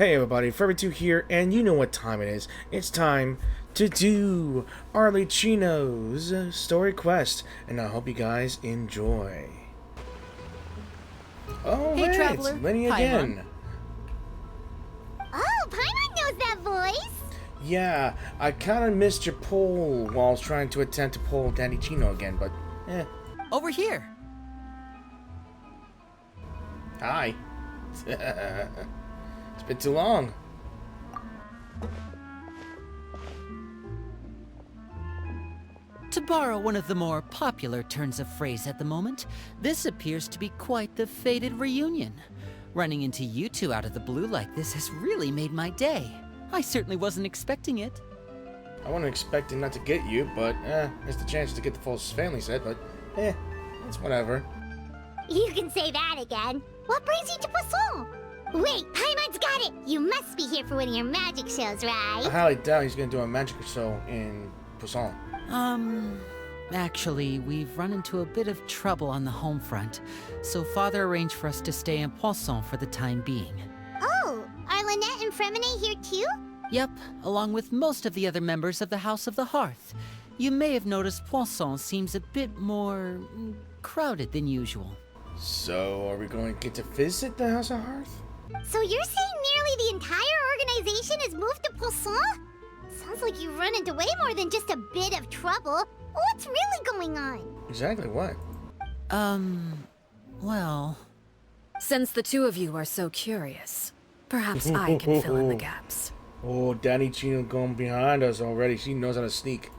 Hey everybody, Forever2 here, and you know what time it is. It's time to do Arlecchino's story quest, and I hope you guys enjoy. Oh, Hey, hey, traveler. it's Lenny Paimon. again. Oh, Paimon knows that voice! Yeah, I kind of missed your poll while I was trying to attempt to pull Arlecchino again, but Over here. hi. It's been too long. To borrow one of the more popular turns of phrase at the moment, this appears to be quite the fated reunion. Running into you two out of the blue like this has really made my day. I certainly wasn't expecting it. I wasn't expecting not to get you, but it's the chance to get the full family set, but it's whatever. You can say that again. What brings you to Poisson? Wait, Paimon's got it! You must be here for one of your magic shows, right? I highly doubt he's gonna do a magic show in Poisson. Actually, we've run into a bit of trouble on the home front, so Father arranged for us to stay in Poisson for the time being. Oh, are Lynette and Fremine here too? Yep, along with most of the other members of the House of the Hearth. You may have noticed Poisson seems a bit more crowded than usual. So, are we going to get to visit the House of Hearth? So you're saying nearly the entire organization has moved to Poisson? Sounds like you've run into way more than just a bit of trouble. What's really going on? Exactly what? Well... Since the two of you are so curious, perhaps I can fill in the gaps. Oh, Danny Chino going behind us already. She knows how to sneak.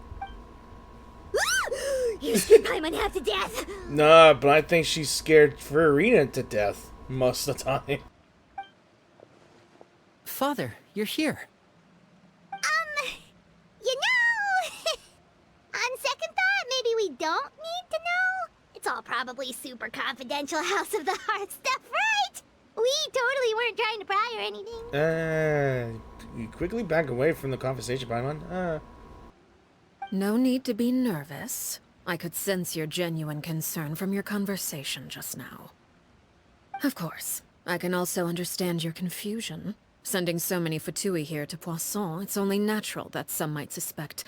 You scared Paimon half to death! Nah, but I think she's scared Farina to death most of the time. Father, you're here. You know, on second thought, maybe we don't need to know. It's all probably super confidential House of the Hearth stuff, right? We totally weren't trying to pry or anything. You quickly back away from the conversation, Paimon. No need to be nervous. I could sense your genuine concern from your conversation just now. Of course, I can also understand your confusion. Sending so many Fatui here to Poisson, it's only natural that some might suspect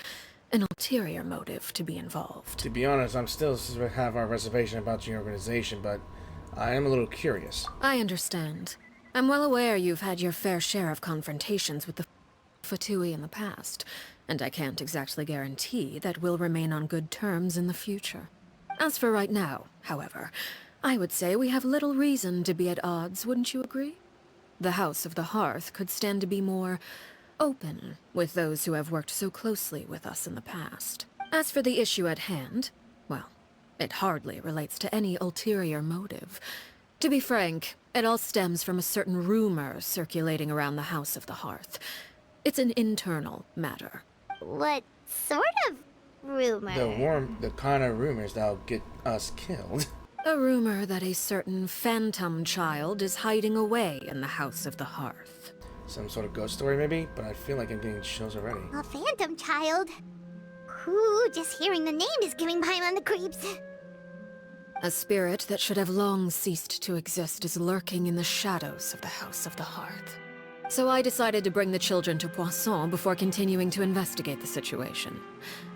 an ulterior motive to be involved. To be honest, I'm still have our reservation about your organization, but I am a little curious. I understand. I'm well aware you've had your fair share of confrontations with the Fatui in the past, and I can't exactly guarantee that we'll remain on good terms in the future. As for right now, however, I would say we have little reason to be at odds, wouldn't you agree? The House of the Hearth could stand to be more open with those who have worked so closely with us in the past. As for the issue at hand, well, it hardly relates to any ulterior motive. To be frank, it all stems from a certain rumor circulating around the House of the Hearth. It's an internal matter. What sort of rumor? The kind of rumors that'll get us killed. A rumor that a certain phantom child is hiding away in the House of the Hearth. Some sort of ghost story, maybe? But I feel like I'm getting chills already. A phantom child? Ooh, just hearing the name is giving Paimon the creeps. A spirit that should have long ceased to exist is lurking in the shadows of the House of the Hearth. So I decided to bring the children to Poisson before continuing to investigate the situation.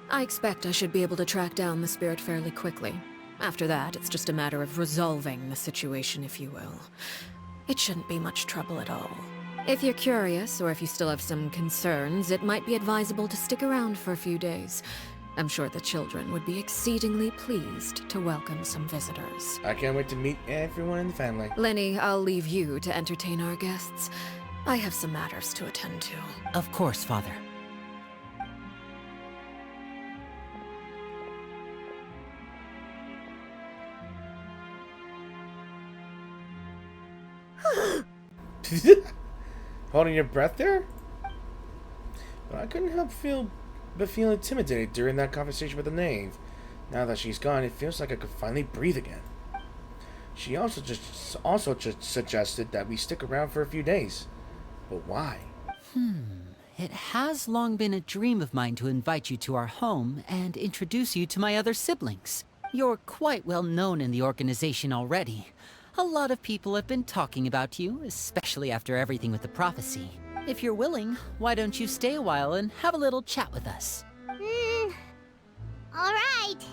I expect I should be able to track down the spirit fairly quickly. After that, it's just a matter of resolving the situation, if you will. It shouldn't be much trouble at all. If you're curious, or if you still have some concerns, it might be advisable to stick around for a few days. I'm sure the children would be exceedingly pleased to welcome some visitors. I can't wait to meet everyone in the family. Lenny, I'll leave you to entertain our guests. I have some matters to attend to. Of course, Father. Holding your breath there? But I couldn't help but feel intimidated during that conversation with the knave. Now that she's gone, it feels like I could finally breathe again. She also just suggested that we stick around for a few days. But why? It has long been a dream of mine to invite you to our home and introduce you to my other siblings. You're quite well known in the organization already. A lot of people have been talking about you, especially after everything with the prophecy. If you're willing, why don't you stay a while and have a little chat with us? Alright.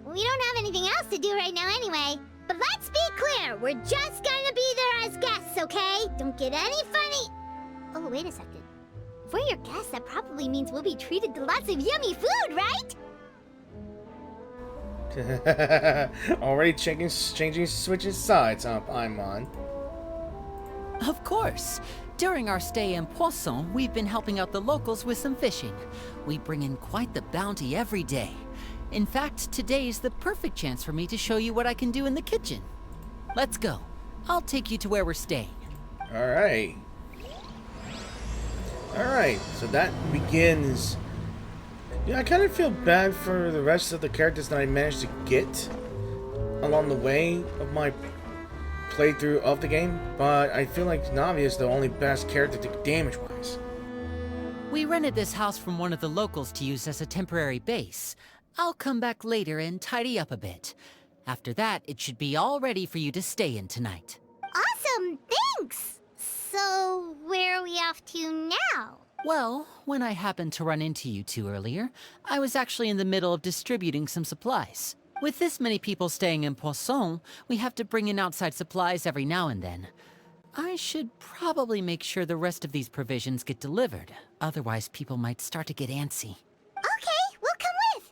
We don't have anything else to do right now anyway. But let's be clear, we're just gonna be there as guests, okay? Don't get any funny... Oh, wait a second. If we're your guests, that probably means we'll be treated to lots of yummy food, right? Already changing switching sides, huh, Paimon? Of course. During our stay in Poisson, we've been helping out the locals with some fishing. We bring in quite the bounty every day. In fact, today's the perfect chance for me to show you what I can do in the kitchen. Let's go. I'll take you to where we're staying. Alright. Alright, so that begins... Yeah, I kind of feel bad for the rest of the characters that I managed to get along the way of my playthrough of the game, but I feel like Navi is the only best character to damage-wise. We rented this house from one of the locals to use as a temporary base. I'll come back later and tidy up a bit. After that, it should be all ready for you to stay in tonight. Awesome, thanks! So, where are we off to now? Well, when I happened to run into you two earlier, I was actually in the middle of distributing some supplies. With this many people staying in Poisson, we have to bring in outside supplies every now and then. I should probably make sure the rest of these provisions get delivered, otherwise people might start to get antsy. Okay, we'll come with!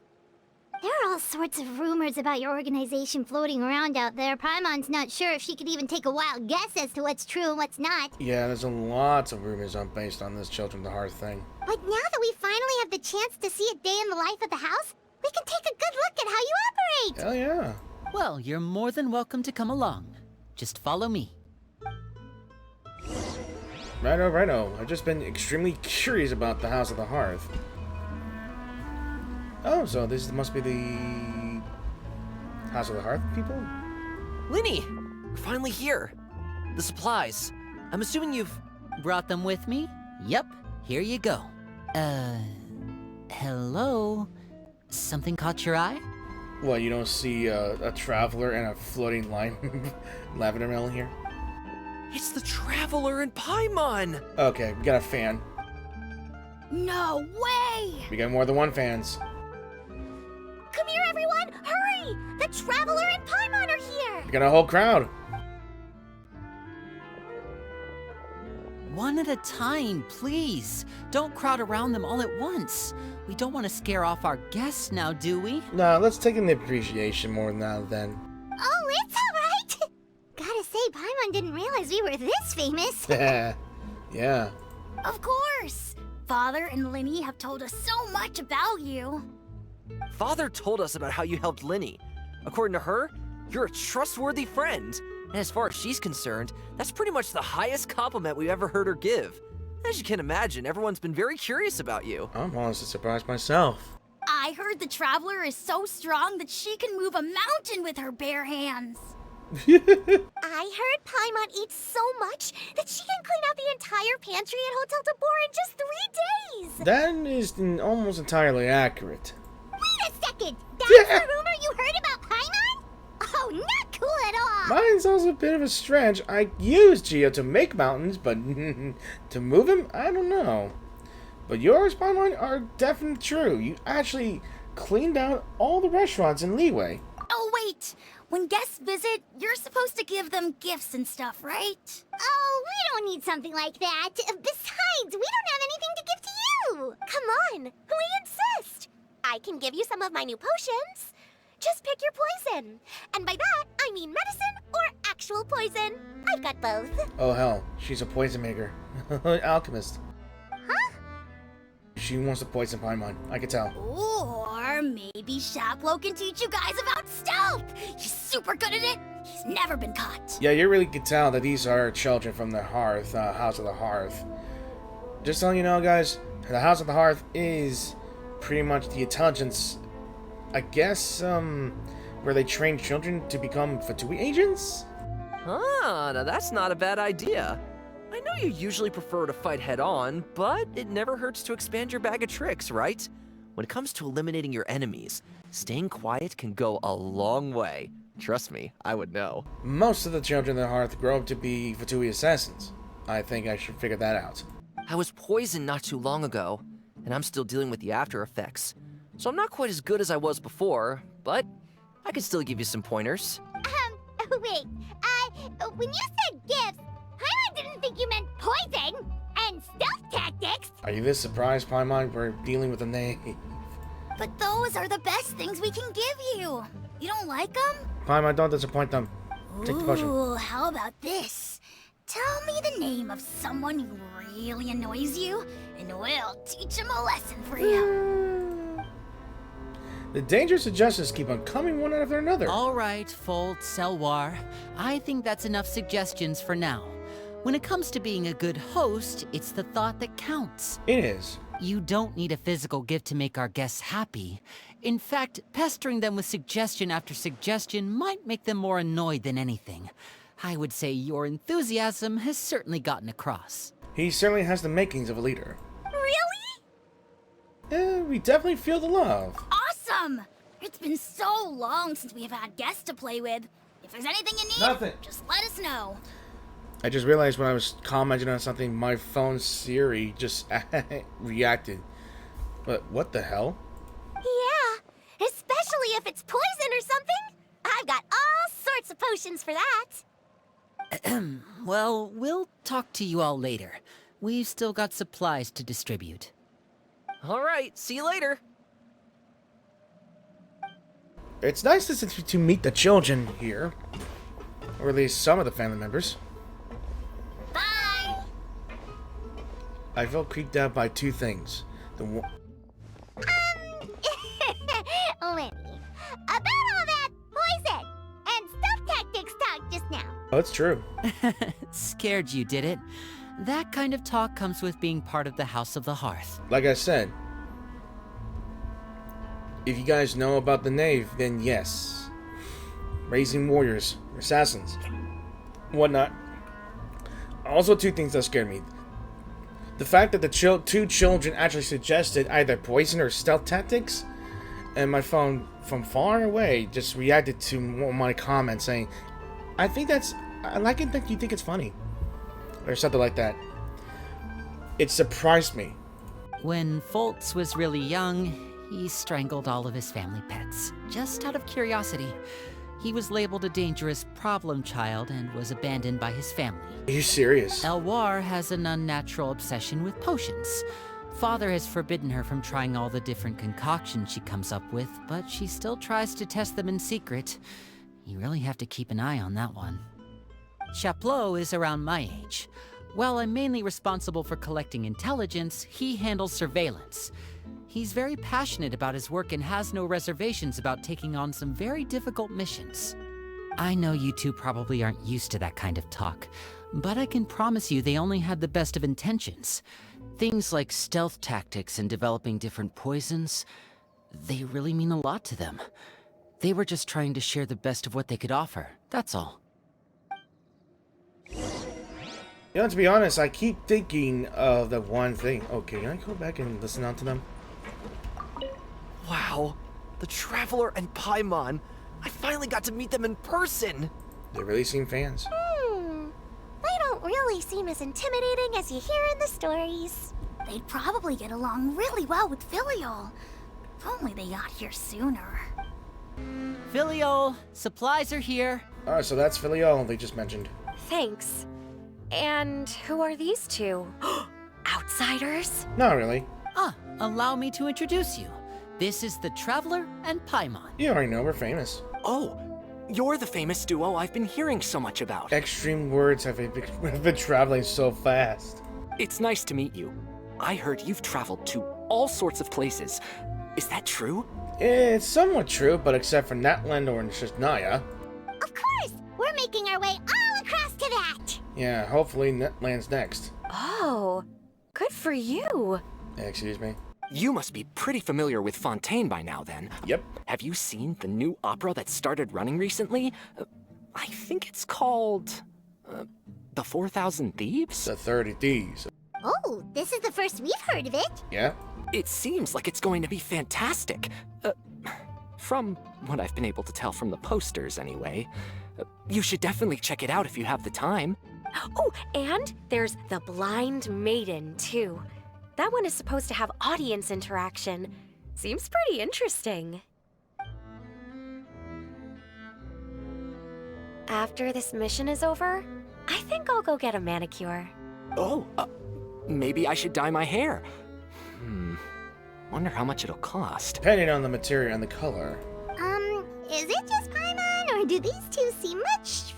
There are all sorts of rumors about your organization floating around out there. Paimon's not sure if she could even take a wild guess as to what's true and what's not. Yeah, there's lots of rumors based on this Children of the Hearth thing. But now that we finally have the chance to see a day in the life of the house, we can take a good look at how you operate! Hell yeah. Well, you're more than welcome to come along. Just follow me. Righto, righto. I've just been extremely curious about the House of the Hearth. Oh, so this must be the House of the Hearth people? Linny! We're finally here. The supplies. I'm assuming you've... Brought them with me? Yep, here you go. Hello? Something caught your eye? What, you don't see a traveler and a floating lavender melon here? It's the Traveler and Paimon! Okay, we got a fan. No way! We got more than one fans. Come here, everyone! Hurry! The Traveler and Paimon are here! We got a whole crowd. One at a time, please. Don't crowd around them all at once. We don't want to scare off our guests now, do we? Nah, let's take in the appreciation more now then. Oh, it's alright! Gotta say, Paimon didn't realize we were this famous. Yeah. Of course! Father and Linny have told us so much about you. Father told us about how you helped Linny. According to her, you're a trustworthy friend. And as far as she's concerned, that's pretty much the highest compliment we've ever heard her give. As you can imagine, everyone's been very curious about you. I'm honestly surprised myself. I heard the Traveler is so strong that she can move a mountain with her bare hands. I heard Paimon eats so much that she can clean out the entire pantry at Hotel de Boer in just 3 days. That is almost entirely accurate. Wait a second! That's the rumor you heard about Paimon? Oh, not cool at all! Mine's also a bit of a stretch. I use Geo to make mountains, but to move him, I don't know. But yours, Paimon, are definitely true. You actually cleaned out all the restaurants in Leeway. Oh, wait! When guests visit, you're supposed to give them gifts and stuff, right? Oh, we don't need something like that. Besides, we don't have anything to give to you! Come on, we insist! I can give you some of my new potions. Just pick your poison. And by that, I mean medicine or actual poison. I've got both. Oh hell, she's a poison maker. Alchemist. Huh? She wants to poison Paimon, I can tell. Or maybe Shaplo can teach you guys about stealth. He's super good at it. He's never been caught. Yeah, you really can tell that these are children from the Hearth, House of the Hearth. Just letting you know, guys, the House of the Hearth is pretty much the intelligence, I guess, where they train children to become Fatui agents? Ah, now that's not a bad idea. I know you usually prefer to fight head-on, but it never hurts to expand your bag of tricks, right? When it comes to eliminating your enemies, staying quiet can go a long way. Trust me, I would know. Most of the children of the Hearth grow up to be Fatui assassins. I think I should figure that out. I was poisoned not too long ago, and I'm still dealing with the after effects. So I'm not quite as good as I was before, but I can still give you some pointers. Wait, when you said gifts, I didn't think you meant poison and stealth tactics. Are you this surprised, Paimon? We're dealing with a knave. But those are the best things we can give you. You don't like them? Paimon, don't disappoint them. Take the potion. Ooh, how about this? Tell me the name of someone who really annoys you, and we'll teach him a lesson for you. The dangerous suggestions keep on coming one after another. All right, Fold, Selwar. I think that's enough suggestions for now. When it comes to being a good host, it's the thought that counts. It is. You don't need a physical gift to make our guests happy. In fact, pestering them with suggestion after suggestion might make them more annoyed than anything. I would say your enthusiasm has certainly gotten across. He certainly has the makings of a leader. Really? We definitely feel the love. Awesome! It's been so long since we have had guests to play with. If there's anything you need, Nothing. just let us know. I just realized when I was commenting on something, my phone Siri just reacted. But what the hell? Yeah, especially if it's poison or something. I've got all sorts of potions for that. Well, we'll talk to you all later. We've still got supplies to distribute. All right, see you later. It's nice to meet the children here. Or at least some of the family members. Bye! I felt creeped out by two things. Lenny, about all that poison and stealth tactics talk just now. Oh, it's true. Scared you, did it? That kind of talk comes with being part of the House of the Hearth. Like I said, if you guys know about the Knave, then yes. Raising warriors, assassins, whatnot. Also, two things that scared me. The fact that the two children actually suggested either poison or stealth tactics, and my phone from far away just reacted to my comment saying, I like it that you think it's funny. Or something like that. It surprised me. When Foltz was really young, he strangled all of his family pets, just out of curiosity. He was labeled a dangerous problem child and was abandoned by his family. Are you serious? Elwar has an unnatural obsession with potions. Father has forbidden her from trying all the different concoctions she comes up with, but she still tries to test them in secret. You really have to keep an eye on that one. Chaplot is around my age. While I'm mainly responsible for collecting intelligence, he handles surveillance. He's very passionate about his work and has no reservations about taking on some very difficult missions. I know you two probably aren't used to that kind of talk, but I can promise you they only had the best of intentions. Things like stealth tactics and developing different poisons, they really mean a lot to them. They were just trying to share the best of what they could offer, that's all. You know, to be honest, I keep thinking of the one thing. Okay, can I go back and listen out to them? Wow, the Traveler and Paimon. I finally got to meet them in person. They really seem fans. They don't really seem as intimidating as you hear in the stories. They'd probably get along really well with Filial. If only they got here sooner. Filial, supplies are here. Alright, so that's Filial they just mentioned. Thanks. And who are these two? Outsiders? Not really. Allow me to introduce you. This is the Traveler and Paimon. You already know we're famous. Oh, you're the famous duo I've been hearing so much about. Extreme words have been traveling so fast. It's nice to meet you. I heard you've traveled to all sorts of places. Is that true? It's somewhat true, but except for Natland or Shasnaya. Of course! We're making our way all across to that! Yeah, hopefully Natland's next. Oh, good for you. Excuse me. You must be pretty familiar with Fontaine by now, then. Yep. Have you seen the new opera that started running recently? I think it's called... The 4,000 Thieves? The 30 Thieves. Oh, this is the first we've heard of it. Yeah? It seems like it's going to be fantastic. From what I've been able to tell from the posters, anyway. You should definitely check it out if you have the time. Oh, and there's the Blind Maiden, too. That one is supposed to have audience interaction. Seems pretty interesting. After this mission is over, I think I'll go get a manicure. Oh, maybe I should dye my hair. Wonder how much it'll cost. Depending on the material and the color. Is it just Paimon, or do these two seem much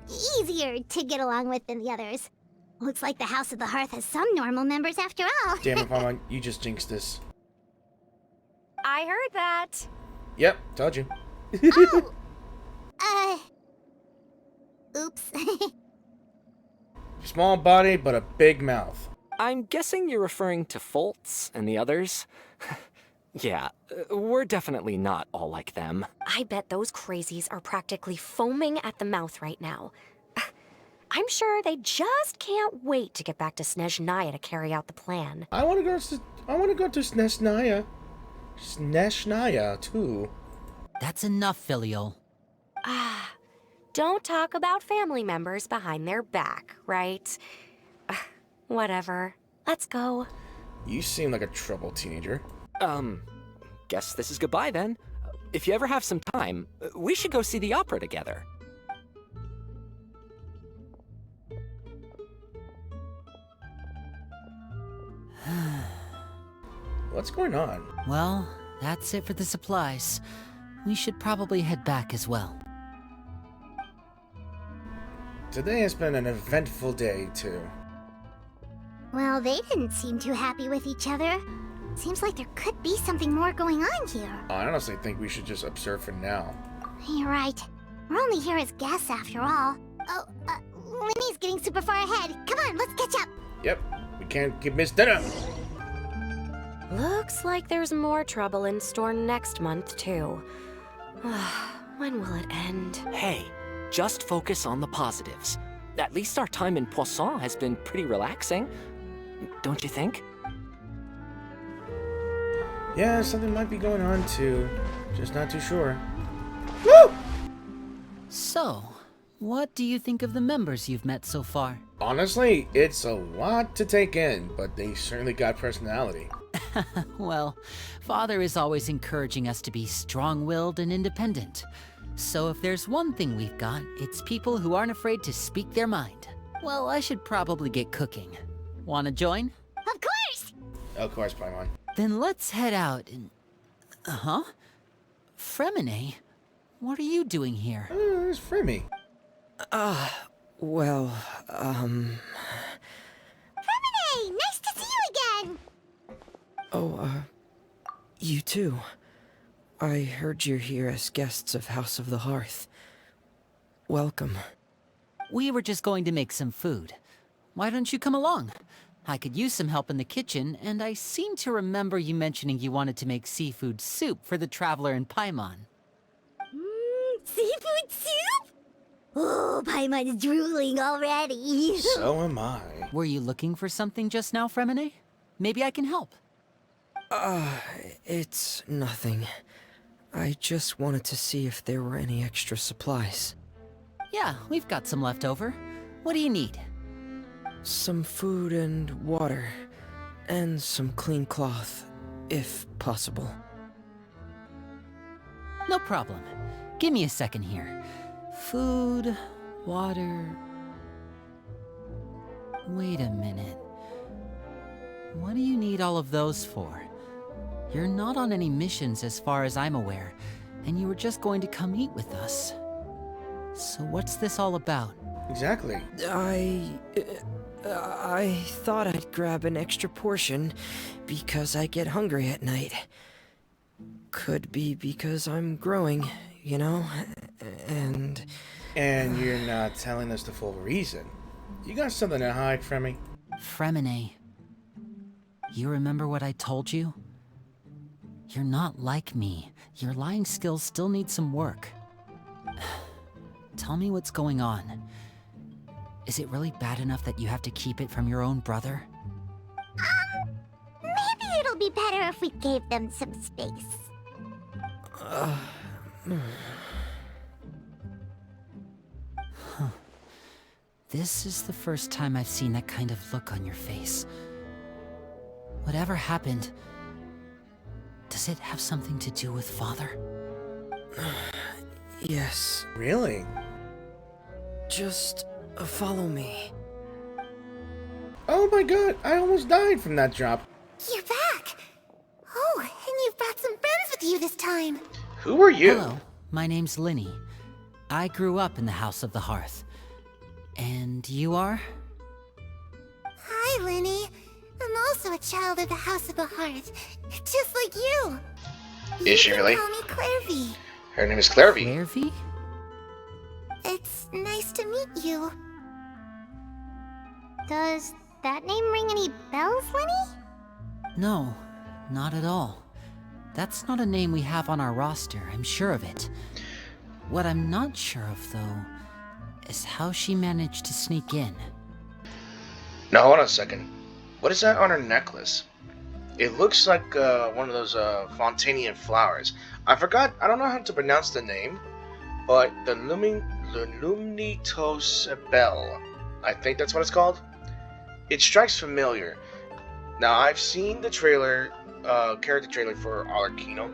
easier to get along with than the others? Looks like the House of the Hearth has some normal members after all. Damn it, Paimon, you just jinxed this. I heard that. Yep, told you. Oh! Oops. Small body, but a big mouth. I'm guessing you're referring to Foltz and the others? Yeah, we're definitely not all like them. I bet those crazies are practically foaming at the mouth right now. I'm sure they just can't wait to get back to Snezhnaya to carry out the plan. I want to go to Snezhnaya. Snezhnaya too. That's enough, Filial. Don't talk about family members behind their back, right? Whatever. Let's go. You seem like a troubled teenager. Guess this is goodbye then. If you ever have some time, we should go see the opera together. What's going on? Well, that's it for the supplies. We should probably head back as well. Today has been an eventful day, too. Well, they didn't seem too happy with each other. Seems like there could be something more going on here. I honestly think we should just observe for now. You're right. We're only here as guests after all. Oh, Lenny's getting super far ahead. Come on, let's catch up. Yep, we can't get missed dinner. Looks like there's more trouble in store next month, too. When will it end? Hey, just focus on the positives. At least our time in Poisson has been pretty relaxing. Don't you think? Yeah, something might be going on too. Just not too sure. Woo! So, what do you think of the members you've met so far? Honestly, it's a lot to take in, but they certainly got personality. Well, Father is always encouraging us to be strong-willed and independent. So if there's one thing we've got, it's people who aren't afraid to speak their mind. Well, I should probably get cooking. Wanna join? Of course! Of course, Paimon. Then let's head out and... Fremine? What are you doing here? There's Fremy. Well, Fremine! Nice to see you again! you too. I heard you're here as guests of House of the Hearth. Welcome. We were just going to make some food. Why don't you come along? I could use some help in the kitchen, and I seem to remember you mentioning you wanted to make seafood soup for the traveler in Paimon. Seafood soup? Oh, Paimon's drooling already. So am I. Were you looking for something just now, Fremine? Maybe I can help. It's nothing. I just wanted to see if there were any extra supplies. Yeah, we've got some left over. What do you need? Some food and water, and some clean cloth, if possible. No problem. Give me a second here. Food, water... Wait a minute. What do you need all of those for? You're not on any missions as far as I'm aware, and you were just going to come eat with us. So what's this all about? Exactly. I thought I'd grab an extra portion because I get hungry at night. Could be because I'm growing, you know, and... And you're not telling us the full reason. You got something to hide from me? Fremine, you remember what I told you? You're not like me. Your lying skills still need some work. Tell me what's going on. Is it really bad enough that you have to keep it from your own brother? Maybe it'll be better if we gave them some space. This is the first time I've seen that kind of look on your face. Whatever happened, does it have something to do with Father? Yes. Really? Just follow me. Oh my god, I almost died from that drop. You're back! Oh, and you've brought some friends with you this time. Who are you? Hello, my name's Linny. I grew up in the House of the Hearth. And you are? Hi, Linny. I'm also a child of the House of the Hearth, just like you. Is she really? You can call me Clairvy. Her name is Clairvy. Clairvy? It's nice to meet you. Does that name ring any bells, Linny? No, not at all. That's not a name we have on our roster, I'm sure of it. What I'm not sure of, though, is how she managed to sneak in. Now, hold on a second. What is that on her necklace? It looks like one of those Fontanian flowers. I don't know how to pronounce the name, but the Lumnitos Bell. I think that's what it's called. It strikes familiar. Now, I've seen the trailer, character trailer for Arlecchino,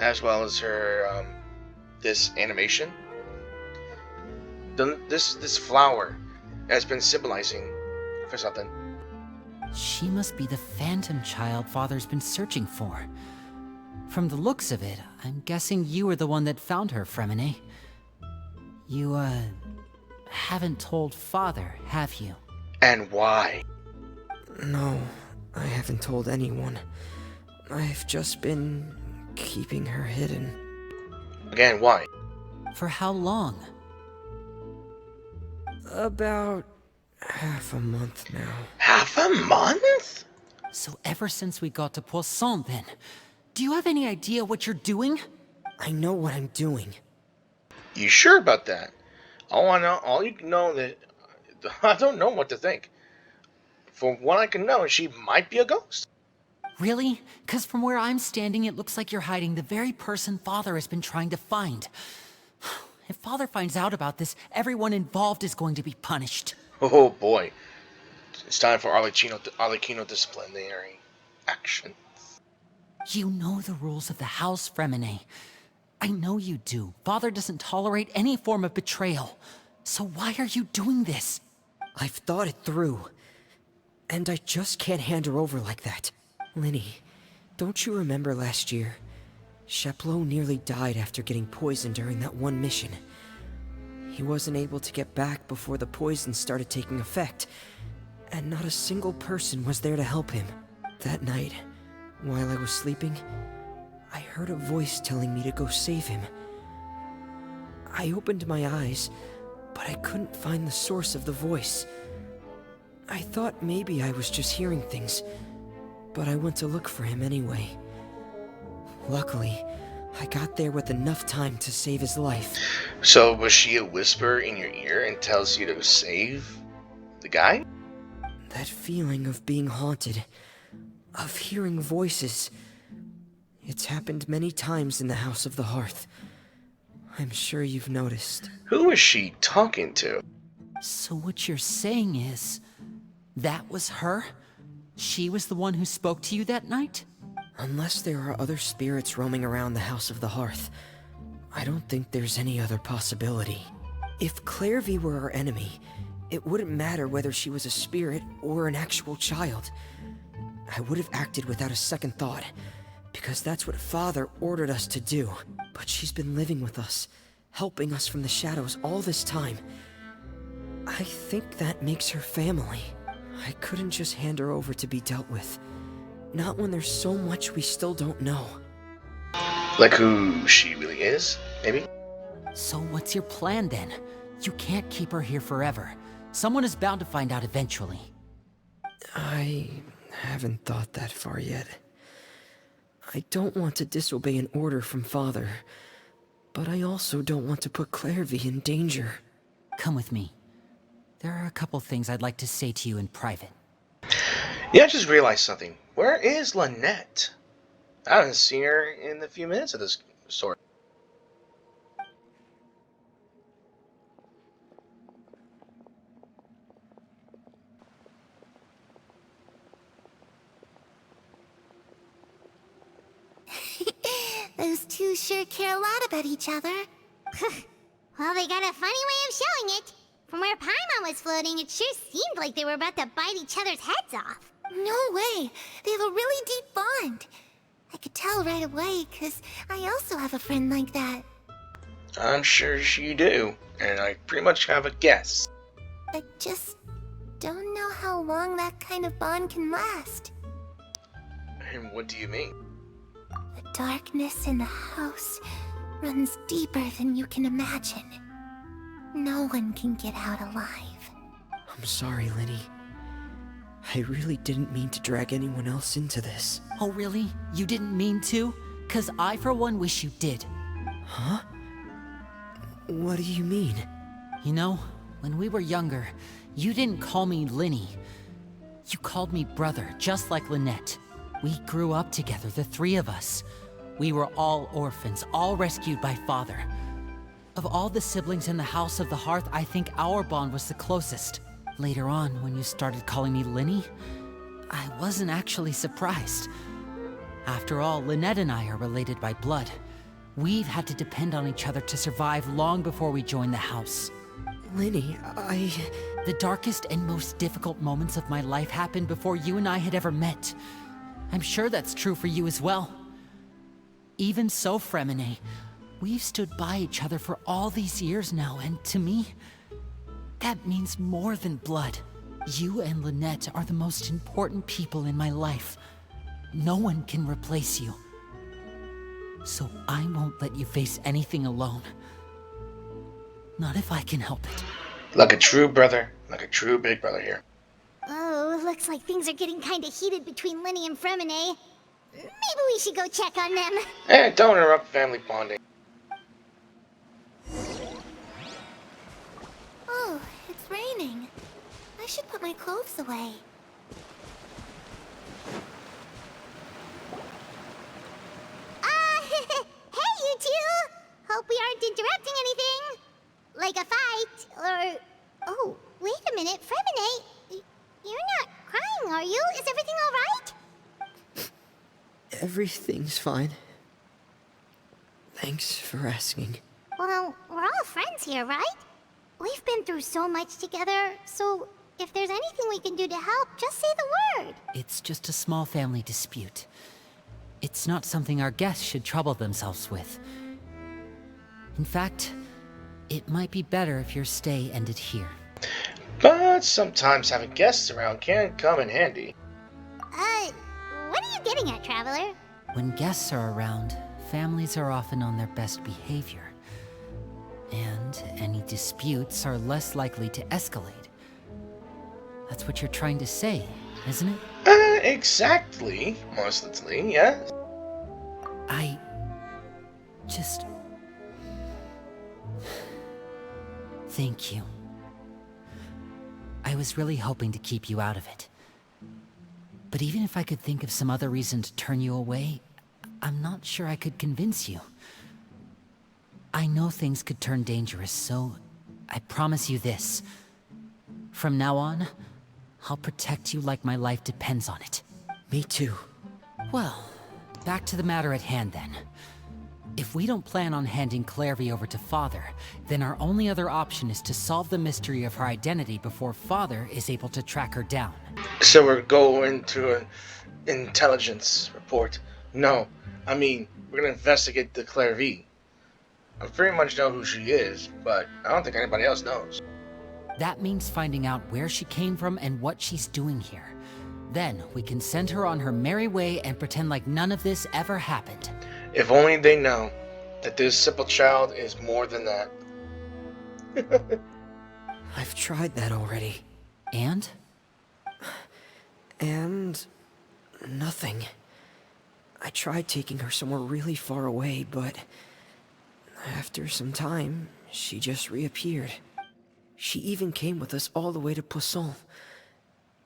as well as her, this animation. This flower has been symbolizing for something. She must be the phantom child Father's been searching for. From the looks of it, I'm guessing you were the one that found her, Fremine. You, haven't told Father, have you? And why? No, I haven't told anyone. I've just been keeping her hidden. Again, why? For how long? About half a month now. Half a month? So ever since we got to Poisson, then. Do you have any idea what you're doing? I know what I'm doing. You sure about that? All you know that I don't know what to think. For what I can know, she might be a ghost. Really? 'Cause from where I'm standing, it looks like you're hiding the very person Father has been trying to find. If Father finds out about this, everyone involved is going to be punished. Oh boy. It's time for Arlecchino disciplinary action. You know the rules of the house, Fremine. I know you do. Father doesn't tolerate any form of betrayal. So why are you doing this? I've thought it through. And I just can't hand her over like that. Linny, don't you remember last year? Sheplo nearly died after getting poisoned during that one mission. He wasn't able to get back before the poison started taking effect, and not a single person was there to help him. That night, while I was sleeping, I heard a voice telling me to go save him. I opened my eyes, but I couldn't find the source of the voice. I thought maybe I was just hearing things, but I went to look for him anyway. Luckily, I got there with enough time to save his life. So was she a whisper in your ear and tells you to save the guy? That feeling of being haunted, of hearing voices, it's happened many times in the House of the Hearth. I'm sure you've noticed. Who is she talking to? So what you're saying is, that was her? She was the one who spoke to you that night? Unless there are other spirits roaming around the House of the Hearth, I don't think there's any other possibility. If Clairvy were our enemy, it wouldn't matter whether she was a spirit or an actual child. I would have acted without a second thought, because that's what Father ordered us to do. But she's been living with us, helping us from the shadows all this time. I think that makes her family. I couldn't just hand her over to be dealt with. Not when there's so much we still don't know. Like who she really is, maybe? So what's your plan then? You can't keep her here forever. Someone is bound to find out eventually. I haven't thought that far yet. I don't want to disobey an order from Father, but I also don't want to put Clairvy in danger. Come with me. There are a couple things I'd like to say to you in private. Yeah, I just realized something. Where is Lynette? I haven't seen her in a few minutes of this sort. Those two sure care a lot about each other. Well, they got a funny way of showing it. From where Paimon was floating, it sure seemed like they were about to bite each other's heads off. No way. They have a really deep bond. I could tell right away, because I also have a friend like that. I'm sure you do, and I pretty much have a guess. I just don't know how long that kind of bond can last. And what do you mean? The darkness in the house runs deeper than you can imagine. No one can get out alive. I'm sorry, Lenny. I really didn't mean to drag anyone else into this. Oh, really? You didn't mean to? 'Cause I, for one, wish you did. Huh? What do you mean? You know, when we were younger, you didn't call me Linny. You called me brother, just like Lynette. We grew up together, the three of us. We were all orphans, all rescued by father. Of all the siblings in the House of the Hearth, I think our bond was the closest. Later on, when you started calling me Linny, I wasn't actually surprised. After all, Lynette and I are related by blood. We've had to depend on each other to survive long before we joined the house. Lenny, The darkest and most difficult moments of my life happened before you and I had ever met. I'm sure that's true for you as well. Even so, Fremine, we've stood by each other for all these years now, and to me, that means more than blood. You and Lynette are the most important people in my life. No one can replace you. So I won't let you face anything alone. Not if I can help it. Like a true brother, like a true big brother here. Oh, looks like things are getting kinda heated between Linny and Fremine. Maybe we should go check on them. Hey, don't interrupt family bonding. Oh, it's raining. I should put my clothes away. Hey, you two! Hope we aren't interrupting anything. Like a fight, or... Oh, wait a minute, Fremine. You're not crying, are you? Is everything alright? everything's fine. Thanks for asking. Well, we're all friends here, right? We've been through so much together, so if there's anything we can do to help, just say the word. It's just a small family dispute. It's not something our guests should trouble themselves with. In fact, it might be better if your stay ended here. But sometimes having guests around can come in handy. What are you getting at, Traveler? When guests are around, families are often on their best behavior. And any disputes are less likely to escalate. That's what you're trying to say, isn't it? Exactly. Mostly, yes. I... just... Thank you. I was really hoping to keep you out of it. But even if I could think of some other reason to turn you away, I'm not sure I could convince you. I know things could turn dangerous, so I promise you this. From now on, I'll protect you like my life depends on it. Me too. Well, back to the matter at hand then. If we don't plan on handing Clairvy over to Father, then our only other option is to solve the mystery of her identity before Father is able to track her down. So we're going to an intelligence report. No, I mean, we're gonna investigate the Clairvy. I pretty much know who she is, but I don't think anybody else knows. That means finding out where she came from and what she's doing here. Then we can send her on her merry way and pretend like none of this ever happened. If only they know that this simple child is more than that. I've tried that already. And? And... nothing. I tried taking her somewhere really far away, but... after some time, she just reappeared. She even came with us all the way to Poisson.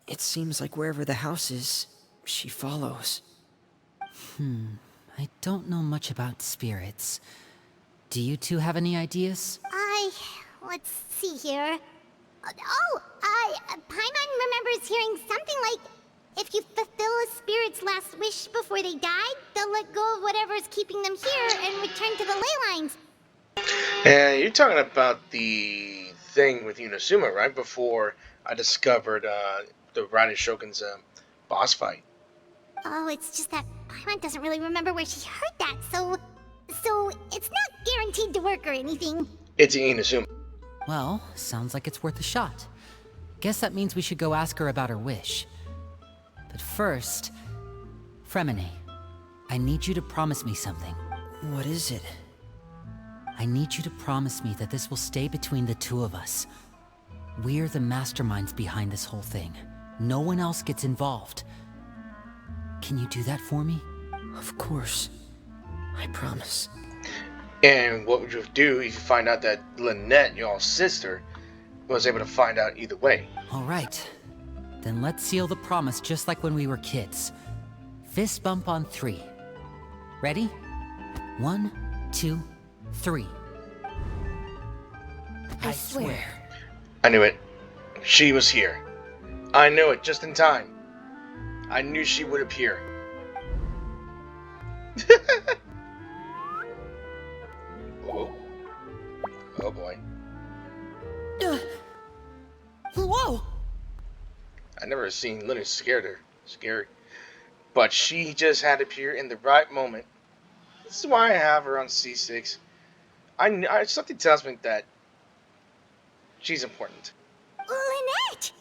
It seems like wherever the house is, she follows. I don't know much about spirits. Do you two have any ideas? Let's see here. Paimon remembers hearing something like, if you fulfill a spirit's last wish before they died, they'll let go of whatever's keeping them here and return to the ley lines. And you're talking about the thing with Inazuma, right? Before I discovered the Raiden Shogun's boss fight. Oh, it's just that Paimon doesn't really remember where she heard that, so it's not guaranteed to work or anything. It's Inazuma. Well, sounds like it's worth a shot. Guess that means we should go ask her about her wish. But first, Fremine, I need you to promise me something. What is it? I need you to promise me that this will stay between the two of us. We're the masterminds behind this whole thing. No one else gets involved. Can you do that for me? Of course. I promise. And what would you do if you find out that Lynette, your sister, was able to find out either way? All right. Then let's seal the promise just like when we were kids. Fist bump on 3. Ready? 1, 2, 3. I swear. I knew it. She was here. I knew it just in time. I knew she would appear. Oh. Oh boy. Whoa! I never seen Lynette scary. But she just had to appear in the right moment. This is why I have her on C6. Something tells me that she's important. Lynette!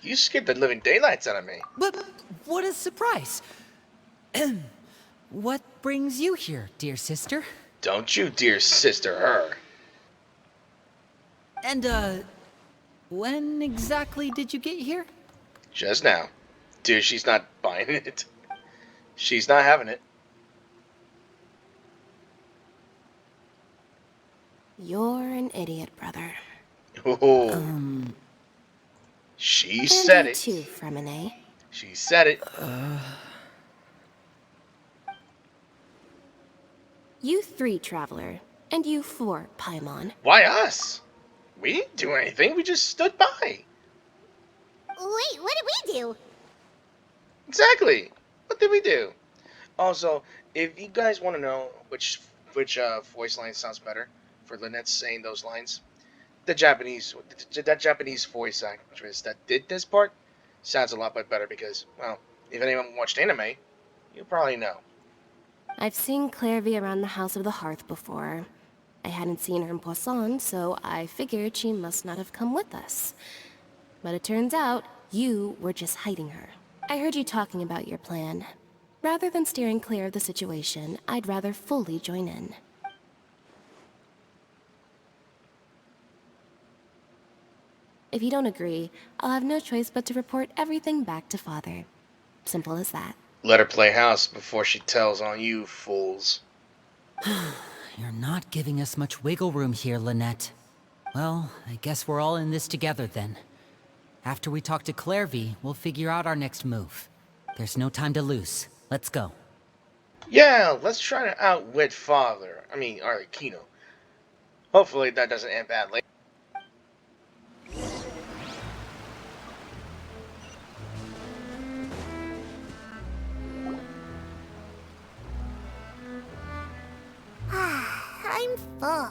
You scared the living daylights out of me. But what a surprise! What brings you here, dear sister? Don't you dear sister her. And, when exactly did you get here? Just now. Dude, she's not buying it. She's not having it. You're an idiot, brother. Oh. She said And you it. too, Fremine. She said it. You 3, Traveler. And you 4, Paimon. Why us? We didn't do anything. We just stood by. Wait, what did we do? Exactly. What did we do? Also, if you guys want to know which voice line sounds better for Lynette saying those lines, that Japanese voice actress that did this part sounds a lot better because, well, if anyone watched anime, you probably know. I've seen Clairvy around the House of the Hearth before. I hadn't seen her in Poisson, so I figured she must not have come with us. But it turns out, you were just hiding her. I heard you talking about your plan. Rather than steering clear of the situation, I'd rather fully join in. If you don't agree, I'll have no choice but to report everything back to Father. Simple as that. Let her play house before she tells on you, fools. You're not giving us much wiggle room here, Lynette. Well, I guess we're all in this together then. After we talk to Clairvy, we'll figure out our next move. There's no time to lose. Let's go. Yeah, let's try to outwit Father. I mean, Arlecchino. Hopefully that doesn't end badly. I'm full.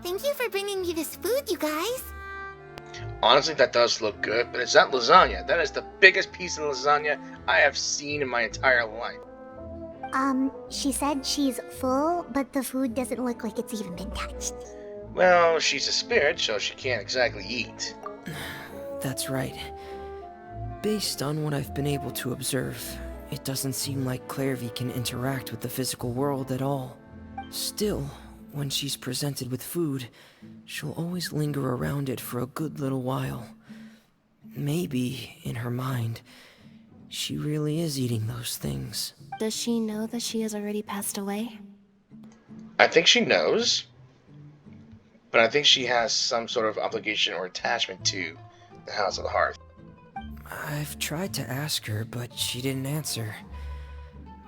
Thank you for bringing me this food, you guys. Honestly, that does look good, but it's not lasagna. That is the biggest piece of lasagna I have seen in my entire life. She said she's full, but the food doesn't look like it's even been touched. Well, she's a spirit, so she can't exactly eat. That's right. Based on what I've been able to observe, it doesn't seem like Clairvy can interact with the physical world at all. Still, when she's presented with food, she'll always linger around it for a good little while. Maybe, in her mind, she really is eating those things. Does she know that she has already passed away? I think she knows, but I think she has some sort of obligation or attachment to the House of the Hearth. I've tried to ask her, but she didn't answer.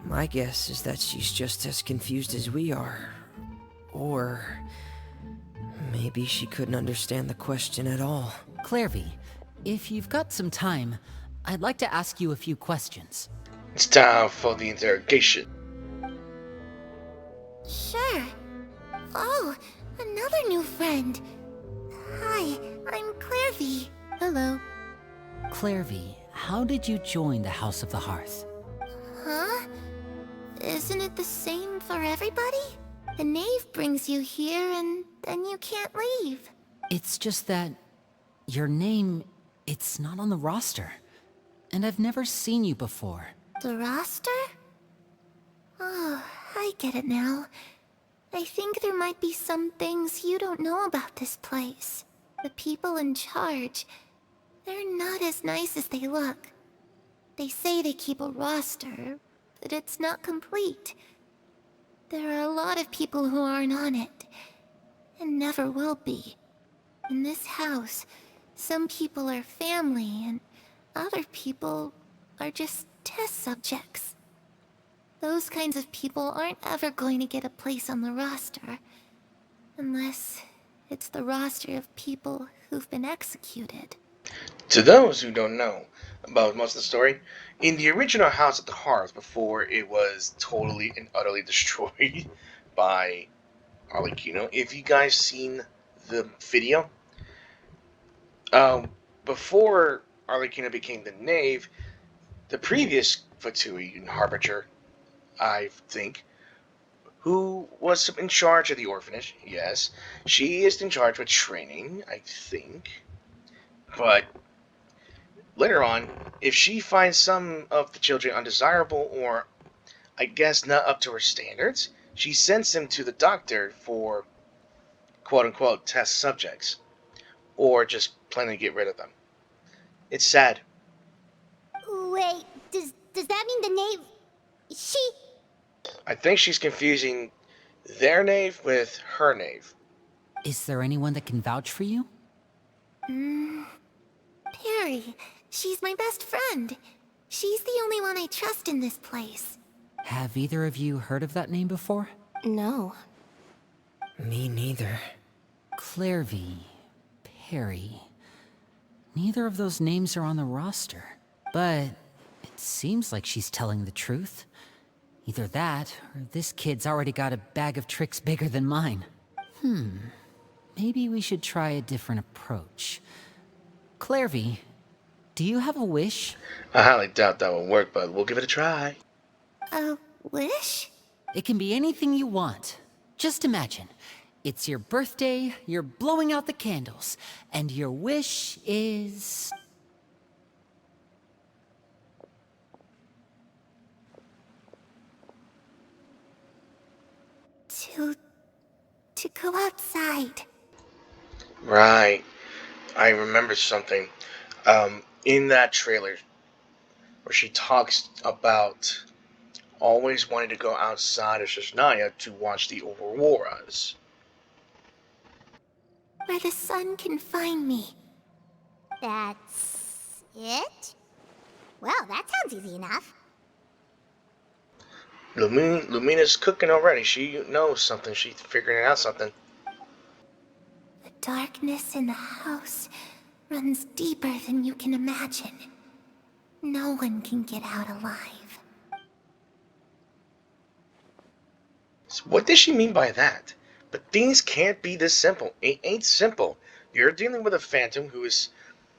My guess is that she's just as confused as we are. Or maybe she couldn't understand the question at all. Clairvy, if you've got some time, I'd like to ask you a few questions. It's time for the interrogation. Sure. Oh, another new friend. Hi, I'm Clairvy. Hello. Clairvy, how did you join the House of the Hearth? Huh? Isn't it the same for everybody? The knave brings you here and then you can't leave. It's just that your name, it's not on the roster. And I've never seen you before. The roster? Oh, I get it now. I think there might be some things you don't know about this place. The people in charge, they're not as nice as they look. They say they keep a roster, but it's not complete. There are a lot of people who aren't on it, and never will be. In this house, some people are family, and other people are just test subjects. Those kinds of people aren't ever going to get a place on the roster, unless it's the roster of people who've been executed. To those who don't know about most of the story, in the original House of the Hearth, before it was totally and utterly destroyed by Arlecchino, if you guys seen the video, before Arlecchino became the Knave, the previous Fatui and Harbinger, I think, who was in charge of the orphanage, yes, she is in charge with training, I think, but later on, if she finds some of the children undesirable or, I guess, not up to her standards, she sends them to the doctor for quote-unquote test subjects, or just plain to get rid of them. It's sad. Wait, does that mean the knave... She... I think she's confusing their knave with her knave. Is there anyone that can vouch for you? Perry. She's my best friend. She's the only one I trust in this place. Have either of you heard of that name before? No. Me neither. Clairvy, Perry. Neither of those names are on the roster. But it seems like she's telling the truth. Either that, or this kid's already got a bag of tricks bigger than mine. Maybe we should try a different approach. Clairvy, do you have a wish? I highly doubt that will work, but we'll give it a try. A wish? It can be anything you want. Just imagine. It's your birthday, you're blowing out the candles, and your wish is... To go outside. Right. I remember something. In that trailer, where she talks about always wanting to go outside of Snezhnaya to watch the auroras. Where the sun can find me. That's... it? Well, that sounds easy enough. Lumina's cooking already. She knows something. She's figuring out something. The darkness in the house runs deeper than you can imagine. No one can get out alive. So what does she mean by that? But things can't be this simple. It ain't simple. You're dealing with a phantom who is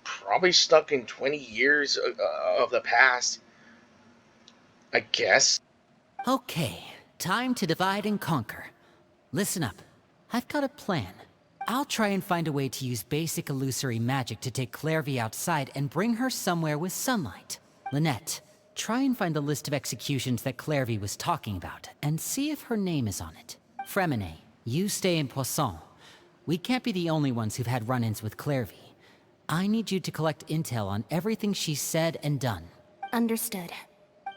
probably stuck in 20 years of the past. I guess. Okay, time to divide and conquer. Listen up. I've got a plan. I'll try and find a way to use basic illusory magic to take Clairvy outside and bring her somewhere with sunlight. Lynette, try and find the list of executions that Clairvy was talking about, and see if her name is on it. Fremine, you stay in Poisson. We can't be the only ones who've had run-ins with Clairvy. I need you to collect intel on everything she's said and done. Understood.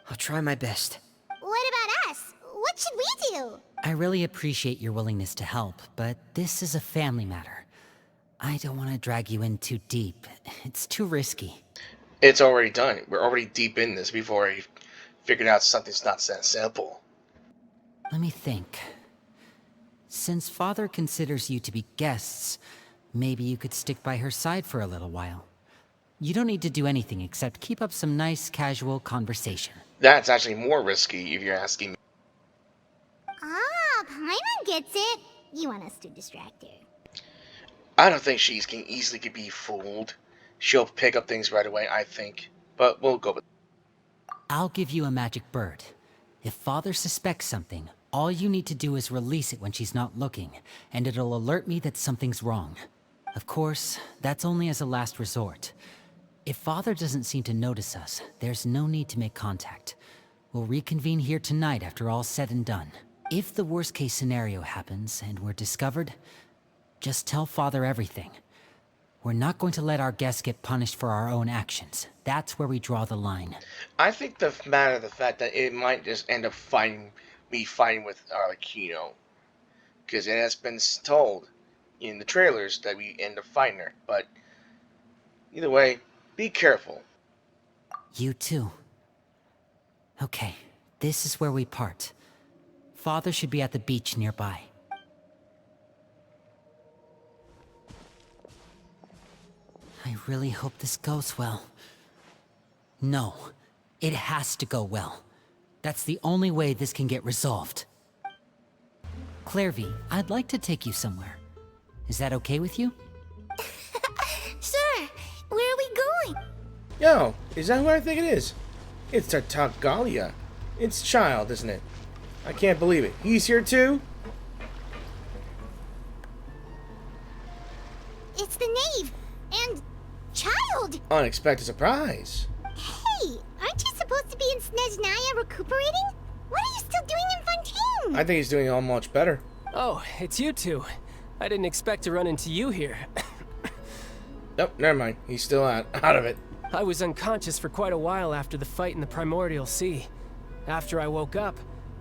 I'll try my best. What about us? What should we do? I really appreciate your willingness to help, but this is a family matter. I don't want to drag you in too deep. It's too risky. It's already done. We're already deep in this before I figured out something's not that simple. Let me think. Since Father considers you to be guests, maybe you could stick by her side for a little while. You don't need to do anything except keep up some nice, casual conversation. That's actually more risky if you're asking me. Ah, Paimon gets it. You want us to distract her. I don't think she can easily be fooled. She'll pick up things right away, I think. But we'll go with... I'll give you a magic bird. If Father suspects something, all you need to do is release it when she's not looking, and it'll alert me that something's wrong. Of course, that's only as a last resort. If Father doesn't seem to notice us, there's no need to make contact. We'll reconvene here tonight after all's said and done. If the worst case scenario happens and we're discovered, just tell Father everything. We're not going to let our guests get punished for our own actions. That's where we draw the line. I think the fact that it might just end up fighting with Arlecchino. Because it has been told in the trailers that we end up fighting her. But either way, be careful. You too. Okay, this is where we part. Father should be at the beach nearby. I really hope this goes well. No, it has to go well. That's the only way this can get resolved. Clairvy, I'd like to take you somewhere. Is that okay with you? Sure. Where are we going? Yo, is that who I think it is? It's Tartaglia. It's Child, isn't it? I can't believe it. He's here too? It's the Knave. And Child. Unexpected surprise. Hey, aren't you supposed to be in Snezhnaya recuperating? What are you still doing in Fontaine? I think he's doing all much better. Oh, it's you two. I didn't expect to run into you here. Nope, never mind. He's still out of it. I was unconscious for quite a while after the fight in the Primordial Sea. After I woke up,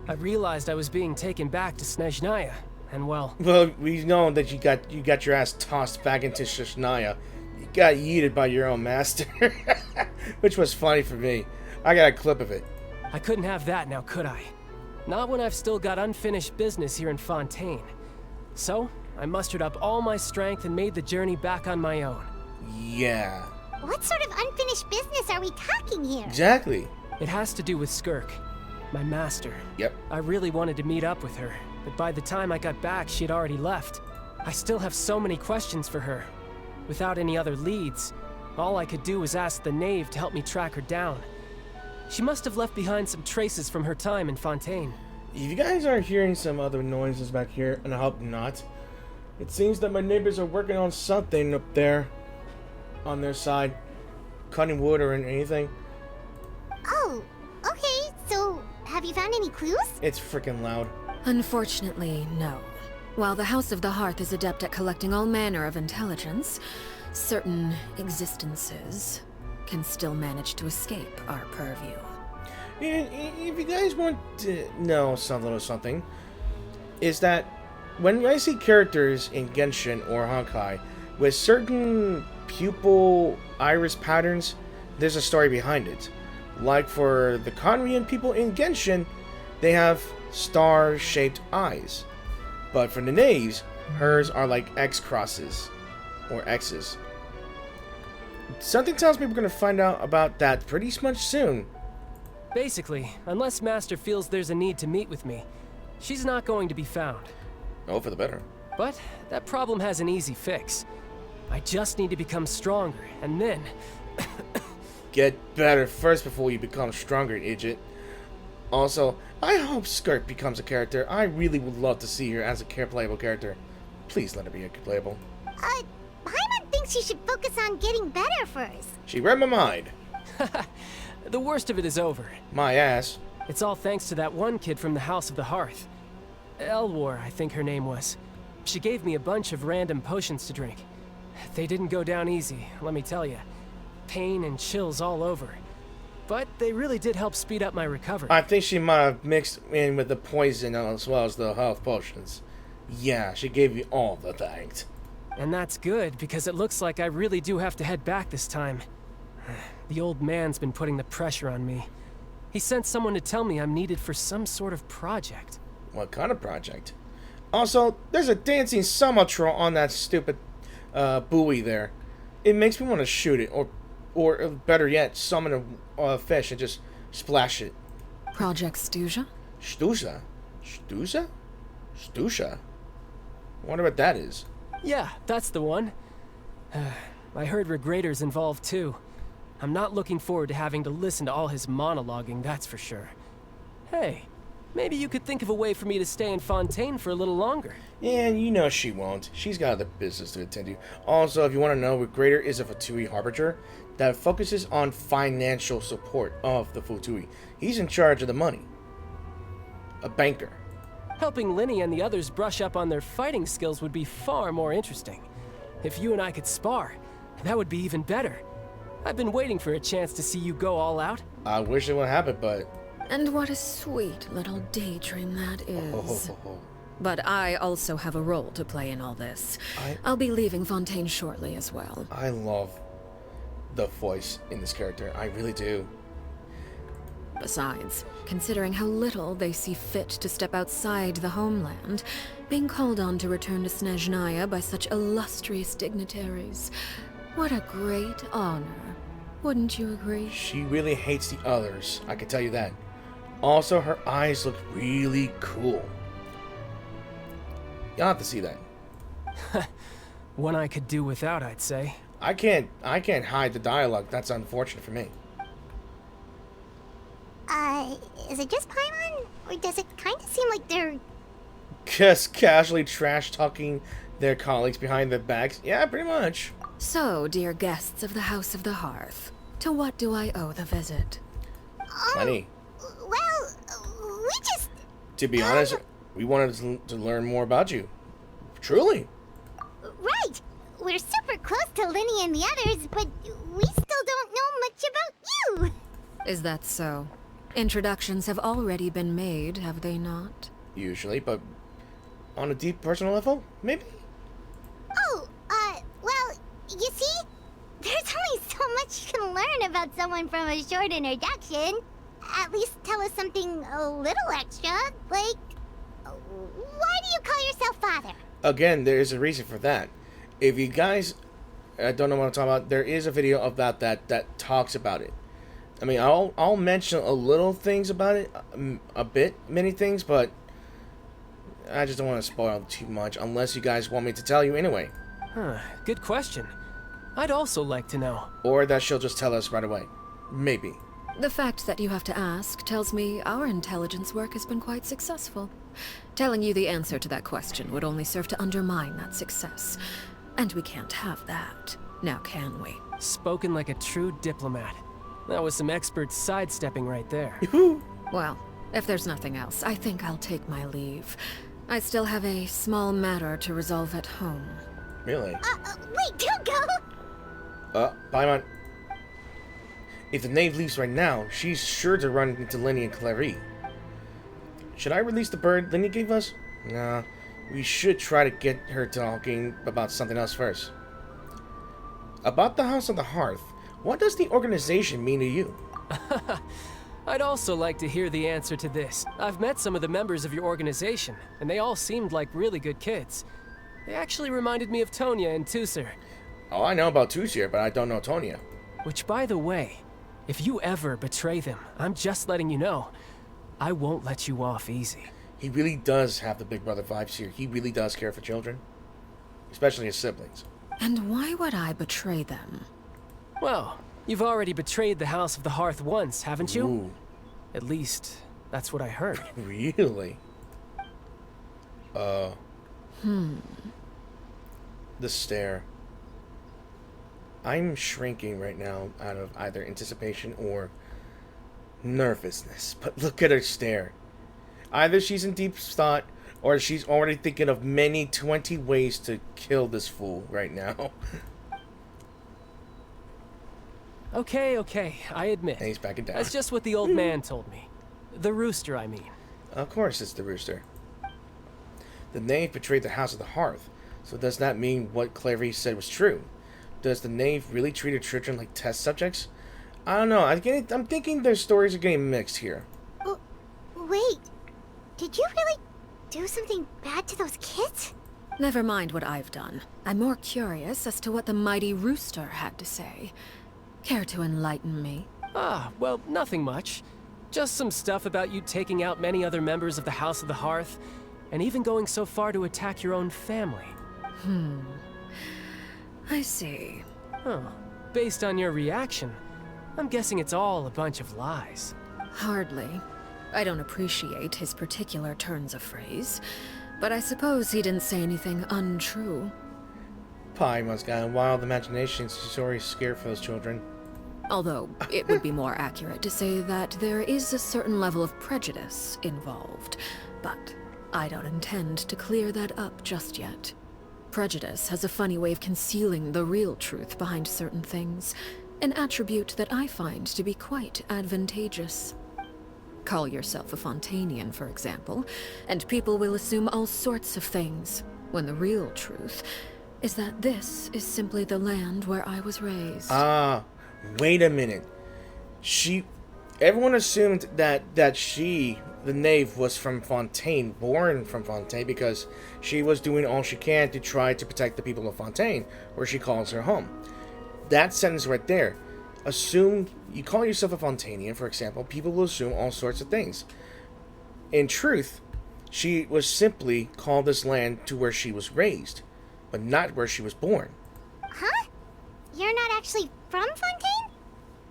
I realized I was being taken back to Snezhnaya, and well... Well, we know that you got your ass tossed back into Snezhnaya. You got yeeted by your own master. Which was funny for me. I got a clip of it. I couldn't have that now, could I? Not when I've still got unfinished business here in Fontaine. So, I mustered up all my strength and made the journey back on my own. Yeah. What sort of unfinished business are we talking here? Exactly. It has to do with Skirk, my master. Yep. I really wanted to meet up with her, but by the time I got back, she'd already left. I still have so many questions for her. Without any other leads, all I could do was ask the Knave to help me track her down. She must have left behind some traces from her time in Fontaine. If you guys are hearing some other noises back here, and I hope not, it seems that my neighbors are working on something up there on their side. Cutting wood or anything. Oh, okay. So, have you found any clues? It's freaking loud. Unfortunately, no. While the House of the Hearth is adept at collecting all manner of intelligence, certain existences can still manage to escape our purview. If you guys want to know something or something, is that when I see characters in Genshin or Honkai with certain pupil iris patterns, there's a story behind it. Like for the Conrian people in Genshin, they have star-shaped eyes. But for the Knaves, hers are like X crosses, or X's. Something tells me we're going to find out about that pretty much soon. Basically, unless Master feels there's a need to meet with me, she's not going to be found. Oh, for the better. But that problem has an easy fix. I just need to become stronger, and then... Get better first before you become stronger, idiot. Also, I hope Skirt becomes a character. I really would love to see her as a playable character. Please let her be a playable. Paimon thinks you should focus on getting better first. She read my mind. The worst of it is over. My ass. It's all thanks to that one kid from the House of the Hearth. Elwar, I think her name was. She gave me a bunch of random potions to drink. They didn't go down easy, let me tell you. Pain and chills all over. But they really did help speed up my recovery. I think she might have mixed in with the poison as well as the health potions. Yeah, she gave you all the thanks. And that's good, because it looks like I really do have to head back this time. The old man's been putting the pressure on me. He sent someone to tell me I'm needed for some sort of project. What kind of project? Also, there's a dancing summer-troll on that stupid buoy there. It makes me want to shoot it, or better yet, summon a fish and just splash it. Project Stuja? Stuja? Stuja? Stuja? I wonder what that is. Yeah, that's the one. I heard Regrator's involved too. I'm not looking forward to having to listen to all his monologuing, that's for sure. Hey, maybe you could think of a way for me to stay in Fontaine for a little longer. Yeah, you know she won't. She's got other business to attend to. Also, if you want to know, Regrator is a Fatui Harbinger that focuses on financial support of the Fatui. He's in charge of the money. A banker. Helping Linny and the others brush up on their fighting skills would be far more interesting. If you and I could spar, that would be even better. I've been waiting for a chance to see you go all out. I wish it would happen, but... And what a sweet little daydream that is. Oh. But I also have a role to play in all this. I'll be leaving Fontaine shortly as well. I love the voice in this character. I really do. Besides, considering how little they see fit to step outside the homeland, being called on to return to Snezhnaya by such illustrious dignitaries, what a great honor. Wouldn't you agree? She really hates the others, I can tell you that. Also, her eyes look really cool. You'll have to see that. One I could do without, I'd say. I can't hide the dialogue. That's unfortunate for me. Is it just Paimon? Or does it kind of seem like they're... Just casually trash-talking their colleagues behind their backs? Yeah, pretty much. So, dear guests of the House of the Hearth, to what do I owe the visit? Money. Well, we just... To be honest, we wanted to learn more about you. Truly. Right! We're super close to Linny and the others, but we still don't know much about you! Is that so? Introductions have already been made, have they not? Usually, but on a deep personal level, maybe? Oh, well, you see? There's only so much you can learn about someone from a short introduction. At least tell us something a little extra, like... Why do you call yourself father? Again, there is a reason for that. If you guys don't know what I'm talking about, there is a video about that talks about it. I mean, I'll mention a little things about it, many things, but I just don't want to spoil too much unless you guys want me to tell you anyway. Huh, good question. I'd also like to know. Or that she'll just tell us right away. Maybe. The fact that you have to ask tells me our intelligence work has been quite successful. Telling you the answer to that question would only serve to undermine that success. And we can't have that. Now can we? Spoken like a true diplomat. That was some expert sidestepping right there. Well, if there's nothing else, I think I'll take my leave. I still have a small matter to resolve at home. Really? Wait, don't go! Paimon. If the knave leaves right now, she's sure to run into Linny and Clary. Should I release the bird Linny gave us? Nah, we should try to get her talking about something else first. About the House of the Hearth, what does the organization mean to you? I'd also like to hear the answer to this. I've met some of the members of your organization, and they all seemed like really good kids. They actually reminded me of Tonya and Tusser. Oh, I know about Tusser, but I don't know Tonya. Which, by the way, if you ever betray them, I'm just letting you know, I won't let you off easy. He really does have the big brother vibes here. He really does care for children. Especially his siblings. And why would I betray them? Well, you've already betrayed the House of the Hearth once, haven't you? Ooh. At least, that's what I heard. Really? The stare. I'm shrinking right now out of either anticipation or nervousness. But look at her stare. Either she's in deep thought, or she's already thinking of many 20 ways to kill this fool right now. Okay, I admit. And he's backing down. That's just what the old man told me. The rooster, I mean. Of course it's the rooster. The knave betrayed the House of the Hearth, so does that mean what Clary said was true? Does the knave really treat her children like test subjects? I don't know. I'm thinking their stories are getting mixed here. Oh, wait. Did you really do something bad to those kids? Never mind what I've done. I'm more curious as to what the mighty rooster had to say. Care to enlighten me? Ah, well, nothing much. Just some stuff about you taking out many other members of the House of the Hearth, and even going so far to attack your own family. I see. Huh. Based on your reaction, I'm guessing it's all a bunch of lies. Hardly. I don't appreciate his particular turns of phrase, but I suppose he didn't say anything untrue. Pi must got a wild imagination since she's already scared for those children. Although, it would be more accurate to say that there is a certain level of prejudice involved, but I don't intend to clear that up just yet. Prejudice has a funny way of concealing the real truth behind certain things, an attribute that I find to be quite advantageous. Call yourself a Fontanian, for example, and people will assume all sorts of things, when the real truth is that this is simply the land where I was raised. Ah, wait a minute. Everyone assumed that she, the knave, was from Fontaine, born from Fontaine, because she was doing all she can to try to protect the people of Fontaine, where she calls her home. That sentence right there. You call yourself a Fontanian, for example, people will assume all sorts of things. In truth, she was simply called this land to where she was raised, but not where she was born. Huh? You're not actually from Fontaine?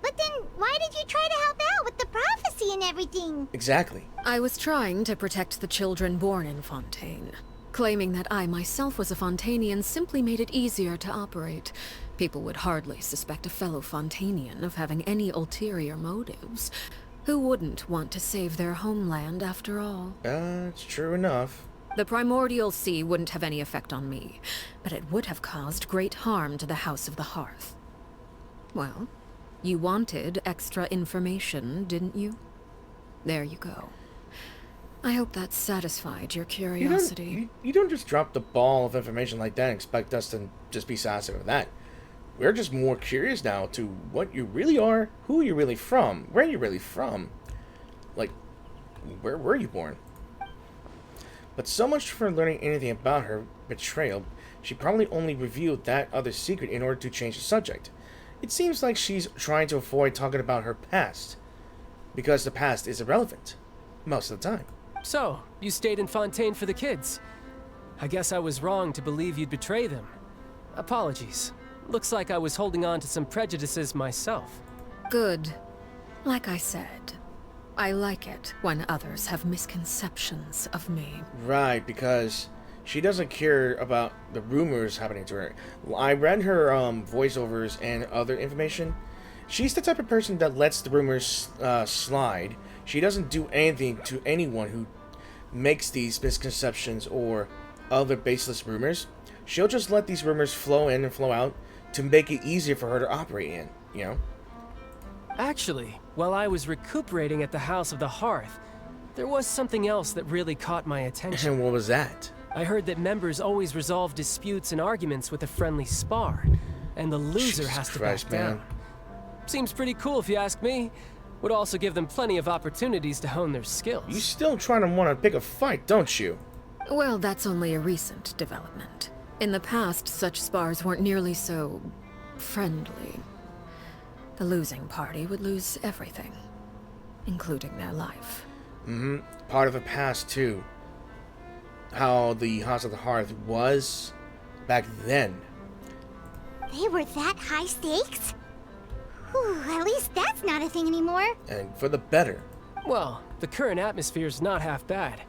But then, why did you try to help out with the prophecy and everything? Exactly. I was trying to protect the children born in Fontaine. Claiming that I myself was a Fontanian simply made it easier to operate. People would hardly suspect a fellow Fontanian of having any ulterior motives. Who wouldn't want to save their homeland after all? It's true enough. The primordial sea wouldn't have any effect on me, but it would have caused great harm to the House of the Hearth. Well, you wanted extra information, didn't you? There you go. I hope that satisfied your curiosity. You don't just drop the ball of information like that and expect us to just be satisfied with that. We're just more curious now to what you really are, who you're really from, where you're really from. Like, where were you born? But so much for learning anything about her betrayal, she probably only revealed that other secret in order to change the subject. It seems like she's trying to avoid talking about her past, because the past is irrelevant, most of the time. So, you stayed in Fontaine for the kids. I guess I was wrong to believe you'd betray them. Apologies. Looks like I was holding on to some prejudices myself. Good. Like I said, I like it when others have misconceptions of me. Right, because she doesn't care about the rumors happening to her. I read her voiceovers and other information. She's the type of person that lets the rumors slide. She doesn't do anything to anyone who makes these misconceptions or other baseless rumors. She'll just let these rumors flow in and flow out to make it easier for her to operate in, you know? Actually, while I was recuperating at the House of the Hearth, there was something else that really caught my attention. And what was that? I heard that members always resolve disputes and arguments with a friendly spar, and the loser has to back down. Seems pretty cool if you ask me. Would also give them plenty of opportunities to hone their skills. You still trying to want to pick a fight, don't you? Well, that's only a recent development. In the past, such spars weren't nearly so friendly. The losing party would lose everything, including their life. Part of the past, too. How the House of the Hearth was back then. They were that high stakes? Whew, at least that's not a thing anymore. And for the better. Well, the current atmosphere's not half bad.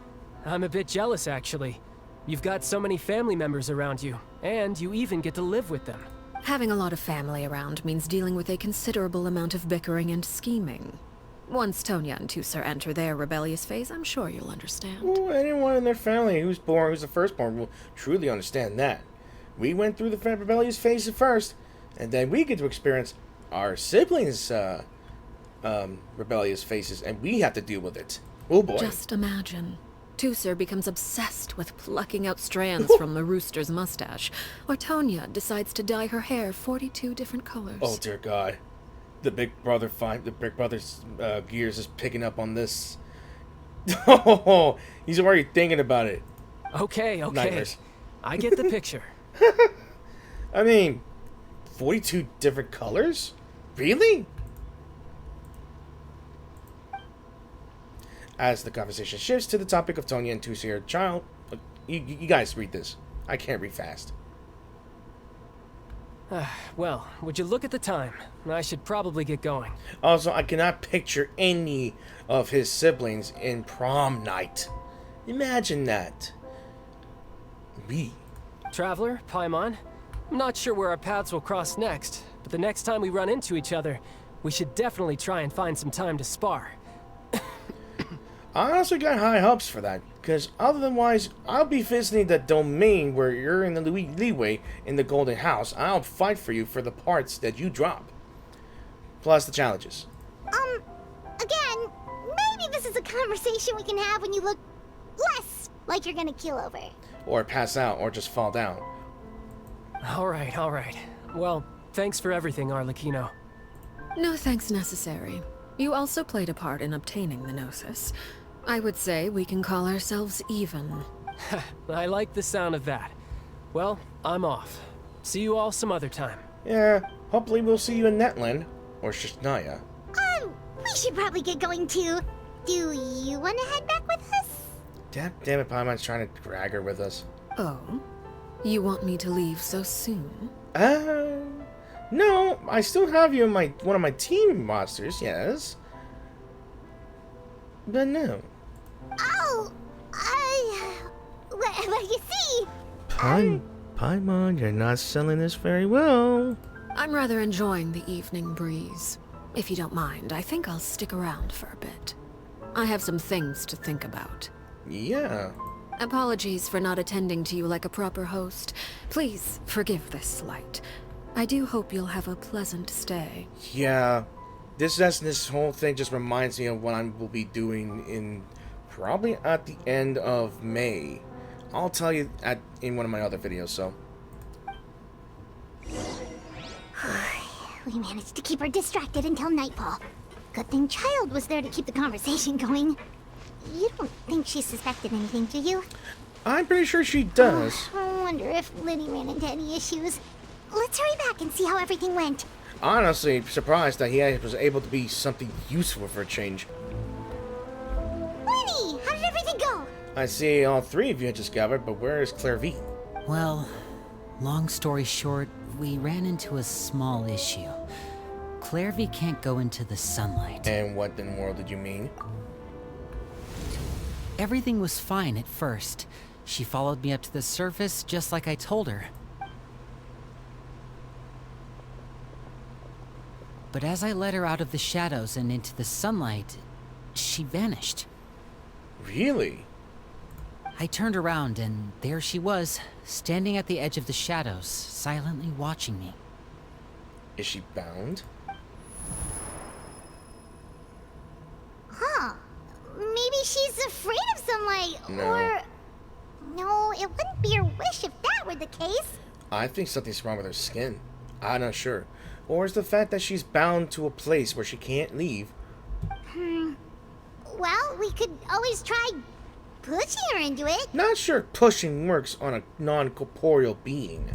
I'm a bit jealous, actually. You've got so many family members around you, and you even get to live with them. Having a lot of family around means dealing with a considerable amount of bickering and scheming. Once Tonya and Tusser enter their rebellious phase, I'm sure you'll understand. Well, anyone in their family who's the firstborn, will truly understand that. We went through the rebellious phase first, and then we get to experience our siblings' rebellious phases, and we have to deal with it. Oh boy. Just imagine. Tusser becomes obsessed with plucking out strands from the rooster's mustache, or Tonya decides to dye her hair 42 different colors. Oh dear God. The Big Brother's gears is picking up on this. Oh, he's already thinking about it. Okay. Nightmares. I get the picture. I mean, 42 different colors? Really? As the conversation shifts to the topic of Tonya and two-year child, you guys read this. I can't read fast. Well, would you look at the time? I should probably get going. Also, I cannot picture any of his siblings in prom night. Imagine that. Me. Traveler, Paimon, I'm not sure where our paths will cross next, but the next time we run into each other, we should definitely try and find some time to spar. I honestly got high hopes for that, because otherwise, I'll be visiting the domain where you're in the leeway in the Golden House. I'll fight for you for the parts that you drop. Plus the challenges. Again, maybe this is a conversation we can have when you look less like you're gonna keel over. Or pass out, or just fall down. All right. Well, thanks for everything, Arlecchino. No thanks necessary. You also played a part in obtaining the Gnosis. I would say we can call ourselves even. I like the sound of that. Well, I'm off. See you all some other time. Yeah, hopefully we'll see you in Netland. Or Shishnaya. We should probably get going too. Do you want to head back with us? Damn it, Paimon's trying to drag her with us. Oh? You want me to leave so soon? No, I still have you in one of my team monsters, yes. But no. Oh, well, you see... Paimon, you're not selling this very well. I'm rather enjoying the evening breeze. If you don't mind, I think I'll stick around for a bit. I have some things to think about. Yeah. Apologies for not attending to you like a proper host. Please forgive this slight. I do hope you'll have a pleasant stay. Yeah. This whole thing just reminds me of what I will be doing in probably at the end of May. I'll tell you in one of my other videos, so. We managed to keep her distracted until nightfall. Good thing Child was there to keep the conversation going. You don't think she suspected anything, do you? I'm pretty sure she does. I wonder if Liddy ran into any issues. Let's hurry back and see how everything went. Honestly, surprised that he was able to be something useful for a change. Liddy, how did everything go? I see all three of you had discovered, but where is Claire V? Well, long story short, we ran into a small issue. Claire V can't go into the sunlight. And what in the world did you mean? Everything was fine at first. She followed me up to the surface just like I told her. But as I led her out of the shadows and into the sunlight, she vanished. Really? I turned around and there she was, standing at the edge of the shadows, silently watching me. Is she bound? Huh. Maybe she's afraid of sunlight, No. or... No, it wouldn't be her wish if that were the case. I think something's wrong with her skin. I'm not sure. Or is the fact that she's bound to a place where she can't leave? Well, we could always try pushing her into it. Not sure pushing works on a non-corporeal being.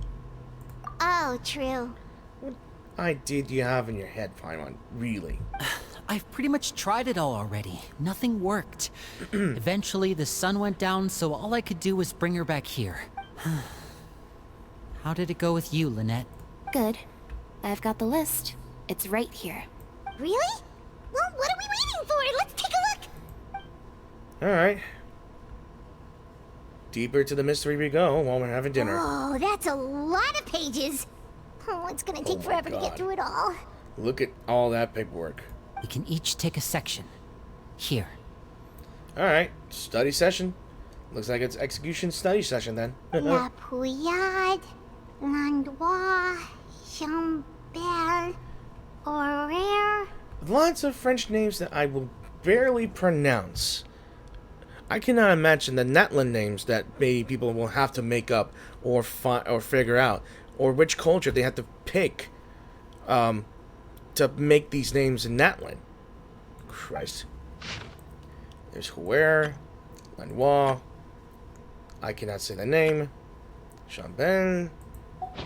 Oh, true. What idea do you have in your head, Paimon? Really? I've pretty much tried it all already. Nothing worked. Eventually, the sun went down, so all I could do was bring her back here. How did it go with you, Lynette? Good. I've got the list. It's right here. Really? Well, what are we waiting for? Let's take a look. Alright. Deeper to the mystery we go while we're having dinner. Oh, that's a lot of pages. Oh, it's gonna take my forever to God. get through it all. Look at all that paperwork. We can each take a section. Here. Alright, study session. Looks like it's execution study session then. La Pouillade, Landois, Chambert, Horaire. Lots of French names that I will barely pronounce. I cannot imagine the Natlan names that maybe people will have to make up or figure out, or which culture they have to pick to make these names in Natlan. Christ. There's Huer, Lanois. I cannot say the name. Chambin.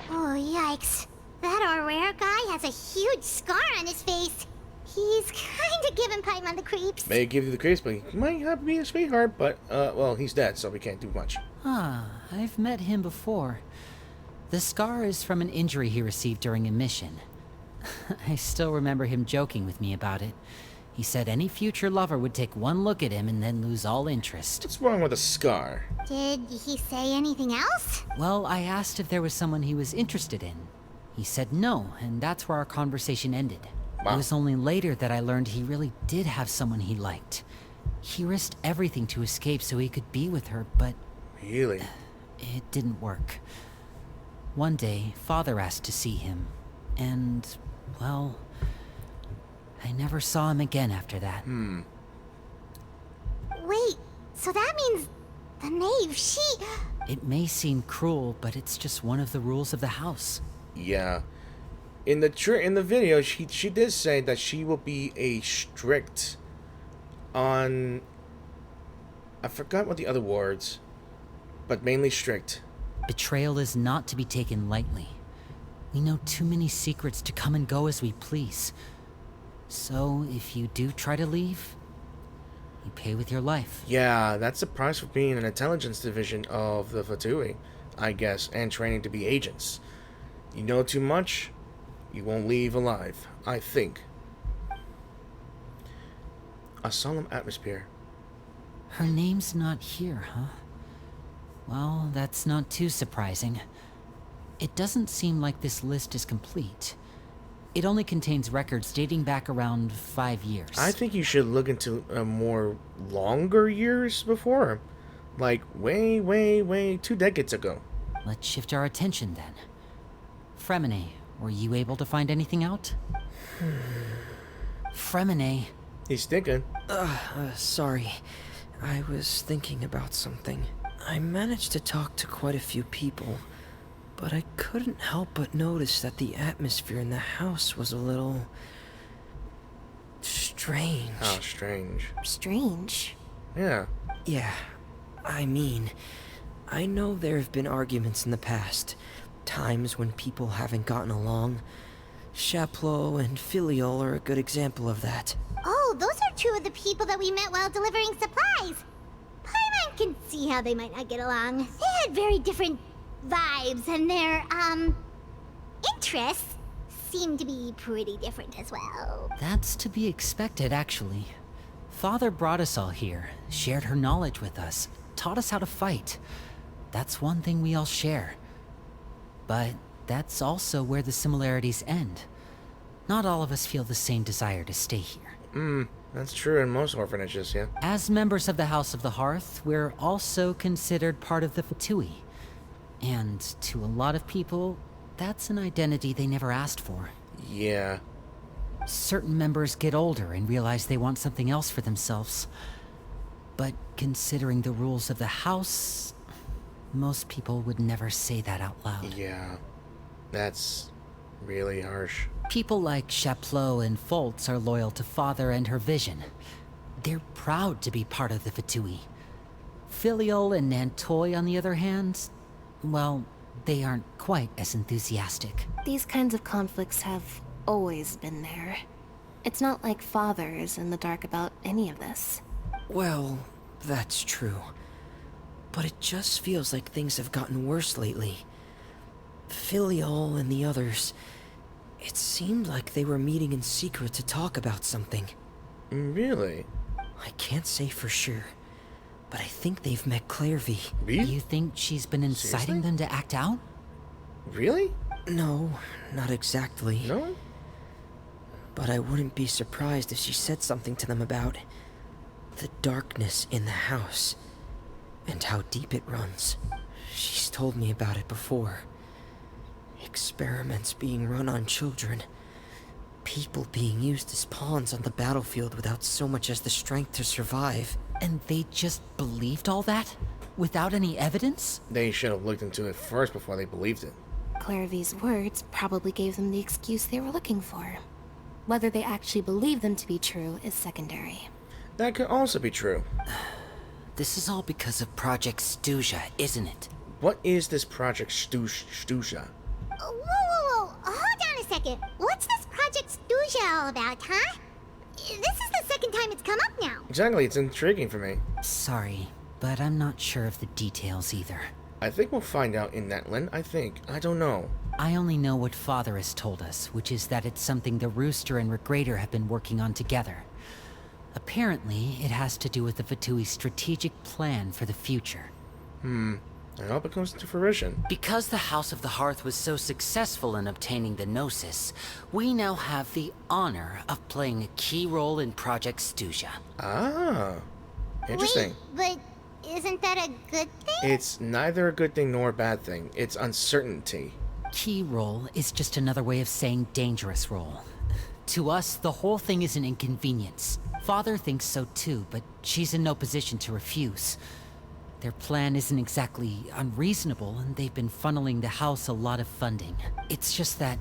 Oh, yikes. That Aurora guy has a huge scar on his face. He's kinda giving Paimon the creeps. May give you the creeps, but he might have to be a sweetheart, but, well, he's dead, so we can't do much. I've met him before. The scar is from an injury he received during a mission. I still remember him joking with me about it. He said any future lover would take one look at him and then lose all interest. What's wrong with a scar? Did he say anything else? Well, I asked if there was someone he was interested in. He said no, and that's where our conversation ended. Wow. It was only later that I learned he really did have someone he liked. He risked everything to escape so he could be with her, but... Really? It didn't work. One day, Father asked to see him, and, well, I never saw him again after that. Wait, so that means the knave, she... It may seem cruel, but it's just one of the rules of the house. Yeah. In the video, she did say that she will be a strict on... I forgot what the other words, but mainly strict. Betrayal is not to be taken lightly. We know too many secrets to come and go as we please. So, if you do try to leave, you pay with your life. Yeah, that's the price for being an intelligence division of the Fatui, I guess, and training to be agents. You know too much, you won't leave alive, I think. A solemn atmosphere. Her name's not here, huh? Well, that's not too surprising. It doesn't seem like this list is complete. It only contains records dating back around 5 years. I think you should look into more longer years before. Like way 2 decades ago. Let's shift our attention then. Fremine, were you able to find anything out? Fremine. He's thinking. Sorry. I was thinking about something. I managed to talk to quite a few people, but I couldn't help but notice that the atmosphere in the house was a little... strange. How strange. Strange? Yeah. Yeah, I mean, I know there have been arguments in the past, times when people haven't gotten along. Chaplot and Filial are a good example of that. Oh, those are two of the people that we met while delivering supplies. Paimon can see how they might not get along. They had very different vibes, and their, interests seem to be pretty different as well. That's to be expected, actually. Father brought us all here, shared her knowledge with us, taught us how to fight. That's one thing we all share. But that's also where the similarities end. Not all of us feel the same desire to stay here. That's true in most orphanages, yeah. As members of the House of the Hearth, we're also considered part of the Fatui. And to a lot of people, that's an identity they never asked for. Yeah. Certain members get older and realize they want something else for themselves. But considering the rules of the house, most people would never say that out loud. Yeah. That's really harsh. People like Chaplot and Foltz are loyal to Father and her vision. They're proud to be part of the Fatui. Filial and Nantoy, on the other hand, well, they aren't quite as enthusiastic. These kinds of conflicts have always been there. It's not like Father is in the dark about any of this. Well, that's true. But it just feels like things have gotten worse lately. Filial and the others, it seemed like they were meeting in secret to talk about something. Really? I can't say for sure, but I think they've met Clairvy. Really? You think she's been inciting Seriously? them to act out? Really? No, not exactly. No? But I wouldn't be surprised if she said something to them about the darkness in the house and how deep it runs. She's told me about it before. Experiments being run on children. People being used as pawns on the battlefield without so much as the strength to survive. And they just believed all that? Without any evidence? They should have looked into it first before they believed it. Clairvy's words probably gave them the excuse they were looking for. Whether they actually believe them to be true is secondary. That could also be true. This is all because of Project Stuja, isn't it? What is this Project Stuja? Whoa. Hold on a second. What's this Project Stuja all about, huh? This is the second time it's come up now. Exactly, it's intriguing for me. Sorry, but I'm not sure of the details either. I think we'll find out in that, Lynn. I don't know. I only know what Father has told us, which is that it's something the Rooster and Regrator have been working on together. Apparently, it has to do with the Fatui's strategic plan for the future. I hope it comes to fruition. Because the House of the Hearth was so successful in obtaining the Gnosis, we now have the honor of playing a key role in Project Stuja. Ah, interesting. Wait, but isn't that a good thing? It's neither a good thing nor a bad thing. It's uncertainty. Key role is just another way of saying dangerous role. To us, the whole thing is an inconvenience. Father thinks so too, but she's in no position to refuse. Their plan isn't exactly unreasonable, and they've been funneling the house a lot of funding. It's just that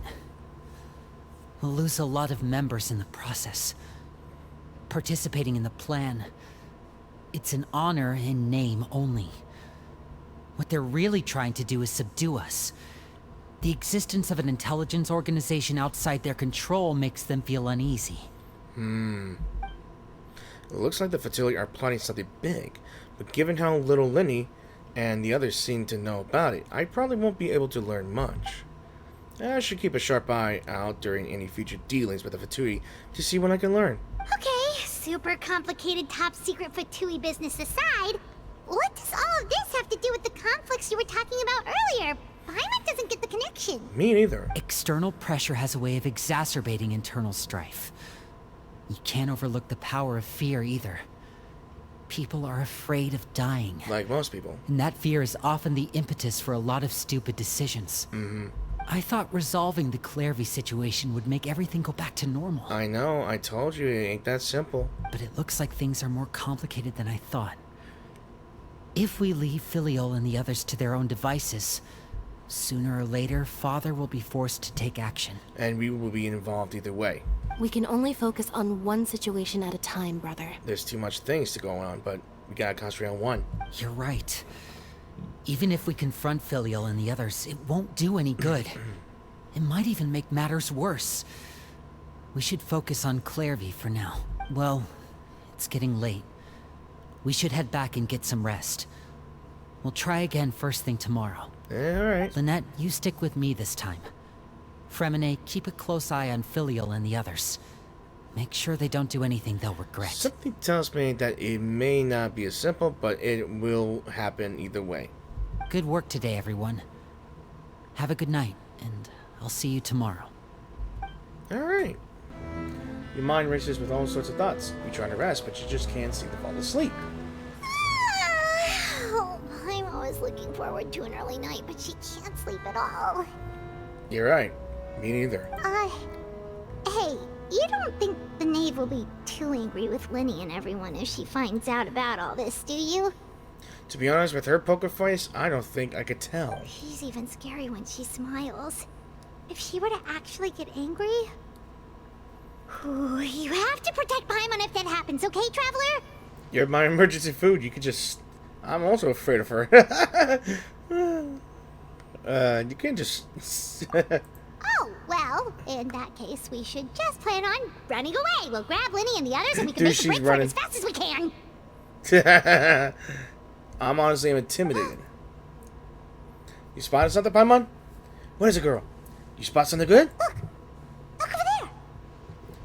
we'll lose a lot of members in the process. Participating in the plan, it's an honor in name only. What they're really trying to do is subdue us. The existence of an intelligence organization outside their control makes them feel uneasy. It looks like the Fatui are plotting something big, but given how little Lenny and the others seem to know about it, I probably won't be able to learn much. I should keep a sharp eye out during any future dealings with the Fatui to see what I can learn. Okay, super complicated top secret Fatui business aside, what does all of this have to do with the conflicts you were talking about earlier? Paimon doesn't get the connection. Me neither. External pressure has a way of exacerbating internal strife. You can't overlook the power of fear either. People are afraid of dying. Like most people. And that fear is often the impetus for a lot of stupid decisions. I thought resolving the Clairvy situation would make everything go back to normal. I know, I told you, it ain't that simple. But it looks like things are more complicated than I thought. If we leave Filiol and the others to their own devices, sooner or later, Father will be forced to take action. And we will be involved either way. We can only focus on one situation at a time, brother. There's too much things to go on, but we gotta concentrate on one. You're right. Even if we confront Filial and the others, it won't do any good. It might even make matters worse. We should focus on Clairvy for now. Well, it's getting late. We should head back and get some rest. We'll try again first thing tomorrow. Alright. Lynette, you stick with me this time. Fremine, keep a close eye on Filial and the others. Make sure they don't do anything they'll regret. Something tells me that it may not be as simple, but it will happen either way. Good work today, everyone. Have a good night, and I'll see you tomorrow. Alright. Your mind races with all sorts of thoughts. You try to rest, but you just can't seem to fall asleep. Oh, I'm always looking forward to an early night, but she can't sleep at all. You're right. Me neither. Hey, you don't think the knave will be too angry with Linny and everyone if she finds out about all this, do you? To be honest, with her poker face, I don't think I could tell. She's even scary when she smiles. If she were to actually get angry... Ooh, you have to protect Paimon if that happens, okay, Traveler? You're my emergency food. You could just... I'm also afraid of her. You can't just... Oh, well, in that case, we should just plan on running away. We'll grab Linny and the others and we can Dude, make a she's break for it running. as fast as we can. I'm honestly intimidated. You spotted something, Paimon? What is it, girl? You spot something good? Look over there.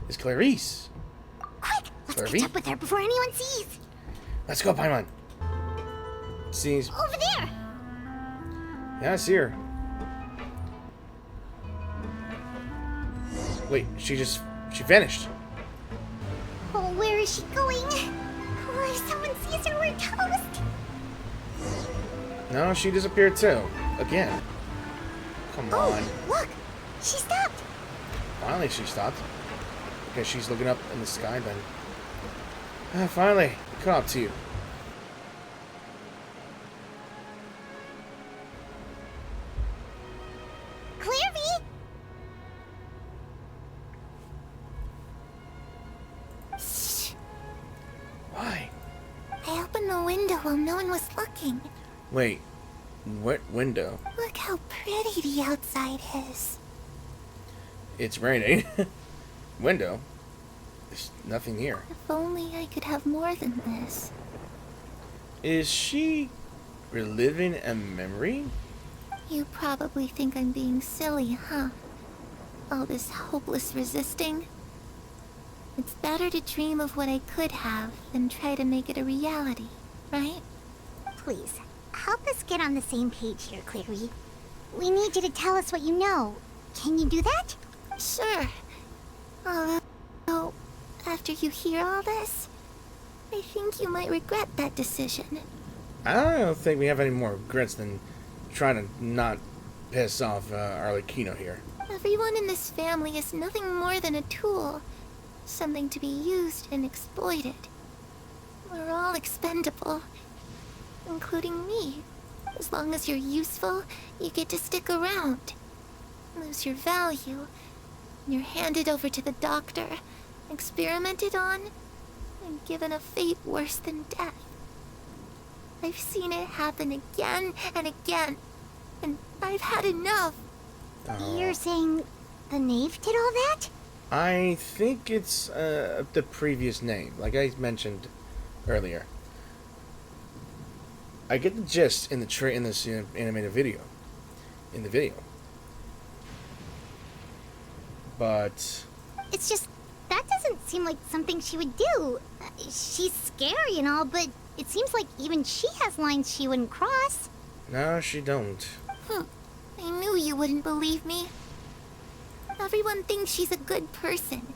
It's Clarice. Quick, let's Clairvy? catch up with her before anyone sees. Let's go, Paimon. Sees. Over there. Yeah, I see her. Wait, she vanished. Oh, where is she going? Oh, if someone sees her, we're toast. No, she disappeared too. Again. Come on. Oh, look, she stopped. Finally, she stopped. Because she's looking up in the sky then. Finally, caught up to you. Clairvy? while no one was looking. Wait, what window? Look how pretty the outside is. It's raining. Window? There's nothing here. If only I could have more than this. Is she reliving a memory? You probably think I'm being silly, huh? All this hopeless resisting. It's better to dream of what I could have than try to make it a reality, right? Please, help us get on the same page here, Clary. We need you to tell us what you know. Can you do that? Sure. Although, after you hear all this, I think you might regret that decision. I don't think we have any more regrets than trying to not piss off Arlecchino here. Everyone in this family is nothing more than a tool. Something to be used and exploited. We're all expendable. Including me. As long as you're useful, you get to stick around. Lose your value. You're handed over to the doctor, experimented on, and given a fate worse than death. I've seen it happen again and again, and I've had enough. You're saying the knave did all that? I think it's the previous name, like I mentioned earlier. I get the gist in this animated video. In the video. But It's just, that doesn't seem like something she would do. She's scary and all, but it seems like even she has lines she wouldn't cross. no, she don't. I knew you wouldn't believe me. Everyone thinks she's a good person.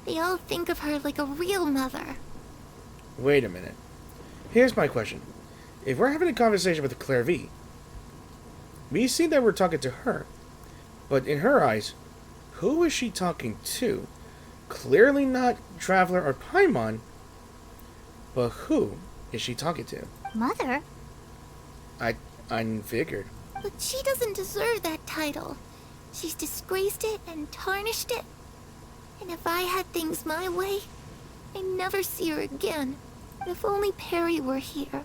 They all think of her like a real mother. Wait a minute. Here's my question. If we're having a conversation with Claire V, we see that we're talking to her. But in her eyes, who is she talking to? Clearly not Traveler or Paimon. But who is she talking to? Mother? I figured. But she doesn't deserve that title. She's disgraced it and tarnished it. And if I had things my way, I'd never see her again. If only Perry were here,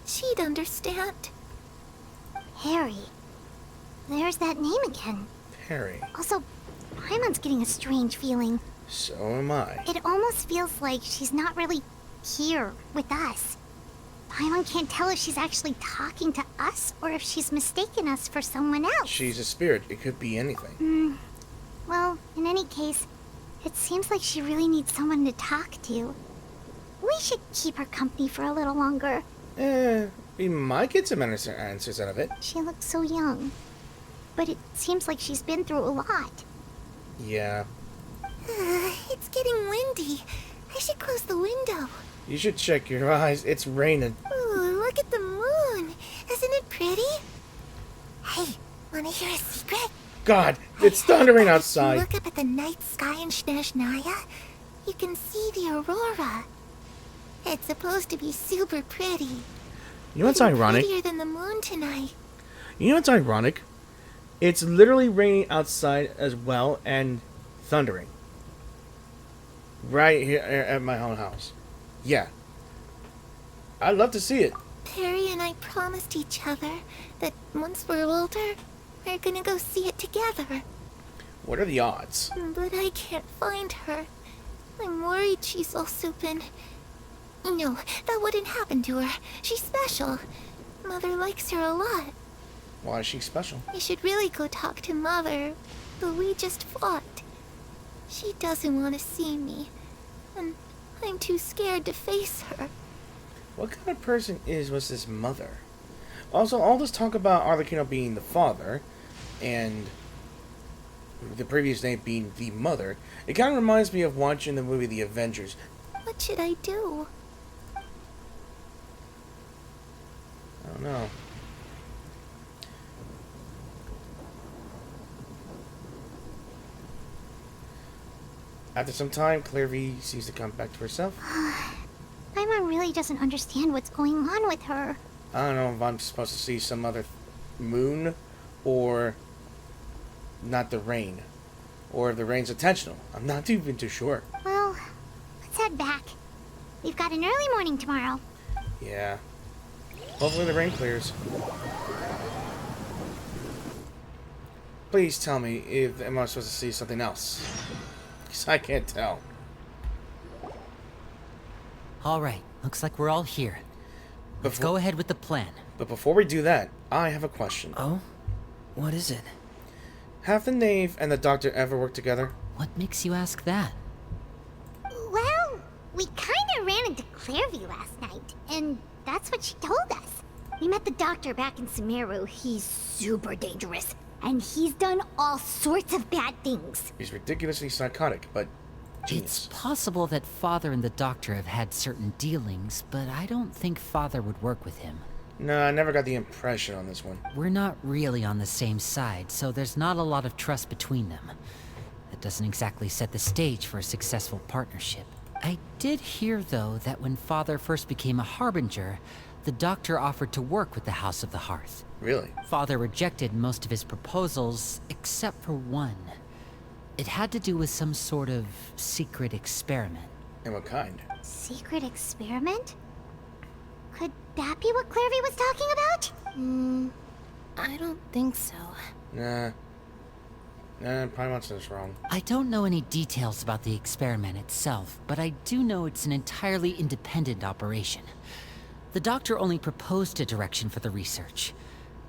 she'd understand. Perry. There's that name again. Perry. Also, Paimon's getting a strange feeling. So am I. It almost feels like she's not really here with us. Paimon can't tell if she's actually talking to us or if she's mistaken us for someone else. She's a spirit. It could be anything. Well, in any case, it seems like she really needs someone to talk to. We should keep her company for a little longer. We might get some answers out of it. She looks so young. But it seems like she's been through a lot. Yeah. It's getting windy. I should close the window. You should check your eyes. It's raining. Ooh, look at the moon. Isn't it pretty? Hey, wanna hear a secret? God, it's thundering If outside. you look up at the night sky in Snezhnaya, you can see the aurora. It's supposed to be super pretty. You know what's Even ironic? Prettier than the moon tonight. You know what's ironic? It's literally raining outside as well and thundering. Right here at my own house. Yeah. I'd love to see it. Perry and I promised each other that once we're older, we're gonna go see it together. What are the odds? But I can't find her. I'm worried she's also been... No, that wouldn't happen to her. She's special. Mother likes her a lot. Why is she special? I should really go talk to Mother, but we just fought. She doesn't want to see me, and I'm too scared to face her. What kind of person was this mother? Also, all this talk about Arlecchino being the father, and the previous name being the mother, it kind of reminds me of watching the movie The Avengers. What should I do? I don't know. After some time, Claire V seems to come back to herself. Paimon really doesn't understand what's going on with her. I don't know if I'm supposed to see some other moon, or not the rain, or if the rain's intentional. I'm not even too sure. Well, let's head back. We've got an early morning tomorrow. Yeah. Hopefully the rain clears. Please tell me if am I supposed to see something else? Because I can't tell. Alright, looks like we're all here. Let's go ahead with the plan. But before we do that, I have a question. Oh? What is it? Have the knave and the doctor ever worked together? What makes you ask that? Well, we kinda ran into Clairvy last night, and that's what she told us. We met the doctor back in Sumeru. He's super dangerous, and he's done all sorts of bad things. He's ridiculously psychotic, but It's genius. possible that Father and the Doctor have had certain dealings, but I don't think Father would work with him. No, I never got the impression on this one. We're not really on the same side, so there's not a lot of trust between them. That doesn't exactly set the stage for a successful partnership. I did hear, though, that when Father first became a Harbinger, the Doctor offered to work with the House of the Hearth. Really? Father rejected most of his proposals, except for one. It had to do with some sort of secret experiment. And what kind? Secret experiment? Could that be what Clairvy was talking about? I don't think so. Nah. Nah, Paimon's wrong. I don't know any details about the experiment itself, but I do know it's an entirely independent operation. The Doctor only proposed a direction for the research.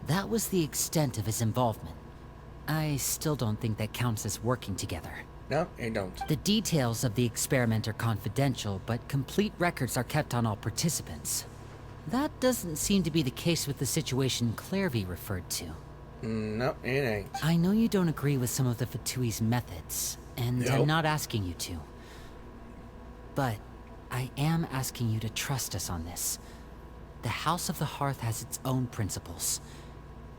That was the extent of his involvement. I still don't think that counts as working together. No, it don't. The details of the experiment are confidential, but complete records are kept on all participants. That doesn't seem to be the case with the situation Clairvy referred to. No, it ain't. I know you don't agree with some of the Fatui's methods, and Nope. I'm not asking you to. But I am asking you to trust us on this. The House of the Hearth has its own principles.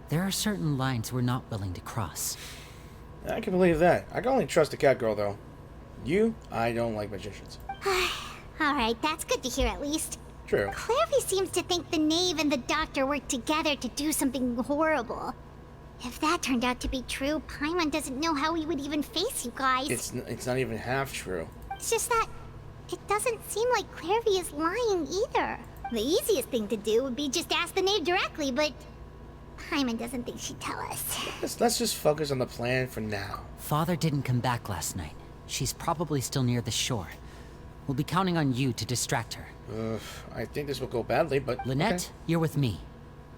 There are certain lines we're not willing to cross. I can believe that. I can only trust the cat girl, though. You, I don't like magicians. Alright, that's good to hear at least. True. Clairvy seems to think the knave and the doctor worked together to do something horrible. If that turned out to be true, Paimon doesn't know how he would even face you guys. It's not even half true. It's just that it doesn't seem like Clairvy is lying either. The easiest thing to do would be just ask the knave directly, but Paimon doesn't think she'd tell us. Let's just focus on the plan for now. Father didn't come back last night. She's probably still near the shore. We'll be counting on you to distract her. I think this will go badly, but... Lynette, okay. you're with me.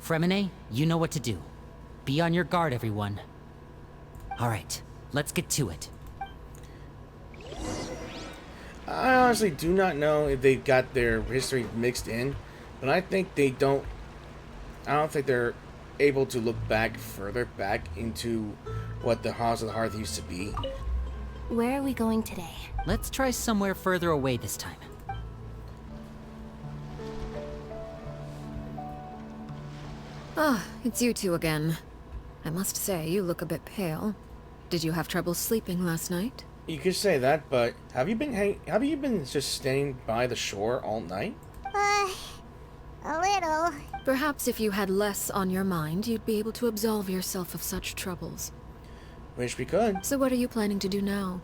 Fremine, you know what to do. Be on your guard, everyone. Alright, let's get to it. I honestly do not know if they got their history mixed in, but I think they don't... I don't think they're able to look back further back into what the House of the Hearth used to be. Where are we going today? Let's try somewhere further away this time. Ah, it's you two again. I must say, you look a bit pale. Did you have trouble sleeping last night? You could say that, but have you been just staying by the shore all night? A little. Perhaps if you had less on your mind, you'd be able to absolve yourself of such troubles. Wish we could. So what are you planning to do now?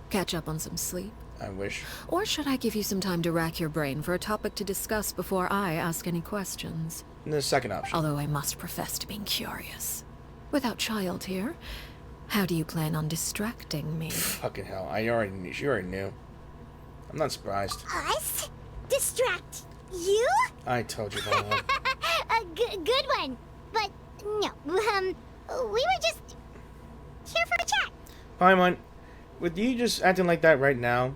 Catch up on some sleep? I wish. Or should I give you some time to rack your brain for a topic to discuss before I ask any questions? The second option. Although I must profess to being curious. Without child here, how do you plan on distracting me? Fucking hell, she already knew. I'm not surprised. Us? Distract you? I told you about that. A good one. But no, we were just here for a chat. Paimon, with you just acting like that right now,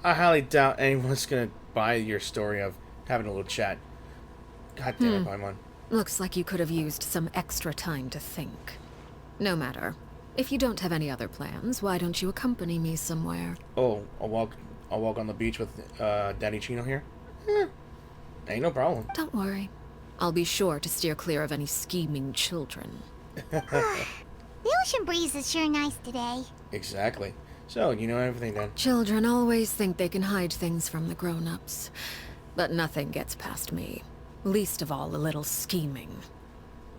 I highly doubt anyone's gonna buy your story of having a little chat. God damn it, Paimon. Looks like you could have used some extra time to think. No matter. If you don't have any other plans, why don't you accompany me somewhere? Oh, I'll walk on the beach with Daddy Chino here? Ain't no problem. Don't worry. I'll be sure to steer clear of any scheming children. The ocean breeze is sure nice today. Exactly. So, you know everything then. Children always think they can hide things from the grown-ups. But nothing gets past me. Least of all a little scheming.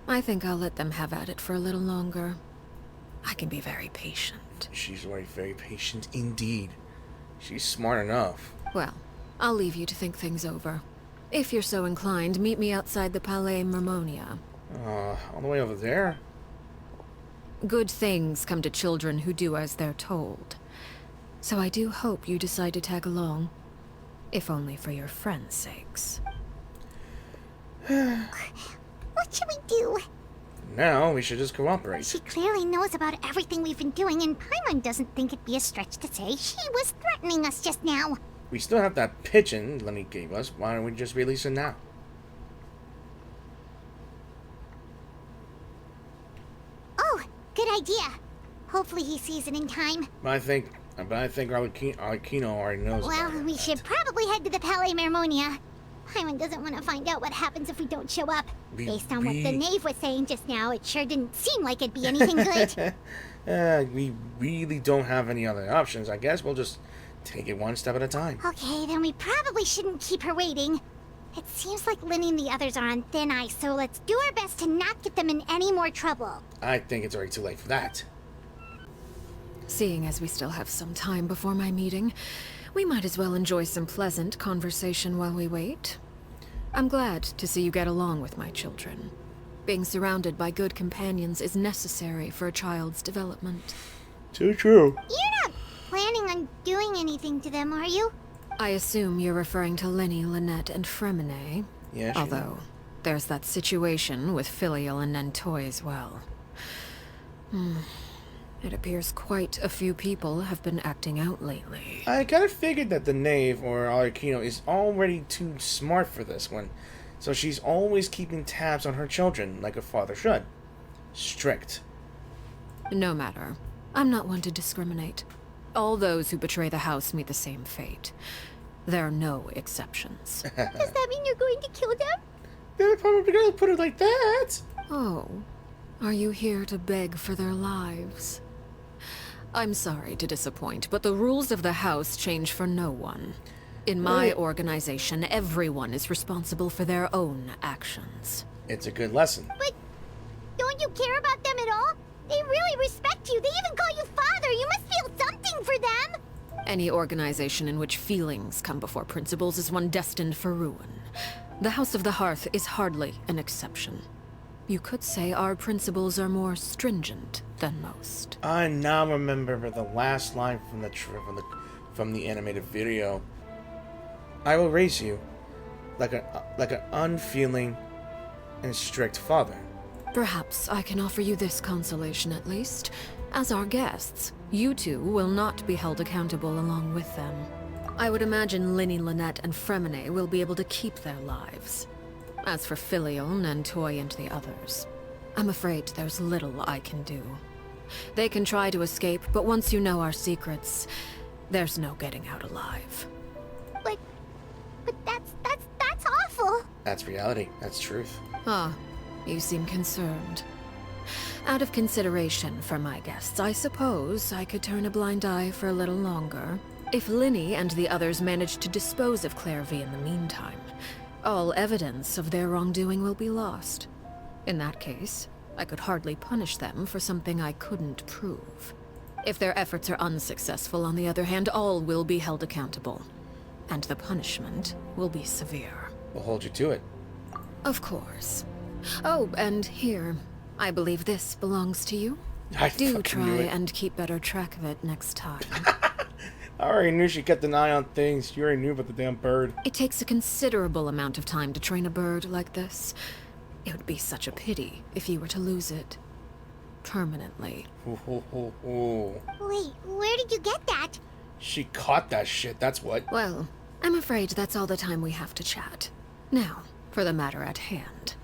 I think I'll let them have at it for a little longer. I can be very patient. She's very patient indeed. She's smart enough. Well, I'll leave you to think things over. If you're so inclined, meet me outside the Palais Mermonia. All the way over there? Good things come to children who do as they're told. So I do hope you decide to tag along. If only for your friends' sakes. What should we do? Now, we should just cooperate. She clearly knows about everything we've been doing, and Paimon doesn't think it'd be a stretch to say she was threatening us just now. We still have that pigeon Lenny gave us. Why don't we just release it now? Oh, good idea. Hopefully he sees it in time. But I think Arlecchino already knows Well, about we that. should probably head to the Palais Mermonia. Paimon doesn't want to find out what happens if we don't show up. Based on what the knave was saying just now, it sure didn't seem like it'd be anything good. We really don't have any other options. I guess we'll just take it one step at a time. Okay, then we probably shouldn't keep her waiting. It seems like Linny and the others are on thin ice, so let's do our best to not get them in any more trouble. I think it's already too late for that. Seeing as we still have some time before my meeting, we might as well enjoy some pleasant conversation while we wait. I'm glad to see you get along with my children. Being surrounded by good companions is necessary for a child's development. Too true. You're not planning on doing anything to them, are you? I assume you're referring to Lenny, Lynette, and Fremine. Yeah, Although, there's that situation with Filial and Nentoy as well. It appears quite a few people have been acting out lately. I kind of figured that the knave, or Arlecchino, is already too smart for this one. So she's always keeping tabs on her children, like a father should. Strict. No matter. I'm not one to discriminate. All those who betray the house meet the same fate. There are no exceptions. Does that mean you're going to kill them? They're probably gonna put it like that. Oh, are you here to beg for their lives? I'm sorry to disappoint, but the rules of the house change for no one. In my organization, everyone is responsible for their own actions. It's a good lesson. But don't you care about them at all? They really respect you. They even call you father. You must feel something for them. Any organization in which feelings come before principles is one destined for ruin. The House of the Hearth is hardly an exception. You could say our principles are more stringent than most. I now remember the last line from the animated video. I will raise you like an unfeeling and strict father. Perhaps I can offer you this consolation at least. As our guests, you two will not be held accountable along with them. I would imagine Linny, Lynette, and Fremine will be able to keep their lives. As for Filial, Nentoy, and the others, I'm afraid there's little I can do. They can try to escape, but once you know our secrets, there's no getting out alive. But that's awful. That's reality. That's truth. Ah, you seem concerned. Out of consideration for my guests, I suppose I could turn a blind eye for a little longer. If Linny and the others manage to dispose of Clairvy in the meantime, all evidence of their wrongdoing will be lost. In that case, I could hardly punish them for something I couldn't prove. If their efforts are unsuccessful, on the other hand, all will be held accountable. And the punishment will be severe. We'll hold you to it. Of course. Oh, and here, I believe this belongs to you. I Do fucking try knew it. and keep better track of it next time. I already knew she kept an eye on things. You already knew about the damn bird. It takes a considerable amount of time to train a bird like this. It would be such a pity if you were to lose it. Permanently. Ooh. Wait, where did you get that? She caught that shit, that's what. Well, I'm afraid that's all the time we have to chat. Now, for the matter at hand.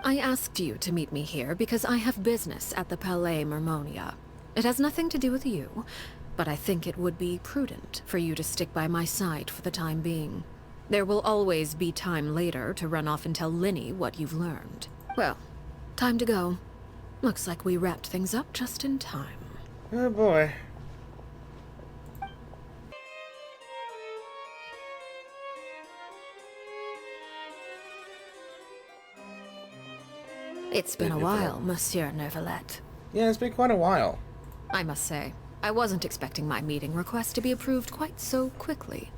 I asked you to meet me here because I have business at the Palais Mermonia. It has nothing to do with you, but I think it would be prudent for you to stick by my side for the time being. There will always be time later to run off and tell Linny what you've learned. Well, time to go. Looks like we wrapped things up just in time. Oh boy. It's been a while, Monsieur Neuvillette. Yeah, it's been quite a while. I must say, I wasn't expecting my meeting request to be approved quite so quickly.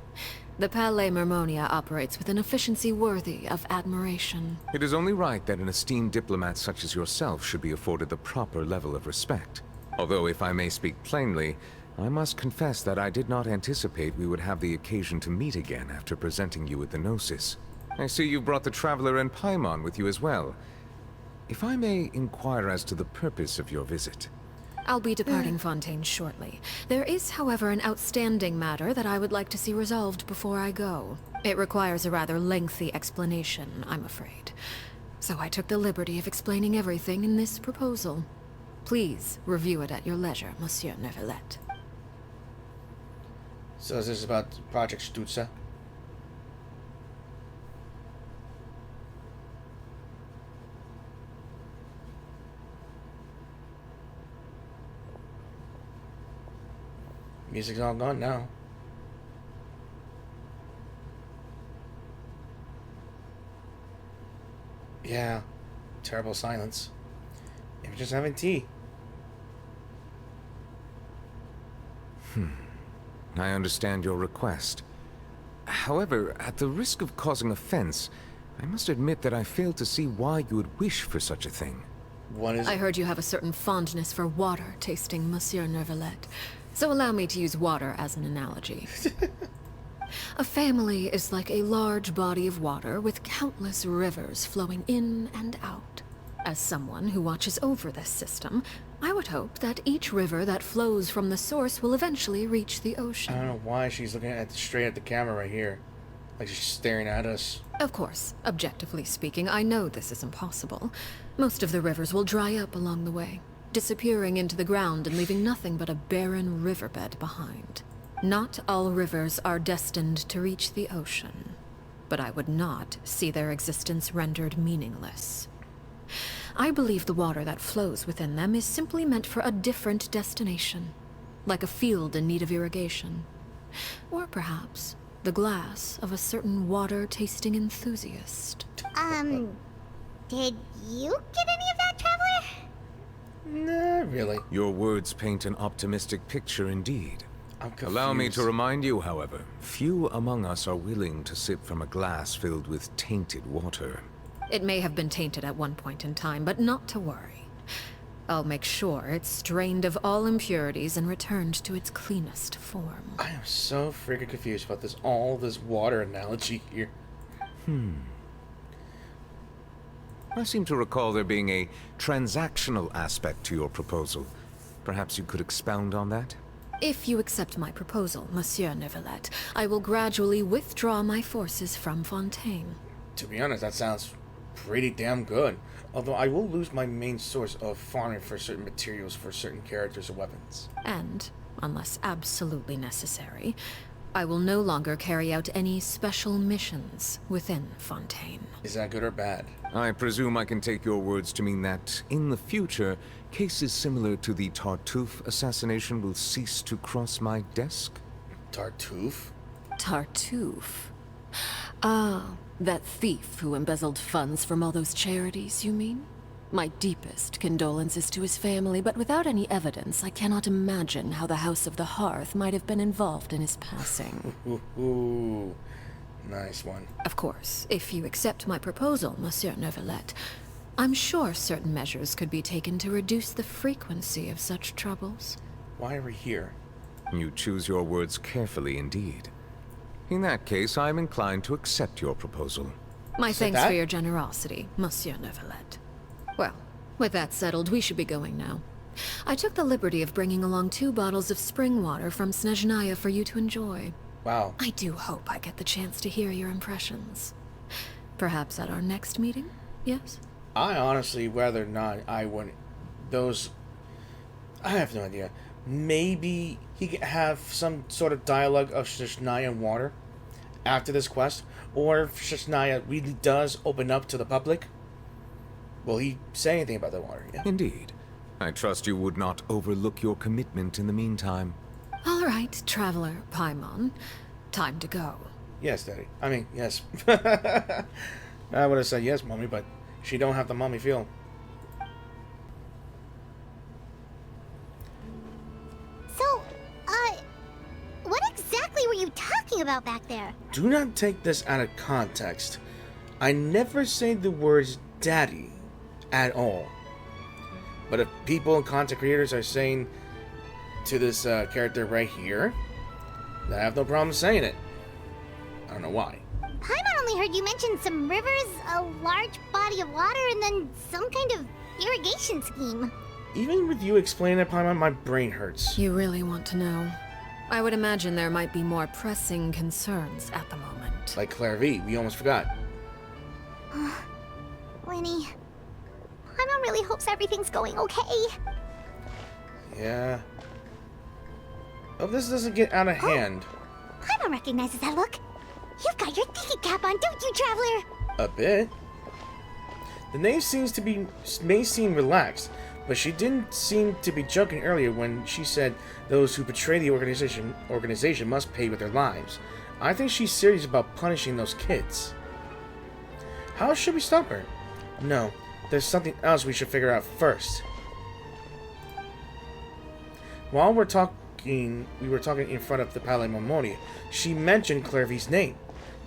The Palais Mermonia operates with an efficiency worthy of admiration. It is only right that an esteemed diplomat such as yourself should be afforded the proper level of respect. Although, if I may speak plainly, I must confess that I did not anticipate we would have the occasion to meet again after presenting you with the Gnosis. I see you brought the Traveler and Paimon with you as well. If I may inquire as to the purpose of your visit. I'll be departing Fontaine shortly. There is, however, an outstanding matter that I would like to see resolved before I go. It requires a rather lengthy explanation, I'm afraid. So I took the liberty of explaining everything in this proposal. Please review it at your leisure, Monsieur Neuvillette. So is this about Project Stutza? Music's all gone now. Yeah. Terrible silence. Maybe just having tea. I understand your request. However, at the risk of causing offense, I must admit that I fail to see why you would wish for such a thing. What is I heard you have a certain fondness for water tasting, Monsieur Neuvillette. So allow me to use water as an analogy. A family is like a large body of water with countless rivers flowing in and out. As someone who watches over this system, I would hope that each river that flows from the source will eventually reach the ocean. I don't know why she's looking at straight at the camera right here. Like she's staring at us. Of course, objectively speaking, I know this is impossible. Most of the rivers will dry up along the way, disappearing into the ground and leaving nothing but a barren riverbed behind. Not all rivers are destined to reach the ocean, but I would not see their existence rendered meaningless. I believe the water that flows within them is simply meant for a different destination, like a field in need of irrigation. Or perhaps the glass of a certain water-tasting enthusiast. Did you get any of that, Traveler? Nah, really. Your words paint an optimistic picture indeed. I'm confused. Allow me to remind you, however, few among us are willing to sip from a glass filled with tainted water. It may have been tainted at one point in time, but not to worry. I'll make sure it's strained of all impurities and returned to its cleanest form. I am so freaking confused about all this water analogy here. I seem to recall there being a transactional aspect to your proposal. Perhaps you could expound on that? If you accept my proposal, Monsieur Neuvillette, I will gradually withdraw my forces from Fontaine. To be honest, that sounds pretty damn good. Although I will lose my main source of farming for certain materials for certain characters or weapons. And, unless absolutely necessary, I will no longer carry out any special missions within Fontaine. Is that good or bad? I presume I can take your words to mean that, in the future, cases similar to the Tartuffe assassination will cease to cross my desk? Tartuffe? Tartuffe? Ah, that thief who embezzled funds from all those charities, you mean? My deepest condolences to his family, but without any evidence, I cannot imagine how the House of the Hearth might have been involved in his passing. Ooh, nice one. Of course, if you accept my proposal, Monsieur Neuvillette, I'm sure certain measures could be taken to reduce the frequency of such troubles. Why are we here? You choose your words carefully indeed. In that case, I am inclined to accept your proposal. My thanks for your generosity, Monsieur Neuvillette. Well, with that settled, we should be going now. I took the liberty of bringing along 2 bottles of spring water from Snezhnaya for you to enjoy. Wow. I do hope I get the chance to hear your impressions. Perhaps at our next meeting, yes? I honestly, whether or not I wouldn't... I have no idea. Maybe he could have some sort of dialogue of Snezhnaya and water after this quest. Or if Snezhnaya really does open up to the public, will he say anything about the water? Yeah. Indeed. I trust you would not overlook your commitment in the meantime. All right, Traveler Paimon. Time to go. Yes, Daddy. I mean, yes. I would have said yes, Mommy, but she don't have the mommy feel. So, what exactly were you talking about back back there. Do not take this out of context. I never say the words daddy at all. But if people and content creators are saying to this character right here, then I have no problem saying it. I don't know why. Paimon only heard you mention some rivers, a large body of water, and then some kind of irrigation scheme. Even with you explaining it, Paimon, my brain hurts. You really want to know? I would imagine there might be more pressing concerns at the moment. Like Claire V, we almost forgot. Lenny, Paimon really hopes everything's going okay. Yeah. Hope this doesn't get out of hand. Paimon recognizes that look. You've got your thinking cap on, don't you, Traveler? A bit. The name may seem relaxed, but she didn't seem to be joking earlier when she said those who betray the organization must pay with their lives. I think she's serious about punishing those kids. How should we stop her? No, there's something else we should figure out first. While we were talking in front of the Palais Momoni. She mentioned Claire V's name.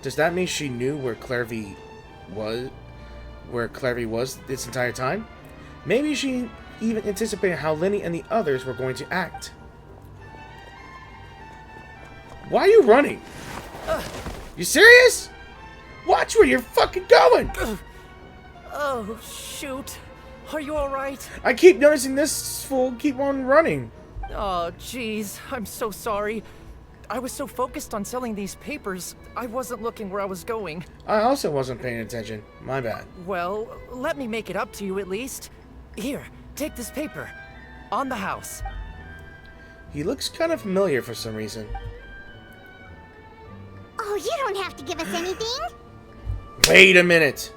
Does that mean she knew where Claire V was this entire time? Maybe she even anticipated how Lenny and the others were going to act. Why are you running? You serious? Watch where you're fucking going! Oh, shoot. Are you alright? I keep noticing this fool keep on running. Oh, jeez. I'm so sorry. I was so focused on selling these papers, I wasn't looking where I was going. I also wasn't paying attention. My bad. Well, let me make it up to you at least. Here, take this paper. On the house. He looks kind of familiar for some reason. Oh, you don't have to give us anything. Wait a minute.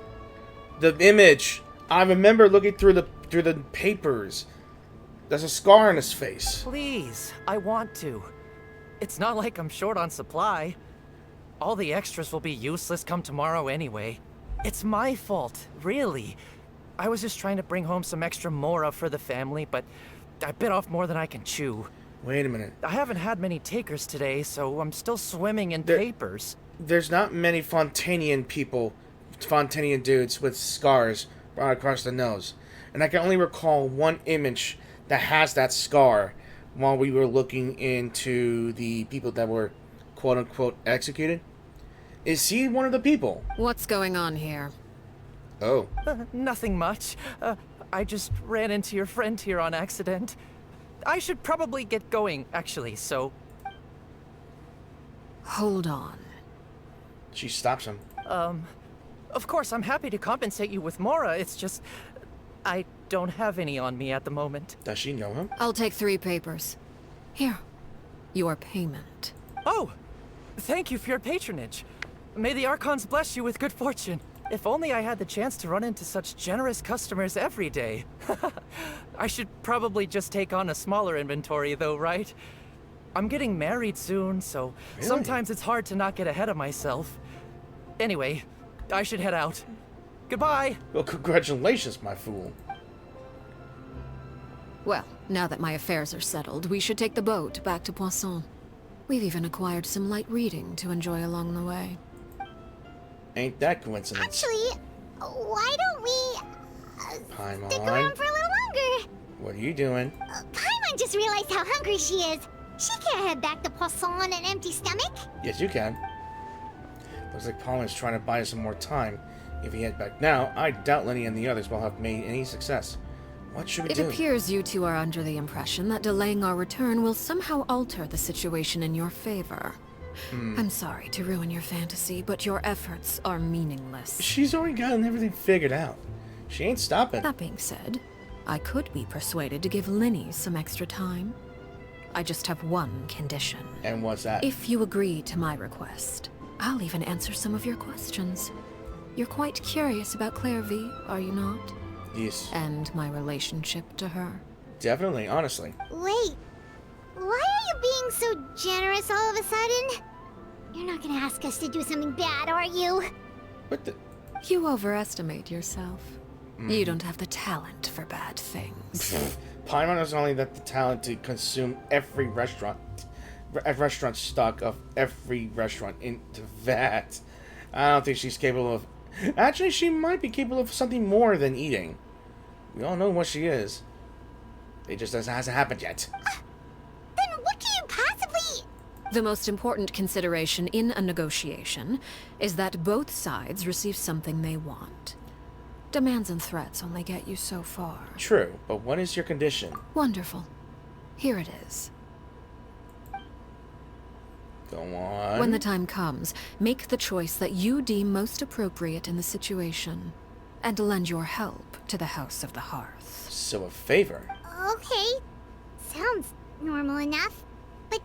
The image. I remember looking through the papers. There's a scar on his face. Please, I want to. It's not like I'm short on supply. All the extras will be useless come tomorrow anyway. It's my fault, really. I was just trying to bring home some extra mora for the family, but I bit off more than I can chew. Wait a minute. I haven't had many takers today, so I'm still swimming in papers. There's not many Fontanian dudes with scars right across the nose. And I can only recall one image that has that scar while we were looking into the people that were quote-unquote executed. Is he one of the people? What's going on here? Oh. Nothing much. I just ran into your friend here on accident. I should probably get going, actually, so... Hold on. She stops him. Of course, I'm happy to compensate you with mora, it's just... I don't have any on me at the moment. Does she know him? I'll take 3 papers. Here. Your payment. Oh! Thank you for your patronage. May the Archons bless you with good fortune. If only I had the chance to run into such generous customers every day. I should probably just take on a smaller inventory though, right? I'm getting married soon, so sometimes it's hard to not get ahead of myself. Anyway, I should head out. Goodbye! Well, congratulations, my fool. Well, now that my affairs are settled, we should take the boat back to Poisson. We've even acquired some light reading to enjoy along the way. Ain't that coincidence? Actually, why don't we Paimon, stick around for a little longer? what are you doing? Paimon just realized how hungry she is. She can't head back to Poisson on an empty stomach. Yes, you can. Looks like Paimon's trying to buy us some more time. If he head back now, I doubt Lenny and the others will have made any success. What should we do? It appears you two are under the impression that delaying our return will somehow alter the situation in your favor. I'm sorry to ruin your fantasy, but your efforts are meaningless. She's already gotten everything figured out. She ain't stopping. That being said, I could be persuaded to give Lenny some extra time. I just have one condition. And what's that? If you agree to my request, I'll even answer some of your questions. You're quite curious about Claire V, are you not? Yes. And my relationship to her. Definitely, honestly. Wait, why are you being so generous all of a sudden? You're not gonna ask us to do something bad, are you? What the? You overestimate yourself. You don't have the talent for bad things. Paimon has only got the talent to consume every restaurant restaurant stock of every restaurant into that. I don't think she's capable of... Actually, she might be capable of something more than eating. We all know what she is. It just hasn't happened yet. Then what do you possibly... The most important consideration in a negotiation is that both sides receive something they want. Demands and threats only get you so far. True, but what is your condition? Wonderful. Here it is. Go on. When the time comes, make the choice that you deem most appropriate in the situation, and lend your help to the House of the Hearth. So a favor. Okay. Sounds normal enough. But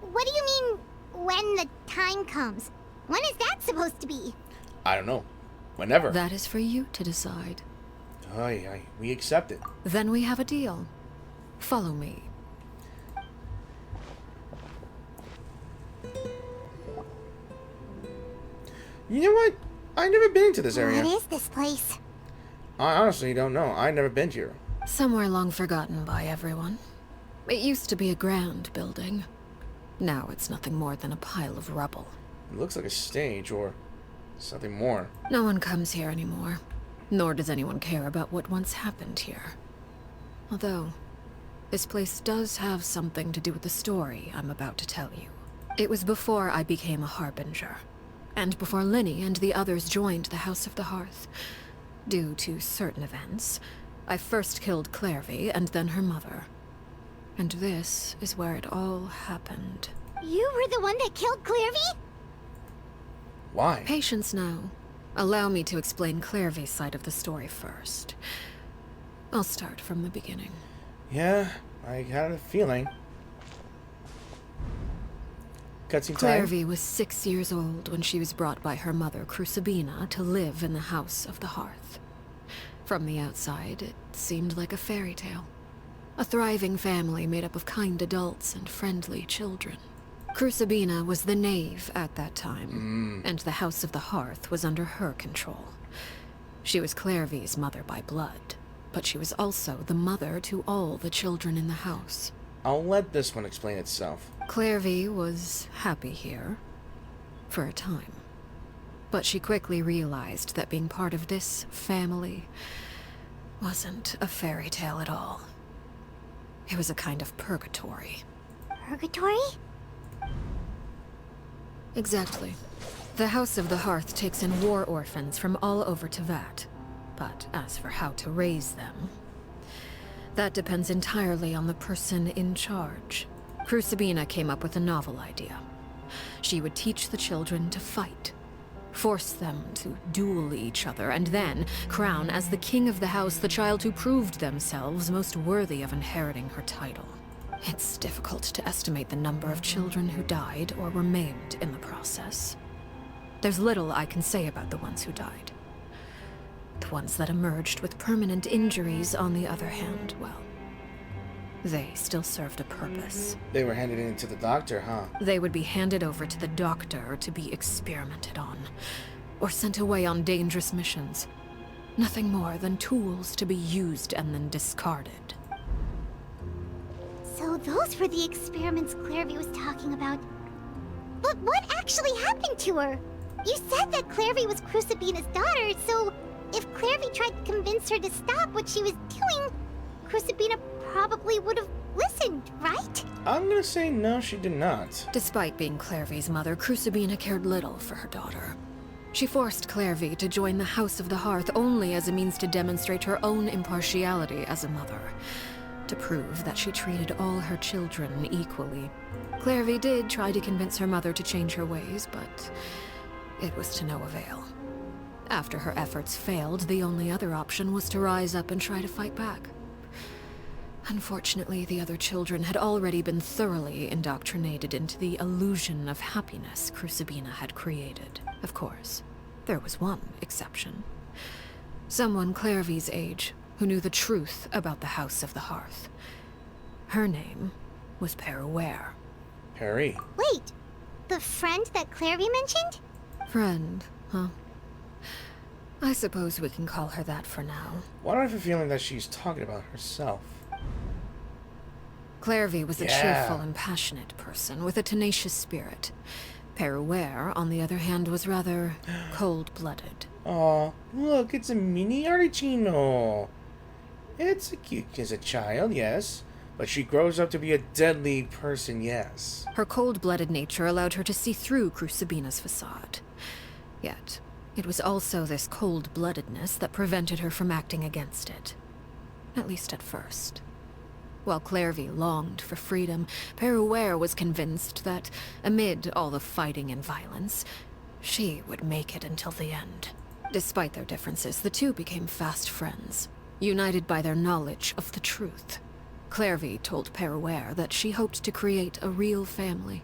what do you mean, when the time comes? When is that supposed to be? I don't know. Whenever. That is for you to decide. Aye, we accept it. Then we have a deal. Follow me. You know what? I've never been to this area. What is this place? I honestly don't know. I've never been here. Somewhere long forgotten by everyone. It used to be a grand building. Now it's nothing more than a pile of rubble. It looks like a stage or something more. No one comes here anymore. Nor does anyone care about what once happened here. Although, this place does have something to do with the story I'm about to tell you. It was before I became a Harbinger, and before Linny and the others joined the House of the Hearth. Due to certain events, I first killed Clairvy and then her mother. And this is where it all happened. You were the one that killed Clairvy? Why? Patience now. Allow me to explain Clairvy's side of the story first. I'll start from the beginning. Yeah, I had a feeling. Cutscene time. Clairvy was 6 years old when she was brought by her mother, Crucibina, to live in the House of the Hearth. From the outside, it seemed like a fairy tale. A thriving family made up of kind adults and friendly children. Crucibina was the knave at that time, and the House of the Hearth was under her control. She was Clairvy's mother by blood, but she was also the mother to all the children in the house. I'll let this one explain itself. Clairvy was happy here, for a time. But she quickly realized that being part of this family wasn't a fairy tale at all. It was a kind of purgatory. Purgatory? Exactly. The House of the Hearth takes in war orphans from all over Teyvat. But as for how to raise them, that depends entirely on the person in charge. Crucibina came up with a novel idea. She would teach the children to fight, force them to duel each other, and then crown as the king of the house the child who proved themselves most worthy of inheriting her title. It's difficult to estimate the number of children who died or were maimed in the process. There's little I can say about the ones who died. The ones that emerged with permanent injuries, on the other hand, well, they still served a purpose. They were handed in to the doctor, huh? They would be handed over to the doctor to be experimented on, or sent away on dangerous missions. Nothing more than tools to be used and then discarded. So those were the experiments Clairvy was talking about. But what actually happened to her? You said that Clairvy was Crucibina's daughter, so if Clairvy tried to convince her to stop what she was doing, Crucibina probably would have listened, right? I'm gonna say no, she did not. Despite being Clairvy's mother, Crucibina cared little for her daughter. She forced Clairvy to join the House of the Hearth only as a means to demonstrate her own impartiality as a mother, to prove that she treated all her children equally. Clairvy did try to convince her mother to change her ways, but it was to no avail. After her efforts failed, the only other option was to rise up and try to fight back. Unfortunately, the other children had already been thoroughly indoctrinated into the illusion of happiness Crucibina had created. Of course, there was one exception. Someone Clairvy's age who knew the truth about the House of the Hearth. Her name was Peruere. Perry. Wait, the friend that Clairvy mentioned? Friend, huh? I suppose we can call her that for now. Why do I have a feeling that she's talking about herself? Clairvy was a Yeah. cheerful and passionate person with a tenacious spirit. Peruere, on the other hand, was rather cold-blooded. Aw, look, it's a mini Arlecchino. It's a cute as a child, yes. But she grows up to be a deadly person, yes. Her cold-blooded nature allowed her to see through Crucibina's facade. Yet, it was also this cold-bloodedness that prevented her from acting against it. At least at first. While Clairvy longed for freedom, Peruere was convinced that, amid all the fighting and violence, she would make it until the end. Despite their differences, the two became fast friends, united by their knowledge of the truth. Clairvy told Peruere that she hoped to create a real family,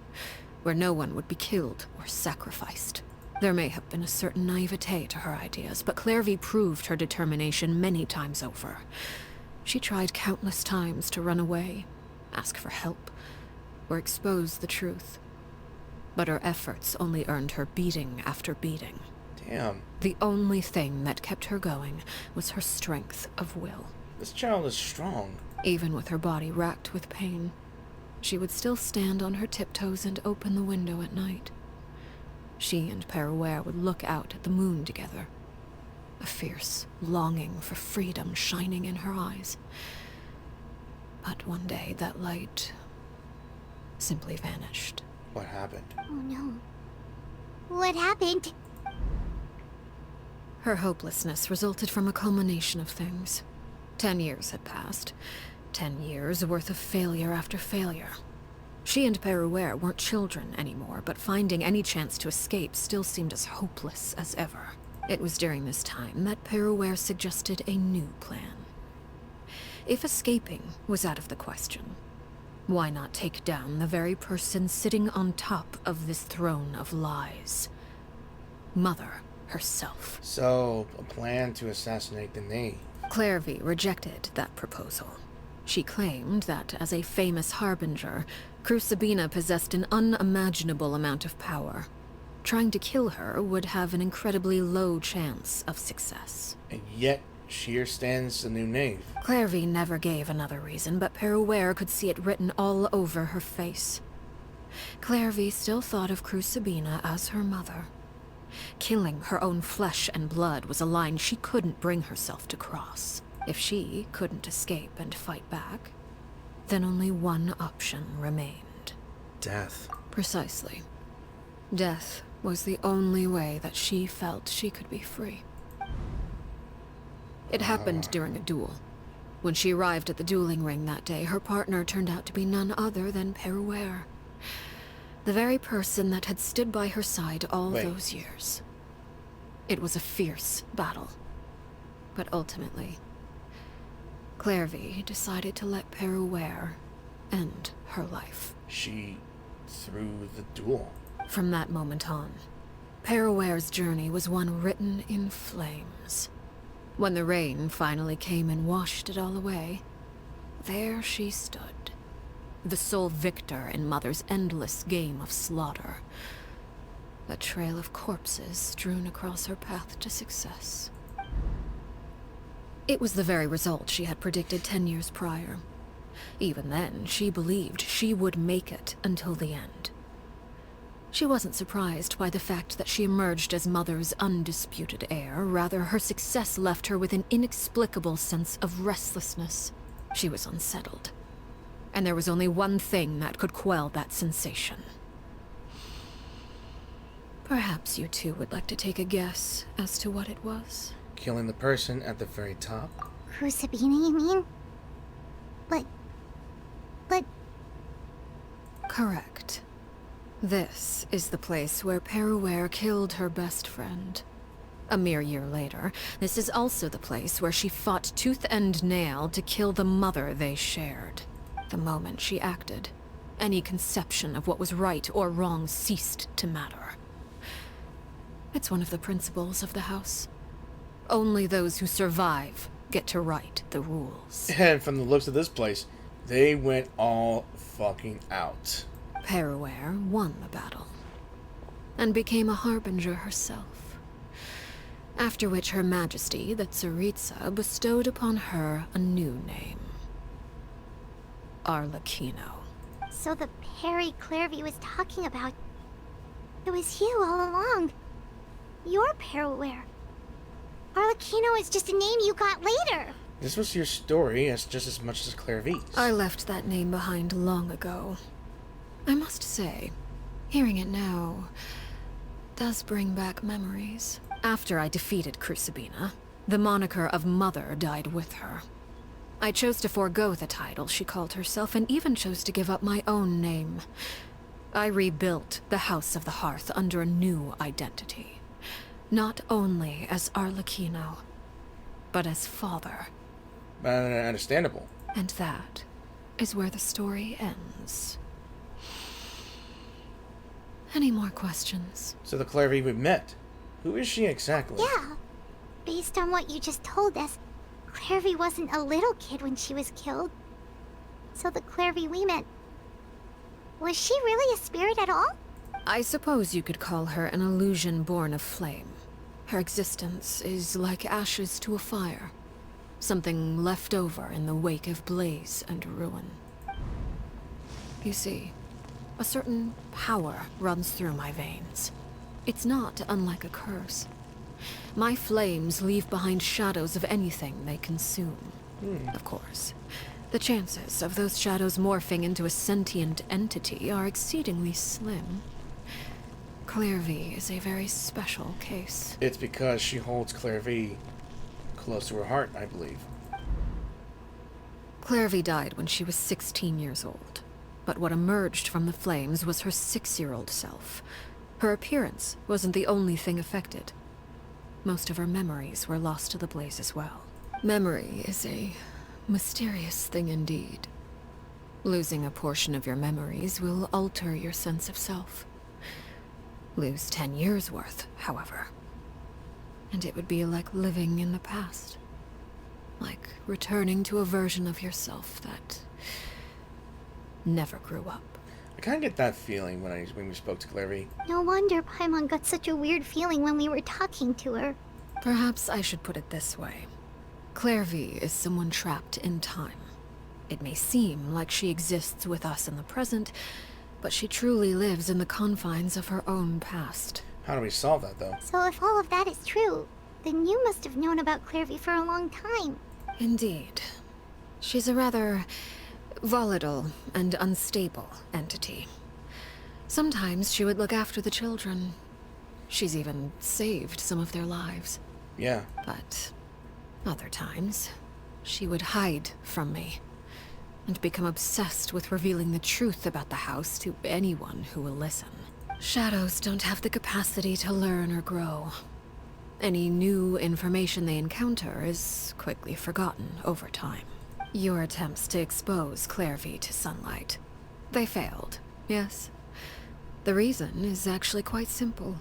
where no one would be killed or sacrificed. There may have been a certain naivete to her ideas, but Clairvy proved her determination many times over. She tried countless times to run away, ask for help, or expose the truth. But her efforts only earned her beating after beating. Damn. The only thing that kept her going was her strength of will. This child is strong. Even with her body racked with pain, she would still stand on her tiptoes and open the window at night. She and Peruere would look out at the moon together, a fierce longing for freedom shining in her eyes. But one day that light simply vanished. What happened? Oh no. What happened? Her hopelessness resulted from a culmination of things. 10 years had passed. 10 years worth of failure after failure. She and Peruere weren't children anymore, but finding any chance to escape still seemed as hopeless as ever. It was during this time that Peruere suggested a new plan. If escaping was out of the question, why not take down the very person sitting on top of this throne of lies? Mother herself. So, a plan to assassinate the knave. Clairvy rejected that proposal. She claimed that, as a famous harbinger, Crucibina possessed an unimaginable amount of power. Trying to kill her would have an incredibly low chance of success. And yet, here stands the new knave. Clairvy never gave another reason, but Peruere could see it written all over her face. Clairvy still thought of Crucibina as her mother. Killing her own flesh and blood was a line she couldn't bring herself to cross. If she couldn't escape and fight back, then only one option remained. Death. Precisely. Death was the only way that she felt she could be free. It happened during a duel. When she arrived at the dueling ring that day, her partner turned out to be none other than Peruere. The very person that had stood by her side all those years. It was a fierce battle. But ultimately, Clairvy decided to let Peruere end her life. She threw the duel. From that moment on, Peruere's journey was one written in flames. When the rain finally came and washed it all away, there she stood, the sole victor in Mother's endless game of slaughter. A trail of corpses strewn across her path to success. It was the very result she had predicted 10 years prior. Even then, she believed she would make it until the end. She wasn't surprised by the fact that she emerged as Mother's undisputed heir. Rather, her success left her with an inexplicable sense of restlessness. She was unsettled. And there was only one thing that could quell that sensation. Perhaps you two would like to take a guess as to what it was? Killing the person at the very top. Crucibina, you mean? But... Correct. This is the place where Peruere killed her best friend. A mere year later, this is also the place where she fought tooth and nail to kill the mother they shared. The moment she acted, any conception of what was right or wrong ceased to matter. It's one of the principles of the house. Only those who survive get to write the rules. And from the looks of this place, they went all fucking out. Peruere won the battle, and became a harbinger herself. After which Her Majesty, the Tsaritsa, bestowed upon her a new name. Arlecchino. So the Perry Clairvy was talking about... It was you all along. You're Perraware. Arlecchino is just a name you got later. This was your story just as much as Clairvy's. I left that name behind long ago. I must say, hearing it now does bring back memories. After I defeated Crucibina, the moniker of Mother died with her. I chose to forego the title she called herself and even chose to give up my own name. I rebuilt the House of the Hearth under a new identity. Not only as Arlecchino, but as father. Understandable. And that is where the story ends. Any more questions? So the Clairvy we met, who is she exactly? Yeah. Based on what you just told us, Clairvy wasn't a little kid when she was killed. So the Clairvy we met... Was she really a spirit at all? I suppose you could call her an illusion born of flame. Her existence is like ashes to a fire. Something left over in the wake of blaze and ruin. You see, a certain power runs through my veins. It's not unlike a curse. My flames leave behind shadows of anything they consume. Of course, the chances of those shadows morphing into a sentient entity are exceedingly slim. Clairvy is a very special case. It's because she holds Clairvy close to her heart, I believe. Clairvy died when she was 16 years old. But what emerged from the flames was her 6-year-old self. Her appearance wasn't the only thing affected. Most of her memories were lost to the blaze as well. Memory is a mysterious thing indeed. Losing a portion of your memories will alter your sense of self. Lose 10 years' worth, however, and it would be like living in the past. Like returning to a version of yourself that never grew up. I kind of get that feeling when we spoke to Clairvy. No wonder Paimon got such a weird feeling when we were talking to her. Perhaps I should put it this way. Clairvy is someone trapped in time. It may seem like she exists with us in the present, but she truly lives in the confines of her own past. How do we solve that, though? So if all of that is true, then you must have known about Clairvy for a long time. Indeed. She's a rather volatile and unstable entity. Sometimes she would look after the children. She's even saved some of their lives. Yeah. But other times, she would hide from me and become obsessed with revealing the truth about the house to anyone who will listen. Shadows don't have the capacity to learn or grow. Any new information they encounter is quickly forgotten over time. Your attempts to expose Clairvy to sunlight. They failed, yes? The reason is actually quite simple.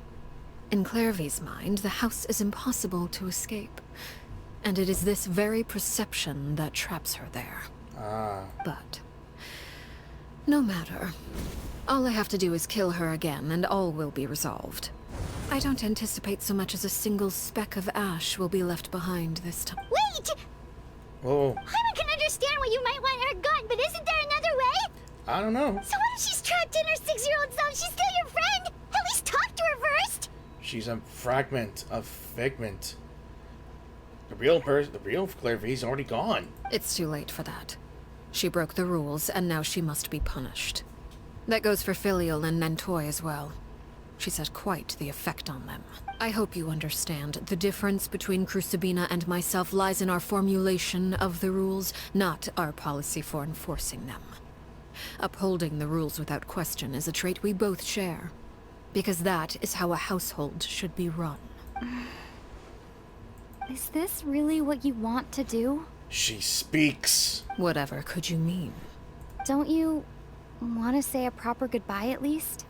In Clairvy's mind, the house is impossible to escape. And it is this very perception that traps her there. But no matter. All I have to do is kill her again, and all will be resolved. I don't anticipate so much as a single speck of ash will be left behind this time. Wait! Whoa. Paimon can understand why you might want her gone, but isn't there another way? I don't know. So what if she's trapped in her 6-year-old self? She's still your friend! At least talk to her first! She's a fragment of Figment. The real Clairvy's already gone. It's too late for that. She broke the rules, and now she must be punished. That goes for Filial and Nantoy as well. She's had quite the effect on them. I hope you understand. The difference between Crucibina and myself lies in our formulation of the rules, not our policy for enforcing them. Upholding the rules without question is a trait we both share, because that is how a household should be run. Is this really what you want to do? She speaks. Whatever could you mean? Don't you want to say a proper goodbye at least?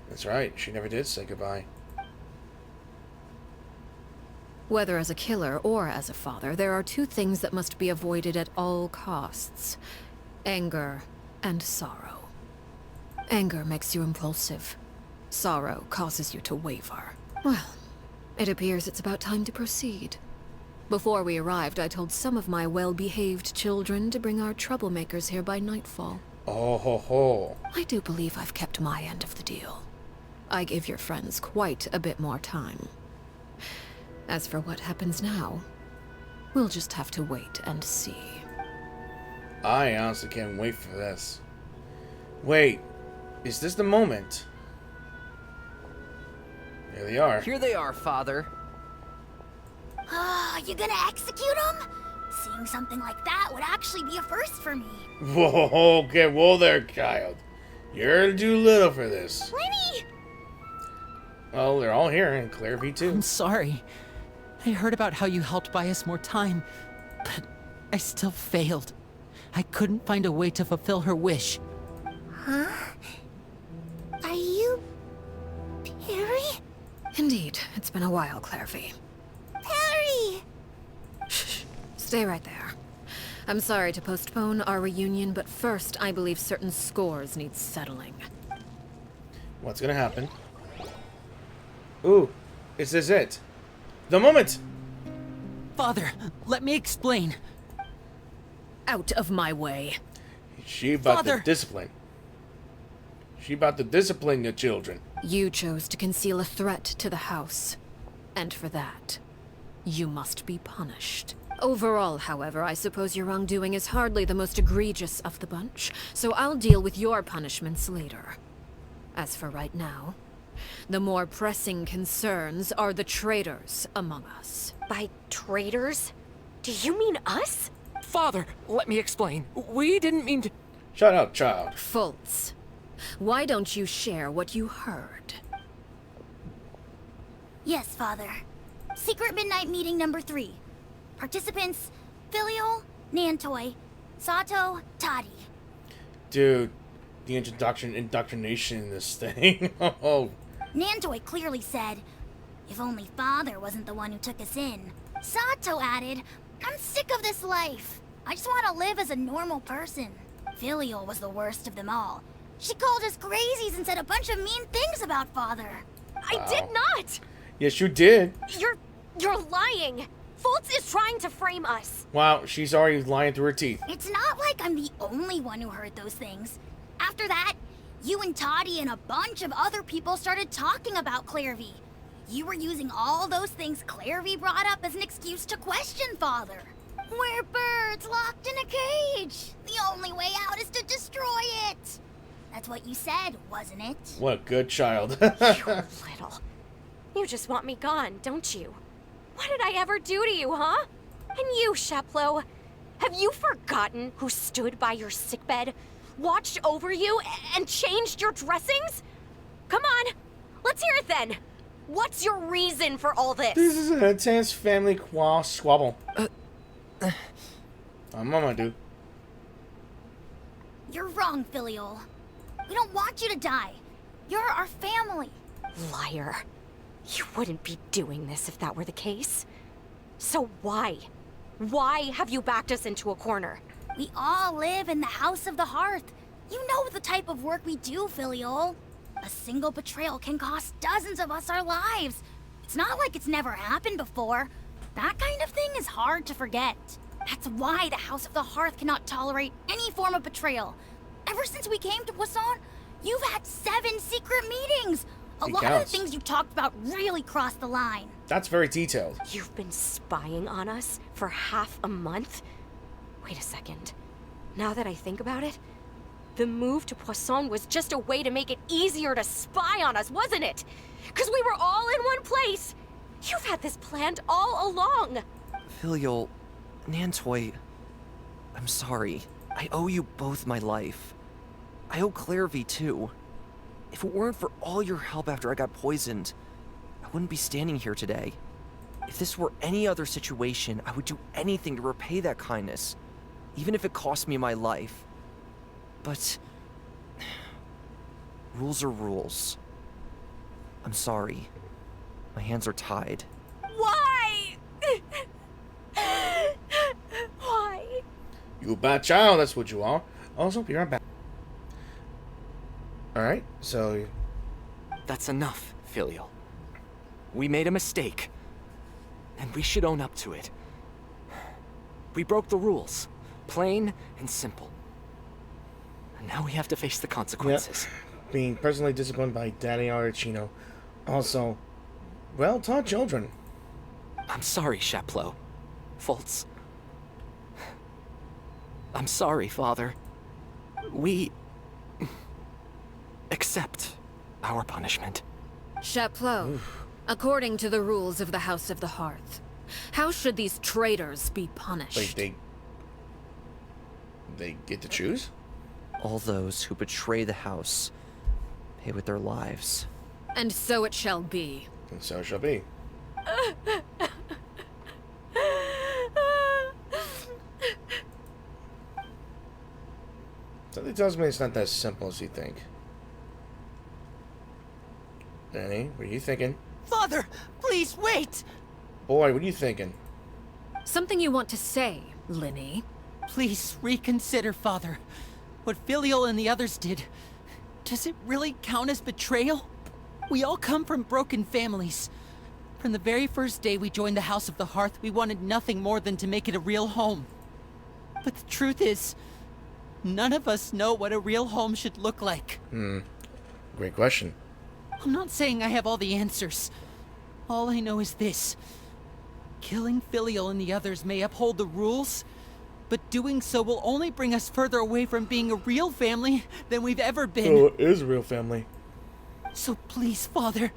That's right. She never did say goodbye. Whether as a killer or as a father, there are two things that must be avoided at all costs. Anger and sorrow. Anger makes you impulsive. Sorrow causes you to waver. Well, it appears it's about time to proceed. Before we arrived, I told some of my well-behaved children to bring our troublemakers here by nightfall. Oh ho ho. I do believe I've kept my end of the deal. I gave your friends quite a bit more time. As for what happens now, we'll just have to wait and see. I honestly can't wait for this. Wait, is this the moment? Here they are. Here they are, Father. You gonna execute him? Seeing something like that would actually be a first for me. Whoa, okay, whoa there, child. You're too little for this. Lenny! Well, they're all here, and Claire V too. I'm sorry. I heard about how you helped buy us more time, but I still failed. I couldn't find a way to fulfill her wish. Huh? Are you... Perry? Indeed, it's been a while, Claire V. Perry! Shh, stay right there. I'm sorry to postpone our reunion, but first I believe certain scores need settling. What's gonna happen? Ooh, is this it? The moment! Father, let me explain. Out of my way. She about Father! to discipline. She about to discipline the children. You chose to conceal a threat to the house. And for that, you must be punished. Overall, however, I suppose your wrongdoing is hardly the most egregious of the bunch, so I'll deal with your punishments later. As for right now, the more pressing concerns are the traitors among us. By traitors? Do you mean us? Father, let me explain. We didn't mean to... Shut up, child. Fultz, why don't you share what you heard? Yes, Father. Secret Midnight Meeting number 3. Participants, Filial, Nantoi, Sato, Toddy. Dude, the indoctrination in this thing. Oh. Nantoi clearly said, if only Father wasn't the one who took us in. Sato added, I'm sick of this life. I just want to live as a normal person. Filial was the worst of them all. She called us crazies and said a bunch of mean things about Father. I did not! Yes, you did. You're lying! Fultz is trying to frame us. Wow, she's already lying through her teeth. It's not like I'm the only one who heard those things. After that, you and Toddy and a bunch of other people started talking about Claire V. You were using all those things Claire V brought up as an excuse to question Father. We're birds locked in a cage. The only way out is to destroy it. That's what you said, wasn't it? What a good child. You little. You just want me gone, don't you? What did I ever do to you, huh? And you, Sheplo, have you forgotten who stood by your sickbed, watched over you, and changed your dressings? Come on, let's hear it then. What's your reason for all this? This is an intense family squabble. Mama, dude. You're wrong, Filial. We don't want you to die. You're our family. Liar. You wouldn't be doing this if that were the case. So why? Why have you backed us into a corner? We all live in the House of the Hearth. You know the type of work we do, Filial. A single betrayal can cost dozens of us our lives. It's not like it's never happened before. That kind of thing is hard to forget. That's why the House of the Hearth cannot tolerate any form of betrayal. Ever since we came to Poisson, you've had 7 secret meetings. A lot of the things you talked about really crossed the line. That's very detailed. You've been spying on us for half a month? Wait a second. Now that I think about it, the move to Poisson was just a way to make it easier to spy on us, wasn't it? Because we were all in one place. You've had this planned all along. Filial, Nantoi, I'm sorry. I owe you both my life. I owe Claire V too. If it weren't for all your help after I got poisoned, I wouldn't be standing here today. If this were any other situation, I would do anything to repay that kindness, even if it cost me my life. But rules are rules. I'm sorry. My hands are tied. Why? Why? You a bad child, that's what you are. Also, you're a bad. Alright, so. That's enough, Filial. We made a mistake. And we should own up to it. We broke the rules. Plain and simple. And now we have to face the consequences. Yep. Being personally disciplined by Daddy Arlecchino. Also, well-taught children. I'm sorry, Chapleau. Fultz. I'm sorry, Father. We accept our punishment. Chapleau, according to the rules of the House of the Hearth, how should these traitors be punished? Wait, they get to choose? All those who betray the house pay with their lives. And so it shall be. And so it shall be. Something tells me it's not that simple as you think. Danny, what are you thinking? Father, please wait! Boy, what are you thinking? Something you want to say, Linny? Please reconsider, Father. What Filial and the others did, does it really count as betrayal? We all come from broken families. From the very first day we joined the House of the Hearth, we wanted nothing more than to make it a real home. But the truth is, none of us know what a real home should look like. Great question. I'm not saying I have all the answers. All I know is this. Killing Filial and the others may uphold the rules, but doing so will only bring us further away from being a real family than we've ever been. So it is a real family. So please, Father,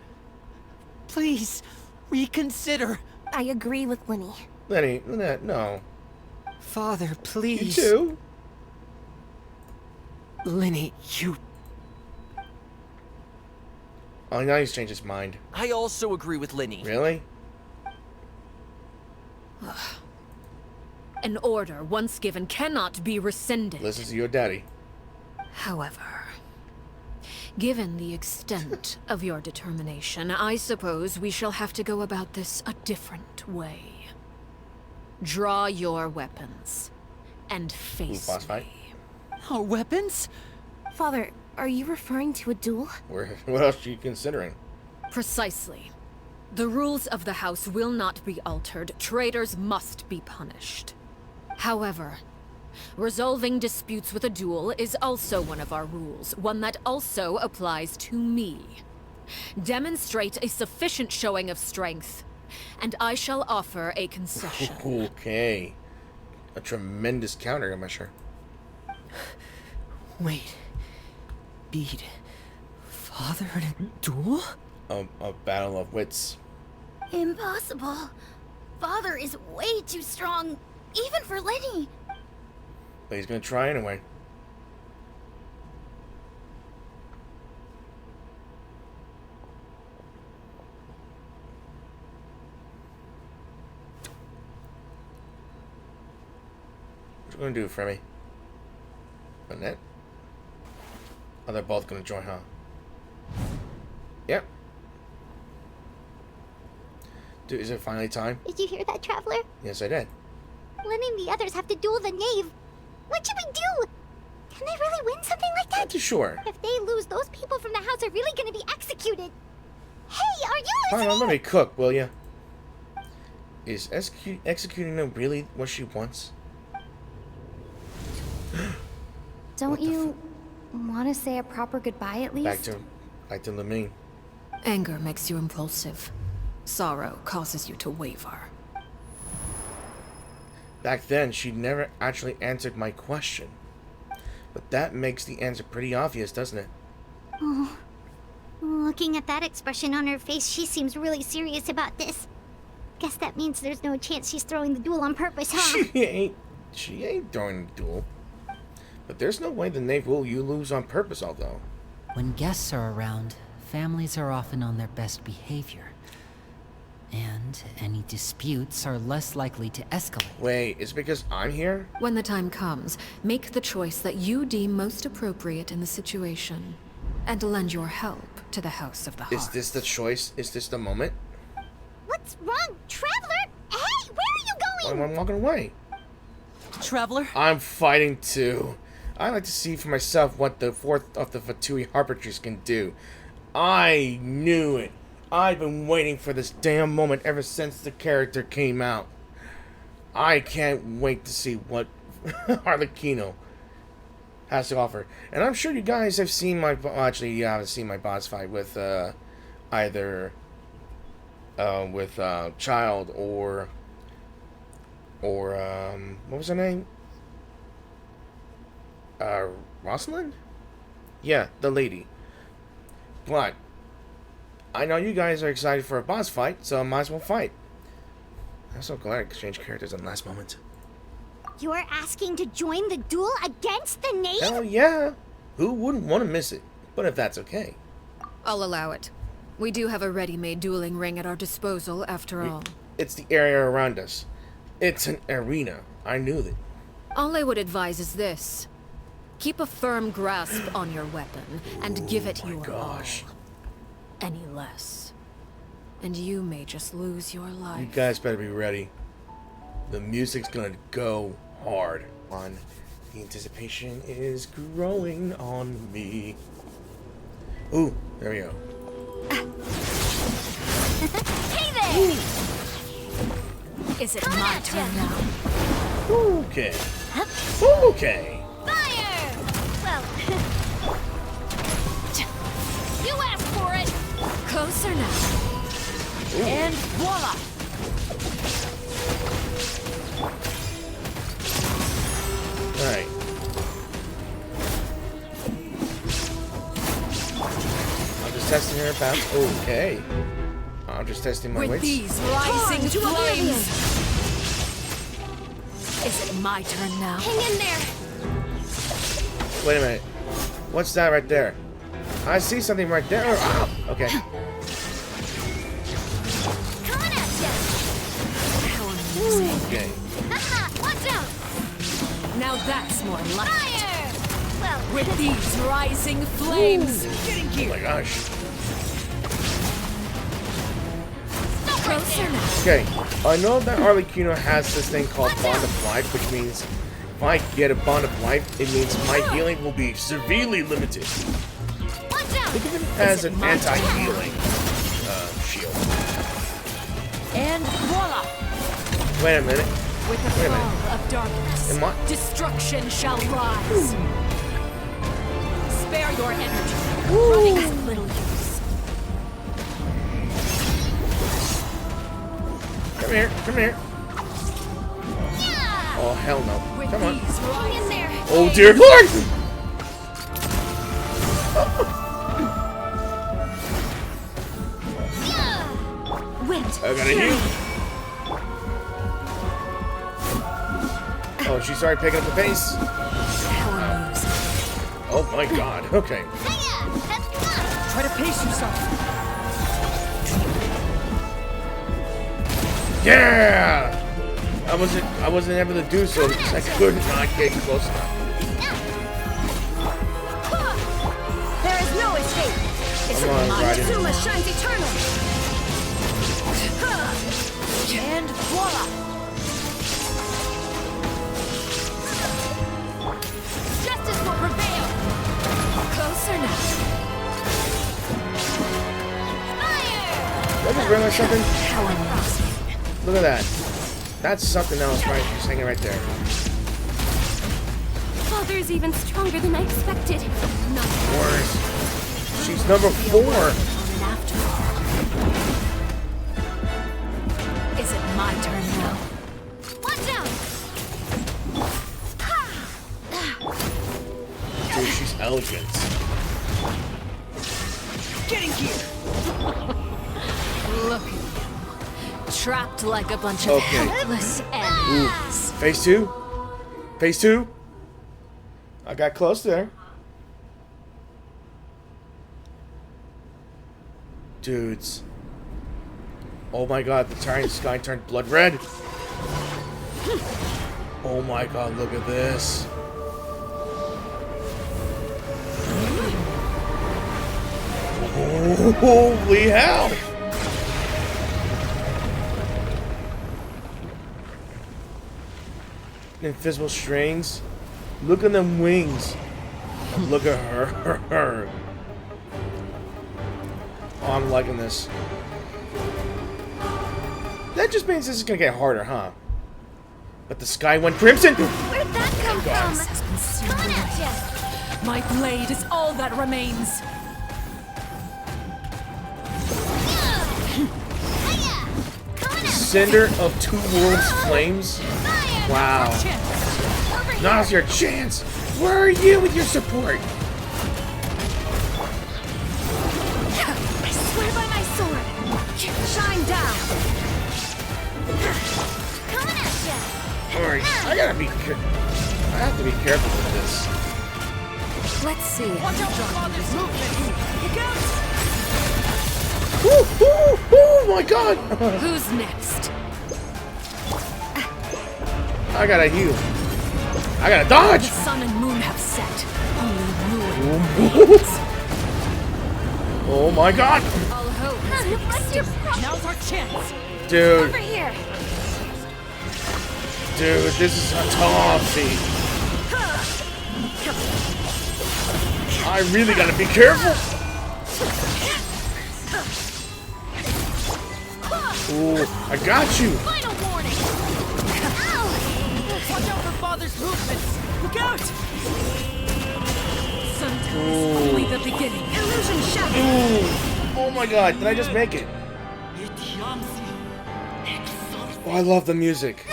please, reconsider. I agree with Linny. Lenny, no. Father, You please. too? Linny, you... Oh, now he's changed his mind. I also agree with Linny. Really? An order once given cannot be rescinded. Listen to your daddy. However, given the extent of your determination, I suppose we shall have to go about this a different way. Draw your weapons and face boss fight? me. Our weapons? Father, are you referring to a duel? What else are you considering? Precisely. The rules of the House will not be altered. Traitors must be punished. However, resolving disputes with a duel is also one of our rules, one that also applies to me. Demonstrate a sufficient showing of strength, and I shall offer a concession. Okay. A tremendous countermeasure. Wait. Beat Father in a duel? A battle of wits. Impossible. Father is way too strong, even for Lenny. But he's gonna try anyway. What you gonna do, Freddy? Annette? Oh, they're both gonna join, huh? Yep. Dude, is it finally time? Did you hear that, Traveler? Yes, I did. Lenny and the others have to duel the knave. What should we do? Can they really win something like Not that? too sure. If they lose, those people from the house are really gonna be executed. Hey, are you Fine, listening? let me cook, will ya? Is executing them really what she wants? Don't you want to say a proper goodbye at least? Back to Lamine. Anger makes you impulsive. Sorrow causes you to waver. Back then, she never actually answered my question. But that makes the answer pretty obvious, doesn't it? Oh. Looking at that expression on her face, she seems really serious about this. Guess that means there's no chance she's throwing the duel on purpose, huh? She ain't throwing the duel. But there's no way the knave will you lose on purpose, although. When guests are around, families are often on their best behavior. And any disputes are less likely to escalate. Wait, it's because I'm here? When the time comes, make the choice that you deem most appropriate in the situation, and lend your help to the House of the Hearth. Is this the choice? Is this the moment? What's wrong, Traveler? Hey, where are you going? I'm walking away. Traveler? I'm fighting too. I like to see for myself what the fourth of the Fatui Harpisters can do. I knew it. I've been waiting for this damn moment ever since the character came out. I can't wait to see what Arlecchino has to offer. And I'm sure you guys have seen my... Actually, you haven't seen my boss fight with either... with Child or... what was her name? Rosalind? Yeah, the lady. But I know you guys are excited for a boss fight, so I might as well fight. I'm so glad I exchanged characters in the last moment. You're asking to join the duel against the knave? Hell yeah! Who wouldn't want to miss it? But if that's okay. I'll allow it. We do have a ready-made dueling ring at our disposal, after all. It's the area around us. It's an arena. I knew that. All I would advise is this. Keep a firm grasp on your weapon, and give it your gosh. all. Any less, and you may just lose your life. You guys better be ready. The music's gonna go hard. On. The anticipation is growing on me. Ooh, there we go. Hey there! Is it my turn now? Okay. Okay. Fire! Well, you asked for it! Closer now. Ooh. And voila! Alright. I'm just testing her bounce. Okay. I'm just testing my With weights. these rising flames! Is it my turn now? Hang in there! Wait a minute. What's that right there? I see something right there. Oh, okay. Coming at ya! How amusing. Okay. Haha! Watch out! Now that's more like it. Fire! Well, With these rising flames! Oh my gosh. Closer now. Okay. I know that Arlecchino has this thing called Bond of Life, which means if I get a Bond of Life, it means my healing will be severely limited. watch out! Think of it as an anti-healing shield. And voila! Wait a minute. With the Wait a minute. fall of darkness, Am I- destruction shall rise. Spare your energy. Running is of little use. Come here. Come here. Yeah! Oh, hell no. With Come on. these Hang in rising there! Oh, dear Lord! Yeah! wind. I got a heal. Oh, she started picking up the pace. How amusing. Oh my god. Okay. Hiya! That's fun! Try to pace yourself. Yeah! I wasn't able to do so because I could not get close enough. There is no escape! Come on, Raiden. Zuma shines eternal! And voila! Justice will prevail! Closer now. Fire! Did I just realize something? How amusing. Look at that. That's something else, right? She's hanging right there. Father's even stronger than I expected. Worse. She's number 4. After all. Is it my turn now? Watch out! Dude, she's elegant. Getting here. Look at you. Trapped like a bunch of Okay. helpless Ooh. animals. Phase 2? Phase 2? I got close there. Dudes. Oh my god, the entire sky turned blood red. Oh my god, look at this. Holy hell! Invisible strings. Look at them wings. Look at her. Oh, I'm liking this. That just means this is gonna get harder, huh? But the sky went crimson! Where'd that come from? Has consumed Coming away. at ya! My blade is all that remains. Hiya! Coming at Cinder of Two Worlds flames? fire! Wow. Over here! Now's your chance! Where are you with your support? I swear by my sword. Shine down. Coming at ya! Alright, I gotta be I have to be careful with this. Let's see. Watch out for Father's movement! Look out! Oh my god! Who's next? I gotta heal. I gotta The dodge! sun and moon have set. Only ruin Oh remains. Oh my god! All hope has been extinguished. Now's our chance. Dude, Over here! dude, this is tough, see. I really gotta be careful. Ooh, I got you. Final warning! Ow! Watch out for Father's movements! Look out! Sometimes only the beginning. Illusion shattered. Ooh. Oh my god, did I just make it? Oh, I love the music.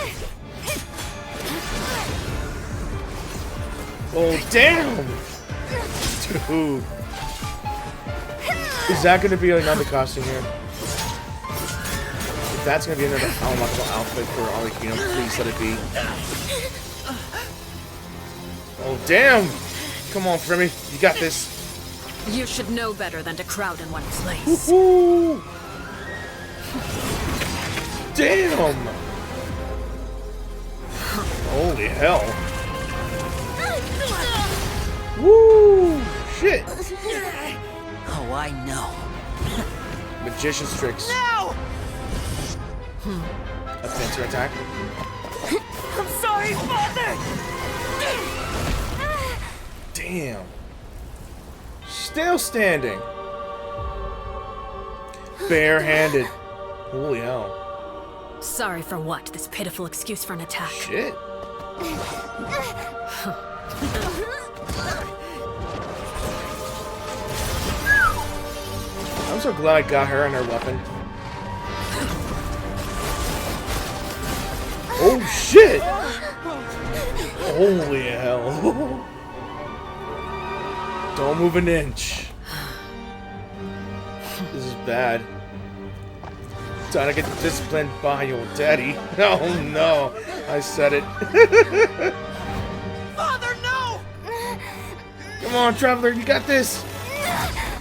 Oh, damn! Dude. Is that gonna be another costume here? If that's gonna be another unlockable outfit for Arlecchino, please let it be. Oh, damn! Come on, Frimmy. You got this. You should know better than to crowd in one place. Woohoo! Damn! Holy hell. Woo! Shit! Oh, I know. Magician's tricks. Now! A pincer attack. I'm sorry, Father! Damn. Still standing. Barehanded. Holy hell. Sorry for what? This pitiful excuse for an attack. Shit. I'm so glad I got her and her weapon. Oh shit! Holy hell. Don't move an inch. This is bad. Time to get disciplined by your daddy. Oh no, I said it. Father, no! Come on, Traveler, you got this.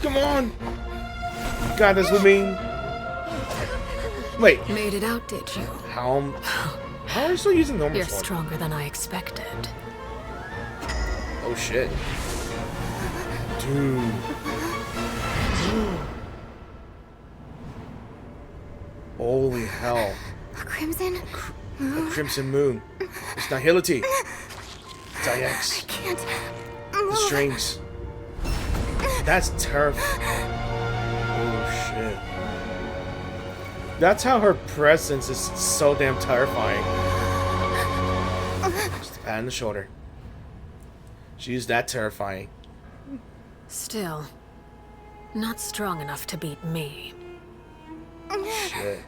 Come on. You got this with me. Wait, Made it out, did you? how are you still using normal You're sword? stronger than I expected. Oh shit. Dude. Holy hell. A crimson? A crimson moon. It's nihility. It's IX. Can't The move. strings. That's terrifying. Oh shit. That's how her presence is so damn terrifying. Just a pat on the shoulder. She's that terrifying. Still, not strong enough to beat me. Shit.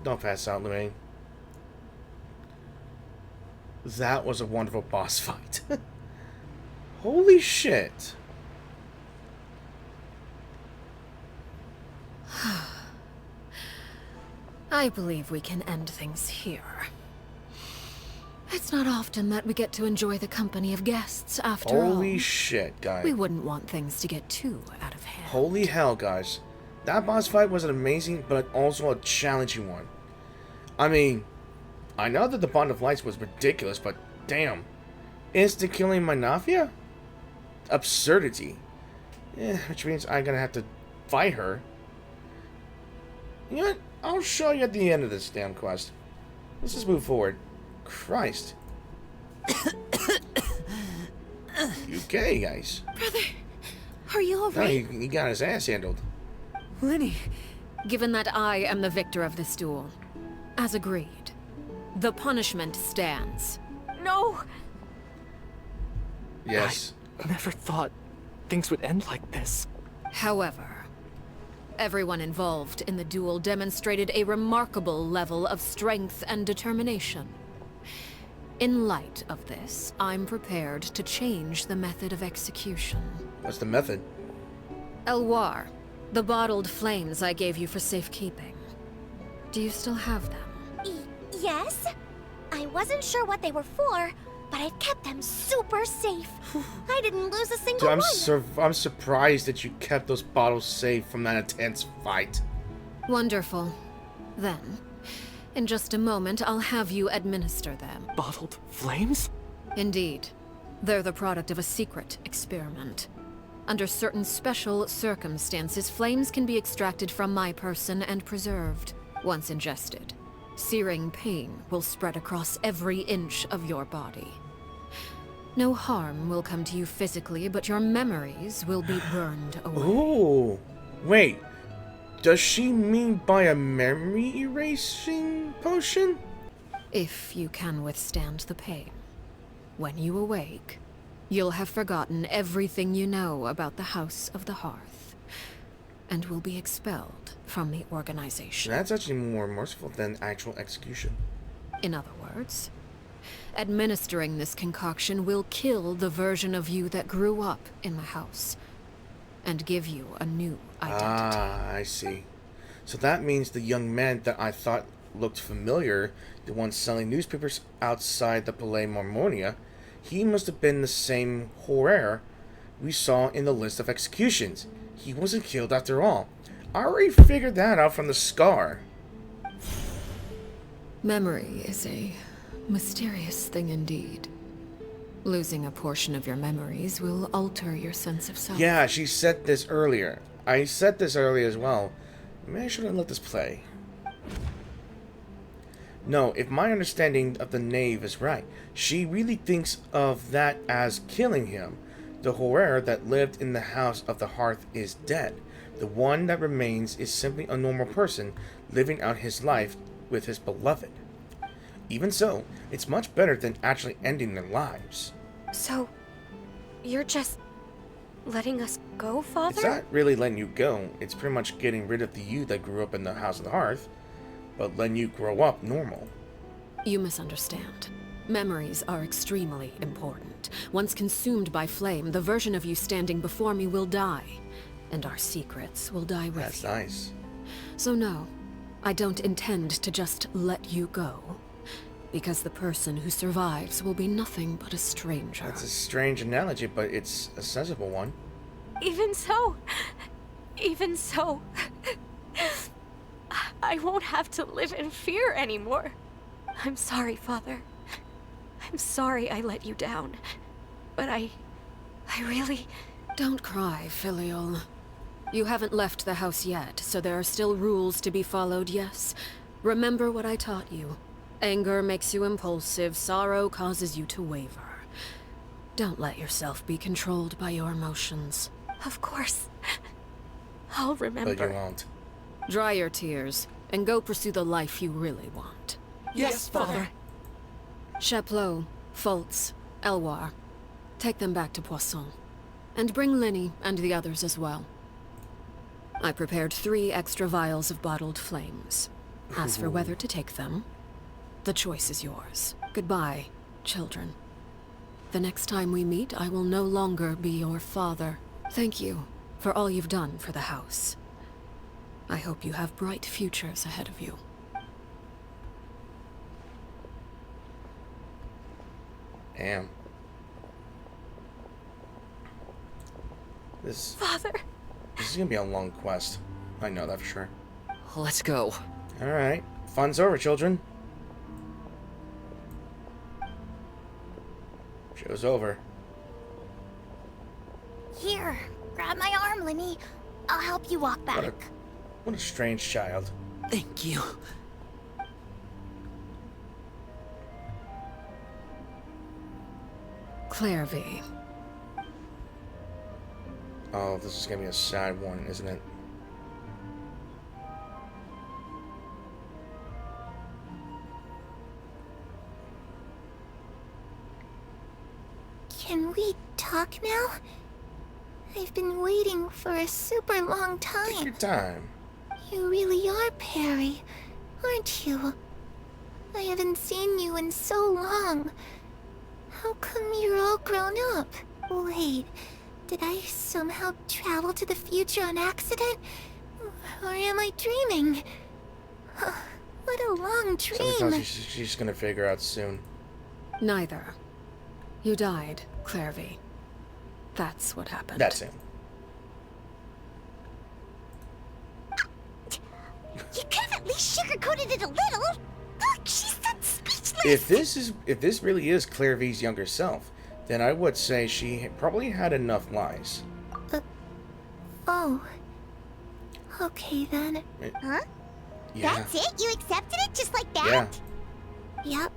Don't pass out, Lorraine. That was a wonderful boss fight. Holy shit. I believe we can end things here. It's not often that we get to enjoy the company of guests, after all. Holy shit, guys. We wouldn't want things to get too out of hand. Holy hell, guys. That boss fight was an amazing, but also a challenging one. I mean, I know that the Bond of Lights was ridiculous, but damn. Insta-killing Manafia? Absurdity. Which means I'm gonna have to fight her. You know what? I'll show you at the end of this damn quest. Let's just move forward. Christ. You okay, guys? Brother, are you No, alright? he got his ass handled. Lenny, given that I am the victor of this duel, as agreed, The punishment stands. No! Yes. I never thought things would end like this. However, everyone involved in the duel demonstrated a remarkable level of strength and determination. In light of this, I'm prepared to change the method of execution. What's the method? Elwar, the bottled flames I gave you for safekeeping. Do you still have them? Yes? I wasn't sure what they were for, but I've kept them super safe. I didn't lose a single Dude, one. I'm surprised that you kept those bottles safe from that intense fight. Wonderful. Then, in just a moment, I'll have you administer them. Bottled flames? Indeed. They're the product of a secret experiment. Under certain special circumstances, flames can be extracted from my person and preserved. Once ingested, searing pain will spread across every inch of your body. No harm will come to you physically, but your memories will be burned away. Ooh. Wait. Does she mean by a memory erasing potion? If you can withstand the pain. When you awake, you'll have forgotten everything you know about the House of the Hearth, and will be expelled from the organization. That's actually more merciful than actual execution. In other words, administering this concoction will kill the version of you that grew up in the house, and give you a new identity. Ah, I see. So that means the young man that I thought looked familiar, the one selling newspapers outside the Palais Marmonia, he must have been the same horror we saw in the list of executions. He wasn't killed after all. I already figured that out from the scar. Memory is a mysterious thing indeed. Losing a portion of your memories will alter your sense of self. Yeah, she said this earlier. I said this earlier as well. Maybe I shouldn't let this play. No, if my understanding of the knave is right, she really thinks of that as killing him. The horror that lived in the House of the Hearth is dead. The one that remains is simply a normal person living out his life with his beloved. Even so, it's much better than actually ending their lives. So, you're just letting us go, Father? It's not really letting you go. It's pretty much getting rid of the you that grew up in the House of the Hearth, but letting you grow up normal. You misunderstand. Memories are extremely important. Once consumed by flame, the version of you standing before me will die, and our secrets will die with you. That's nice. So no, I don't intend to just let you go, because the person who survives will be nothing but a stranger. That's a strange analogy, but it's a sensible one. Even so, I won't have to live in fear anymore. I'm sorry, Father. I'm sorry I let you down. But I really... Don't cry, Filial. You haven't left the house yet, so there are still rules to be followed, yes? Remember what I taught you. Anger makes you impulsive, sorrow causes you to waver. Don't let yourself be controlled by your emotions. Of course. I'll remember. But you won't. Dry your tears, and go pursue the life you really want. Yes, Father. Chaplot, Fultz, Elwar, take them back to Poisson. And bring Linny and the others as well. I prepared 3 extra vials of bottled flames. As for whether to take them, the choice is yours. Goodbye, children. The next time we meet, I will no longer be your father. Thank you for all you've done for the house. I hope you have bright futures ahead of you. Damn. This is gonna be a long quest. I know that for sure. Let's go. Alright. Fun's over, children. Show's over. Here, grab my arm, Linny. I'll help you walk back. What a strange child. Thank you. Clairvy. Oh, this is gonna be a sad one, isn't it? Can we talk now? I've been waiting for a super long time. Take your time. You really are Perry, aren't you? I haven't seen you in so long. How come you're all grown up? Wait, did I somehow travel to the future on accident? Or am I dreaming? What a long Something dream. tells you she's gonna figure out soon. Neither. You died, Clairvy. That's what happened. That's him. You could have at least sugarcoated it a little. Look, she's that speechless. If this really is Clairvy's younger self, then I would say she probably had enough lies. Oh. Okay then. Huh? Yeah. That's it? You accepted it just like that? Yeah. Yep.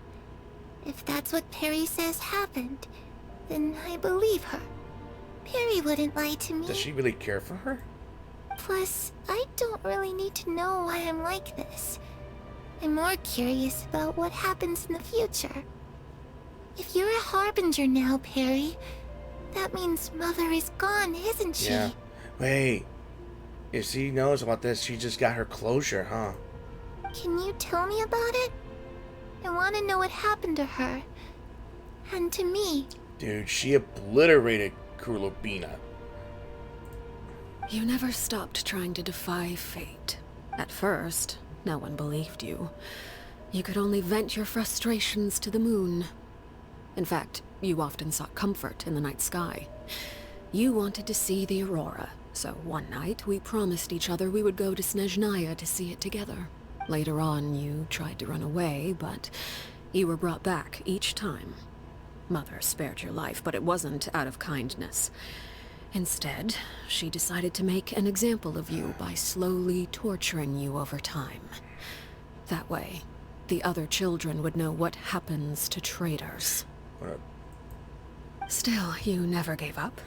If that's what Perry says happened, then I believe her. Perry wouldn't lie to me. Does she really care for her? Plus, I don't really need to know why I'm like this. I'm more curious about what happens in the future. If you're a harbinger now, Perry, that means Mother is gone, isn't she? Yeah. Wait. If she knows about this, she just got her closure, huh? Can you tell me about it? I want to know what happened to her. And to me. Dude, she obliterated Kurlobina. You never stopped trying to defy fate. At first, no one believed you. You could only vent your frustrations to the moon. In fact, you often sought comfort in the night sky. You wanted to see the aurora, so one night we promised each other we would go to Snezhnaya to see it together. Later on, you tried to run away, but you were brought back each time. Mother spared your life, but it wasn't out of kindness. Instead, she decided to make an example of you by slowly torturing you over time. That way, the other children would know what happens to traitors. Still, you never gave up.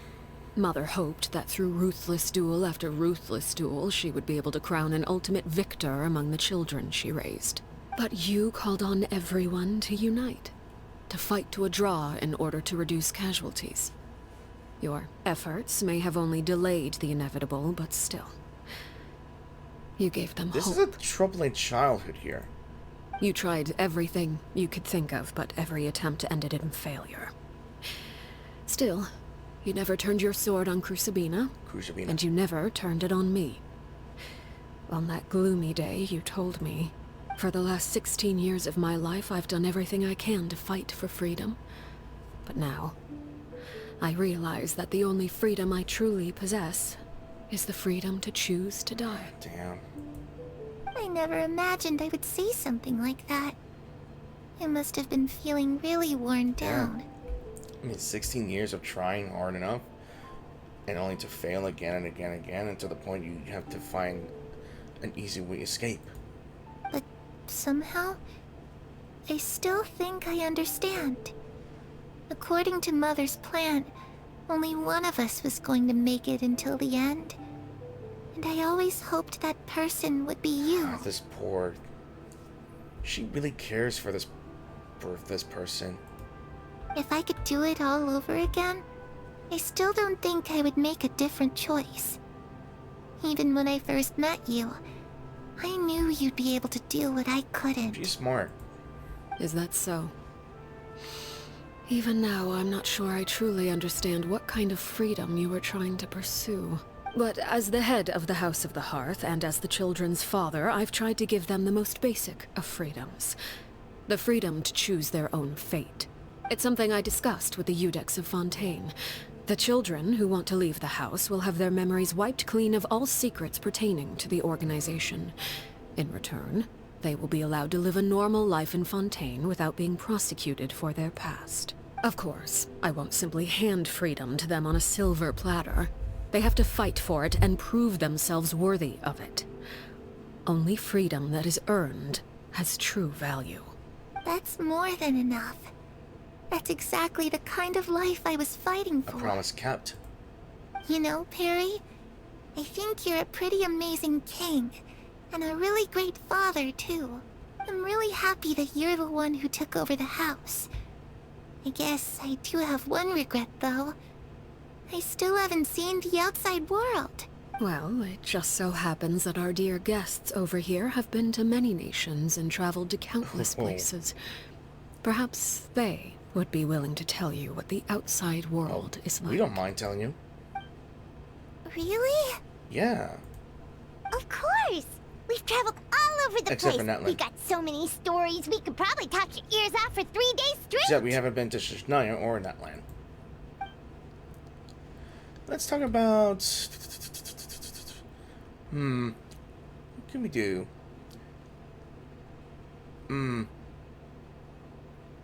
Mother hoped that through ruthless duel after ruthless duel, she would be able to crown an ultimate victor among the children she raised. But you called on everyone to unite, to fight to a draw in order to reduce casualties. Your efforts may have only delayed the inevitable, but still. You gave them hope. This is a troubling childhood here. You tried everything you could think of, but every attempt ended in failure. Still, you never turned your sword on Crucibina, and you never turned it on me. On that gloomy day, you told me, for the last 16 years of my life, I've done everything I can to fight for freedom. But now, I realize that the only freedom I truly possess is the freedom to choose to die. Damn. I never imagined I would say something like that. I must have been feeling really worn down. I mean, 16 years of trying hard enough, and only to fail again and again and again, and to the point you have to find an easy way to escape. But somehow, I still think I understand. According to Mother's plan, only one of us was going to make it until the end. And I always hoped that person would be you. Oh, this poor... She really cares for this person. If I could do it all over again, I still don't think I would make a different choice. Even when I first met you, I knew you'd be able to do what I couldn't. She's smart. Is that so? Even now, I'm not sure I truly understand what kind of freedom you were trying to pursue. But as the head of the House of the Hearth, and as the children's father, I've tried to give them the most basic of freedoms. The freedom to choose their own fate. It's something I discussed with the Eudex of Fontaine. The children who want to leave the house will have their memories wiped clean of all secrets pertaining to the organization. In return, they will be allowed to live a normal life in Fontaine without being prosecuted for their past. Of course, I won't simply hand freedom to them on a silver platter. They have to fight for it and prove themselves worthy of it. Only freedom that is earned has true value. That's more than enough. That's exactly the kind of life I was fighting for. A promise kept. You know, Perry, I think you're a pretty amazing king, and a really great father, too. I'm really happy that you're the one who took over the house. I guess I do have one regret, though. I still haven't seen the outside world. Well, it just so happens that our dear guests over here have been to many nations and traveled to countless places. Perhaps they would be willing to tell you what the outside world is like. We don't mind telling you. Really? Yeah. Of course! We've traveled all over the Except place. for Natlan. We got so many stories, we could probably talk your ears off for 3 days straight. Except we haven't been to Shishnia or Natlan. Let's talk about... What can we do?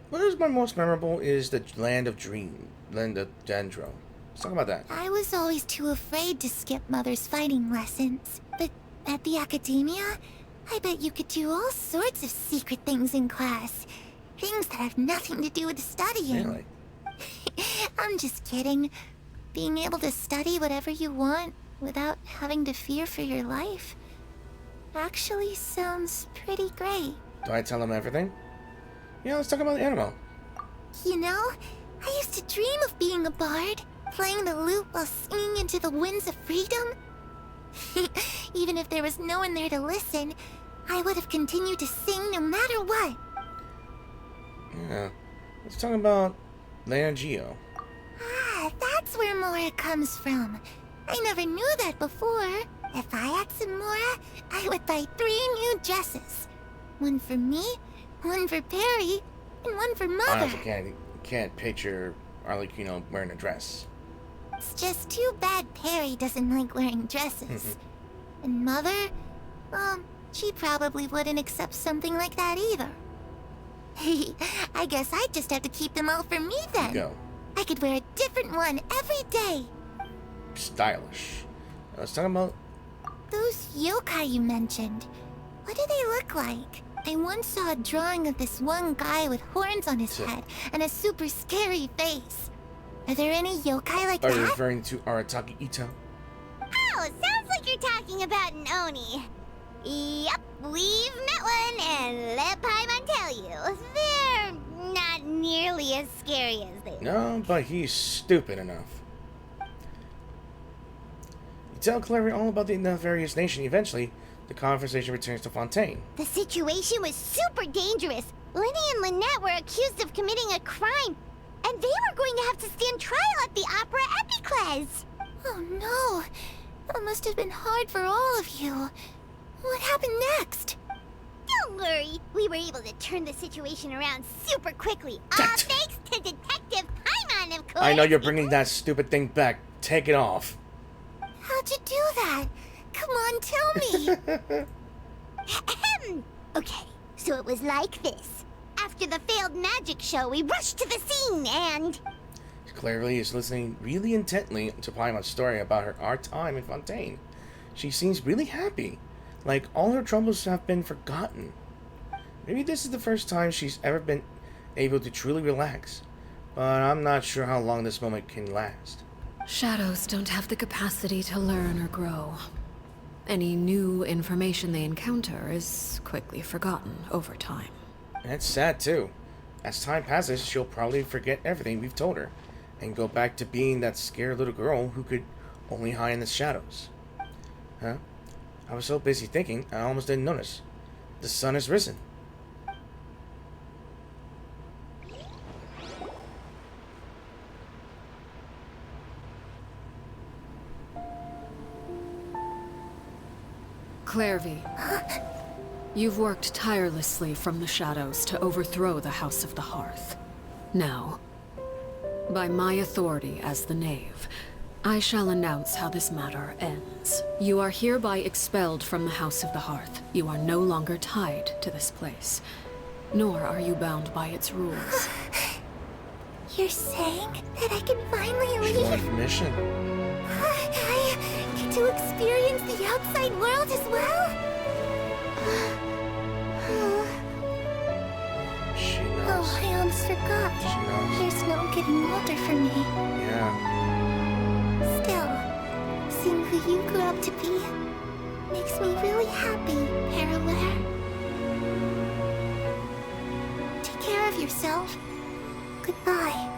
What is my most memorable is the Land of Dendro. Let's talk about that. I was always too afraid to skip Mother's fighting lessons. But at the academia, I bet you could do all sorts of secret things in class. Things that have nothing to do with studying. Really? I'm just kidding. Being able to study whatever you want without having to fear for your life actually sounds pretty great. Do I tell them everything? Yeah, let's talk about the animal. You know, I used to dream of being a bard, playing the lute while singing into the winds of freedom. Even if there was no one there to listen, I would have continued to sing no matter what. Yeah, let's talk about Leangio. Ah, that's where Mora comes from. I never knew that before. If I had some Mora, I would buy 3 new dresses. One for me, one for Perry, and one for Mother. Honestly, can't picture Arlecchino wearing a dress. It's just too bad Perry doesn't like wearing dresses. And Mother, she probably wouldn't accept something like that either. I guess I'd just have to keep them all for me then. Go. I could wear a different one every day. Stylish. Let's talk about... Those yokai you mentioned, what do they look like? I once saw a drawing of this one guy with horns on his head and a super scary face. Are there any yokai like Are that? you referring to Arataki Ito? Oh, sounds like you're talking about an Oni. Yep, we've met one, and let Paimon tell you, they're not nearly as scary as they look. No, but he's stupid enough. You tell Clary all about the nefarious nation. Eventually, the conversation returns to Fontaine. The situation was super dangerous. Lenny and Lynette were accused of committing a crime, and they were going to have to stand trial at the Opera Epicles. Oh no, that must have been hard for all of you. What happened next? Don't worry, we were able to turn the situation around super quickly. All thanks to Detective Paimon, of course. I know you're bringing that stupid thing back. Take it off. How'd you do that? Come on, tell me. Okay, so it was like this. After the failed magic show, we rushed to the scene and... Clary is listening really intently to Paimon's story about our time in Fontaine. She seems really happy, like all her troubles have been forgotten. Maybe this is the first time she's ever been able to truly relax, but I'm not sure how long this moment can last. Shadows don't have the capacity to learn or grow. Any new information they encounter is quickly forgotten over time. And it's sad too. As time passes, she'll probably forget everything we've told her, and go back to being that scared little girl who could only hide in the shadows. Huh? I was so busy thinking, I almost didn't notice. The sun has risen. Clairvy, you've worked tirelessly from the shadows to overthrow the House of the Hearth. Now, by my authority as the Knave, I shall announce how this matter ends. You are hereby expelled from the House of the Hearth. You are no longer tied to this place, nor are you bound by its rules. You're saying that I can finally She won leave? permission. I get to experience the outside world as well? She knows. Oh, I almost forgot. She knows. There's no getting older for me. Yeah. Still, seeing who you grew up to be makes me really happy, Parallel. Take care of yourself. Goodbye.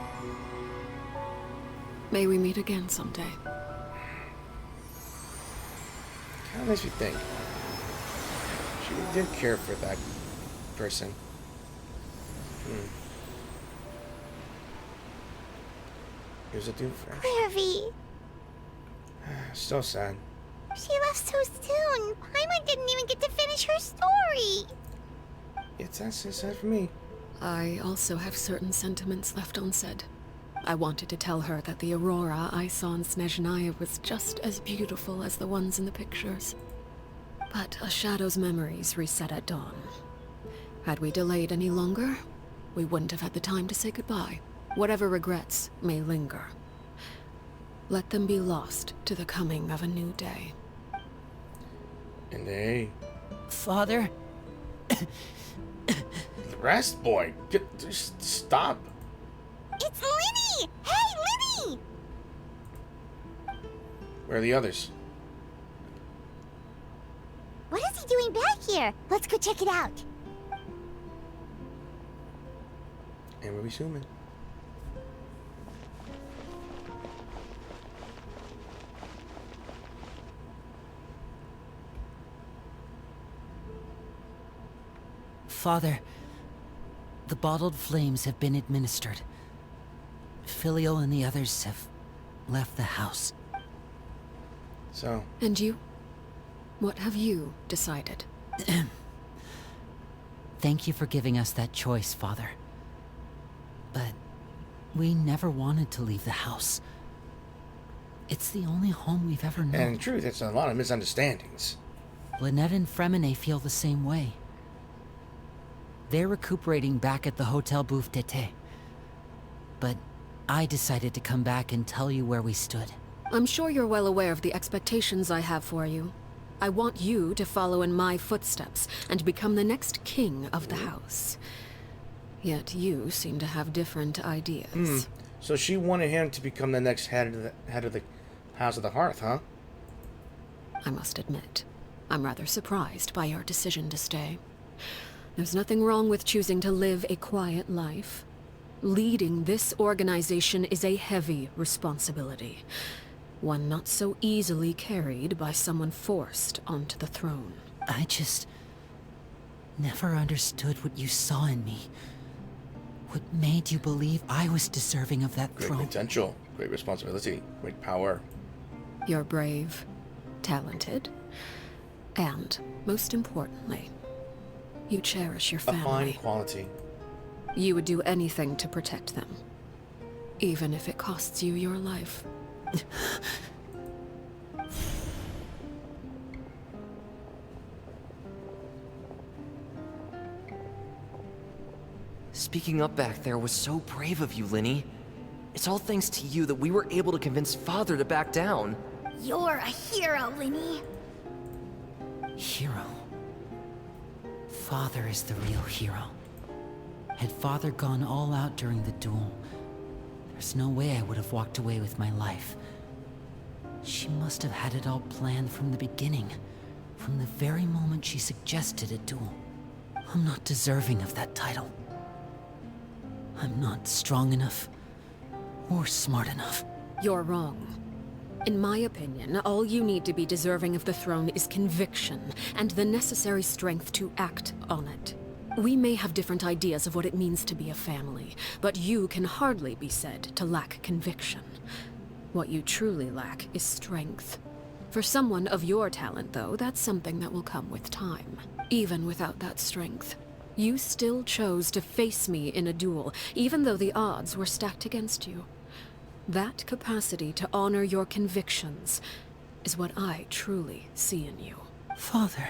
May we meet again someday. Kind of makes me think. She did care for that person. Here's a dude friend. Clairvy. So sad. She left so soon. Paimon didn't even get to finish her story. It's as sad for me. I also have certain sentiments left unsaid. I wanted to tell her that the aurora I saw in Snezhnaya was just as beautiful as the ones in the pictures. But a shadow's memories reset at dawn. Had we delayed any longer, we wouldn't have had the time to say goodbye. Whatever regrets may linger, let them be lost to the coming of a new day. And hey, Father? rest, boy. Just stop. It's Linny! Hey, Linny! Where are the others? What is he doing back here? Let's go check it out. And we'll be zooming. Father, the bottled flames have been administered. Filial and the others have left the house. So. And you? What have you decided? Thank you for giving us that choice, Father. But we never wanted to leave the house. It's the only home we've ever known. And in truth, it's a lot of misunderstandings. Lynette and Fremine feel the same way. They're recuperating back at the Hotel Bouffe d'été. But I decided to come back and tell you where we stood. I'm sure you're well aware of the expectations I have for you. I want you to follow in my footsteps and become the next king of the house. Yet you seem to have different ideas. So she wanted him to become the next head of the House of the Hearth, huh? I must admit, I'm rather surprised by your decision to stay. There's nothing wrong with choosing to live a quiet life. Leading this organization is a heavy responsibility. One not so easily carried by someone forced onto the throne. I just never understood what you saw in me. What made you believe I was deserving of that Great throne? potential, great responsibility, great power. You're brave, talented, and, most importantly, you cherish your A fine family. quality. You would do anything to protect them, even if it costs you your life. Speaking up back there was so brave of you, Linny. It's all thanks to you that we were able to convince Father to back down. You're a hero, Linny. Hero. Father is the real hero. Had Father gone all out during the duel, there's no way I would have walked away with my life. She must have had it all planned from the beginning, from the very moment she suggested a duel. I'm not deserving of that title. I'm not strong enough, or smart enough. You're wrong. In my opinion, all you need to be deserving of the throne is conviction, and the necessary strength to act on it. We may have different ideas of what it means to be a family, but you can hardly be said to lack conviction. What you truly lack is strength. For someone of your talent, though, that's something that will come with time. Even without that strength, you still chose to face me in a duel, even though the odds were stacked against you. That capacity to honor your convictions is what I truly see in you. Father.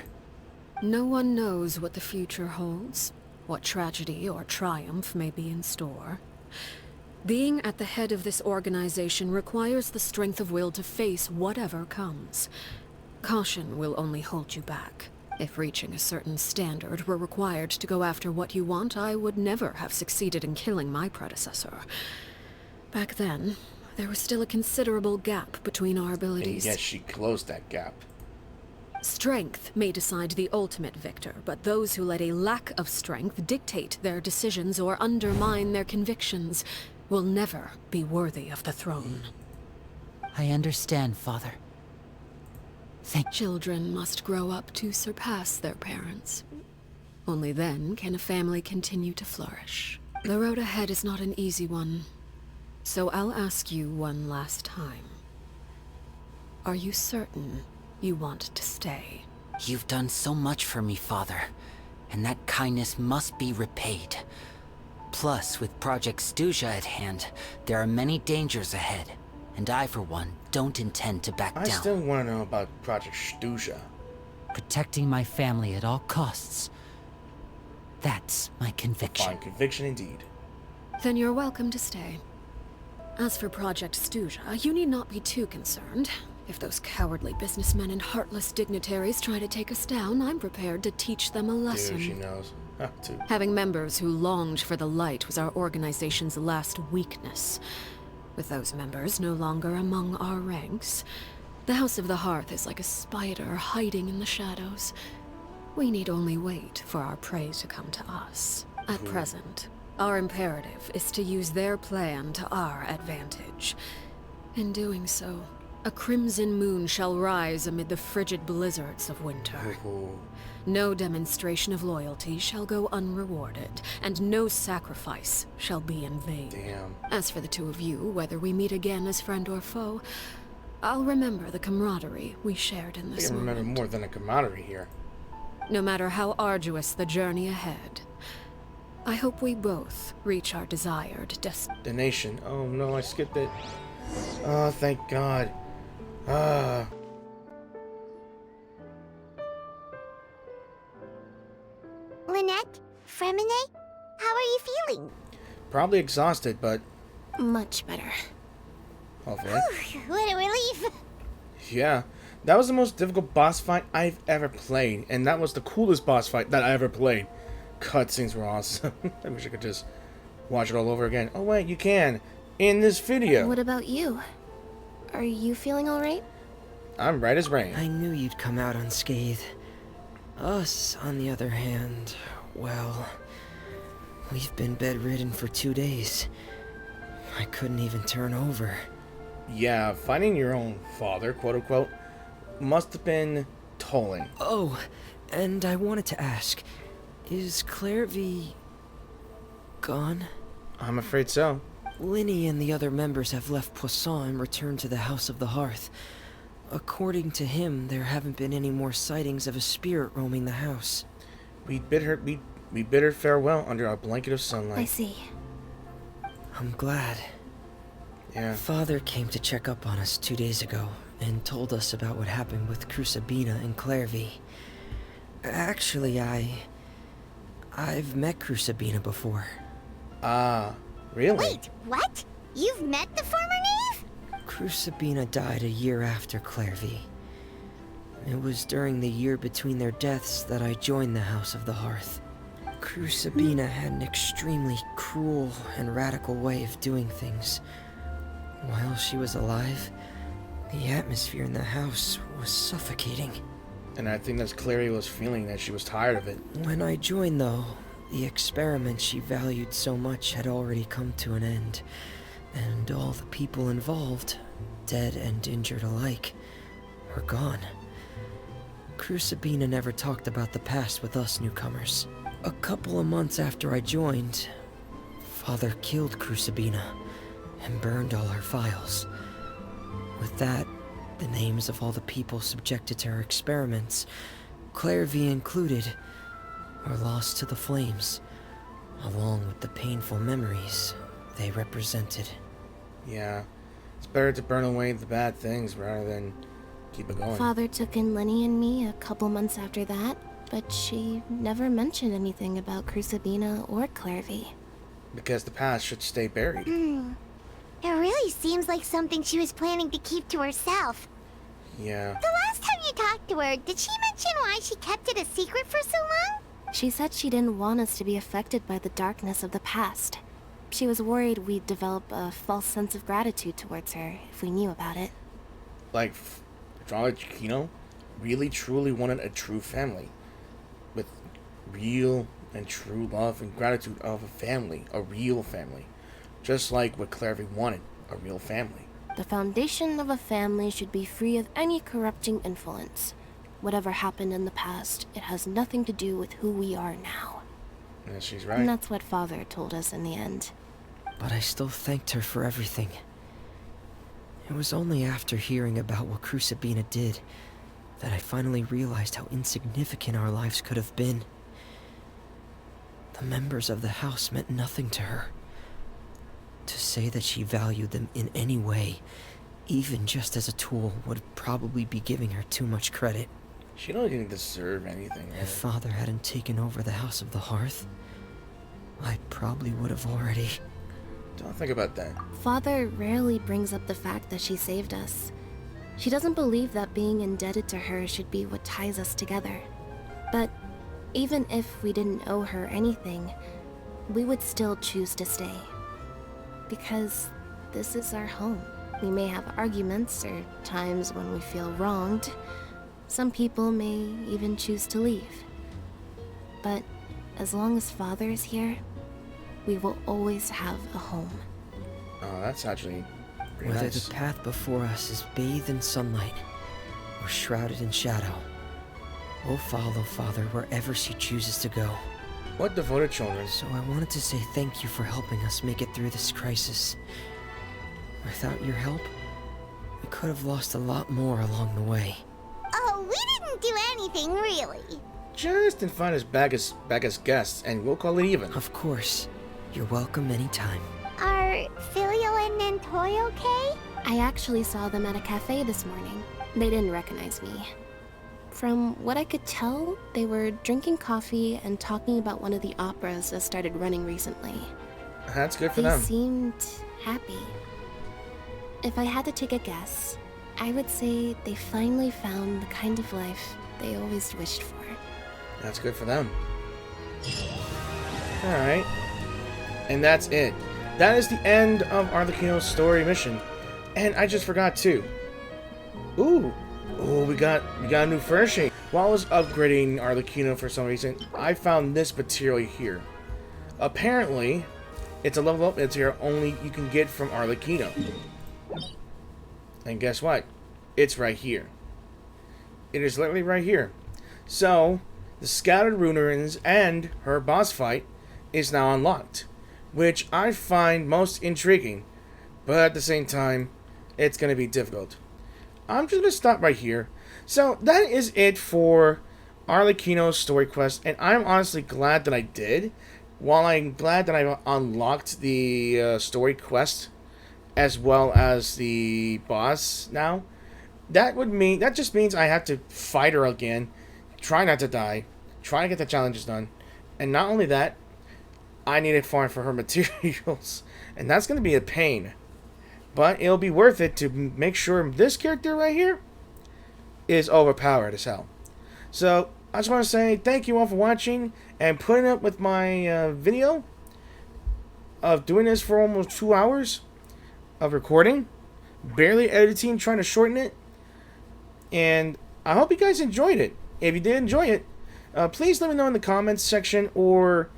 No one knows what the future holds, what tragedy or triumph may be in store. Being at the head of this organization requires the strength of will to face whatever comes. Caution will only hold you back. If reaching a certain standard were required to go after what you want, I would never have succeeded in killing my predecessor. Back then, there was still a considerable gap between our abilities. And yes, she closed that gap. Strength may decide the ultimate victor, but those who let a lack of strength dictate their decisions or undermine their convictions will never be worthy of the throne. I understand, Father. Children must grow up to surpass their parents. Only then can a family continue to flourish. The road ahead is not an easy one, so I'll ask you one last time. Are you certain you want to stay? You've done so much for me, Father, and that kindness must be repaid. Plus, with Project Stuja at hand, there are many dangers ahead, and I, for one, don't intend to back down. I still want to know about Project Stuja. Protecting my family at all costs. That's my conviction. Fine conviction indeed. Then you're welcome to stay. As for Project Stuja, you need not be too concerned. If those cowardly businessmen and heartless dignitaries try to take us down, I'm prepared to teach them a lesson. Dude, she knows. Too. Having members who longed for the light was our organization's last weakness. With those members no longer among our ranks, the House of the Hearth is like a spider hiding in the shadows. We need only wait for our prey to come to us. At present, our imperative is to use their plan to our advantage. In doing so, a crimson moon shall rise amid the frigid blizzards of winter. No demonstration of loyalty shall go unrewarded, and no sacrifice shall be in vain. Damn. As for the two of you, whether we meet again as friend or foe, I'll remember the camaraderie we shared in this moment. I remember more than a camaraderie here. No matter how arduous the journey ahead, I hope we both reach our desired destination. Oh no, I skipped it. Oh, thank God. Lynette? Fremine? How are you feeling? Probably exhausted, but... Much better. Hopefully. What a relief! Yeah. That was the most difficult boss fight I've ever played, and that was the coolest boss fight that I ever played. Cutscenes were awesome. I wish I could just watch it all over again. Oh wait, you can! In this video! What about you? Are you feeling alright? I'm right as rain. I knew you'd come out unscathed. Us, on the other hand, well, we've been bedridden for 2 days. I couldn't even turn over. Yeah, finding your own father, quote-unquote, must have been tolling. Oh, and I wanted to ask, is Clairvy gone? I'm afraid so. Linny and the other members have left Poisson and returned to the House of the Hearth. According to him, there haven't been any more sightings of a spirit roaming the house. We bid her farewell under a blanket of sunlight. I see. I'm glad. Yeah. Father came to check up on us 2 days ago and told us about what happened with Crusabina and Clairvy. Actually, I've met Crusabina before. Ah, really? Wait, what? You've met the former knave? Crusabina died a year after Clairvy. It was during the year between their deaths that I joined the House of the Hearth. Crusabina had an extremely cruel and radical way of doing things. While she was alive, the atmosphere in the house was suffocating. And I think that's Clary was feeling that she was tired of it. When I joined, though, the experiment she valued so much had already come to an end, and all the people involved, dead and injured alike, were gone. Crusabina never talked about the past with us newcomers. A couple of months after I joined, Father killed Crusabina and burned all her files. With that, the names of all the people subjected to her experiments, Clairvy included, were lost to the flames, along with the painful memories they represented. Yeah, it's better to burn away the bad things rather than keep it going. Father took in Lenny and me a couple months after that, but she never mentioned anything about Crusabina or Clairvy. Because the past should stay buried. It really seems like something she was planning to keep to herself. Yeah. The last time you talked to her, did she mention why she kept it a secret for so long? She said she didn't want us to be affected by the darkness of the past. She was worried we'd develop a false sense of gratitude towards her if we knew about it. Like, Arlecchino? really truly wanted a true family. With real and true love and gratitude of a family. A real family. Just like what Clairvy wanted. A real family. The foundation of a family should be free of any corrupting influence. Whatever happened in the past, it has nothing to do with who we are now. Yeah, she's right. And that's what Father told us in the end. But I still thanked her for everything. It was only after hearing about what Crucibina did that I finally realized how insignificant our lives could have been. The members of the house meant nothing to her. To say that she valued them in any way, even just as a tool, would probably be giving her too much credit. She don't even deserve anything. If Father hadn't taken over the House of the Hearth, I probably would have already... Don't think about that. Father rarely brings up the fact that she saved us. She doesn't believe that being indebted to her should be what ties us together. But even if we didn't owe her anything, we would still choose to stay. Because this is our home. We may have arguments or times when we feel wronged. Some people may even choose to leave. But as long as Father is here, we will always have a home. Oh, that's actually pretty Whether nice. the path before us is bathed in sunlight or shrouded in shadow, we'll follow Father wherever she chooses to go. What devoted children. So I wanted to say thank you for helping us make it through this crisis. Without your help, we could have lost a lot more along the way. Oh, we didn't do anything, really. Just invite us back as guests, and we'll call it even. Of course. You're welcome anytime. Are Filial and Nantoy okay? I actually saw them at a cafe this morning. They didn't recognize me. From what I could tell, they were drinking coffee and talking about one of the operas that started running recently. That's good for They them. seemed happy. If I had to take a guess, I would say they finally found the kind of life they always wished for. That's good for them. Alright. And that's it. That is the end of Arlecchino's story mission. And I just forgot too. Ooh, we got a new furnishing. While I was upgrading Arlecchino for some reason, I found this material here. Apparently, it's a level up material only you can get from Arlecchino. And guess what? It's right here. It is literally right here. So, the Scattered Runerunes and her boss fight is now unlocked, which I find most intriguing, but at the same time, it's going to be difficult. I'm just going to stop right here. So that is it for Arlecchino's story quest, and I'm honestly glad that I did. While I'm glad that I unlocked the story quest as well as the boss now, that just means I have to fight her again, try not to die, try to get the challenges done, and not only that, I need to farm for her materials, and that's going to be a pain. But it'll be worth it to make sure this character right here is overpowered as hell. So, I just want to say thank you all for watching and putting up with my video of doing this for almost 2 hours of recording. Barely editing, trying to shorten it. And I hope you guys enjoyed it. If you did enjoy it, please let me know in the comments section or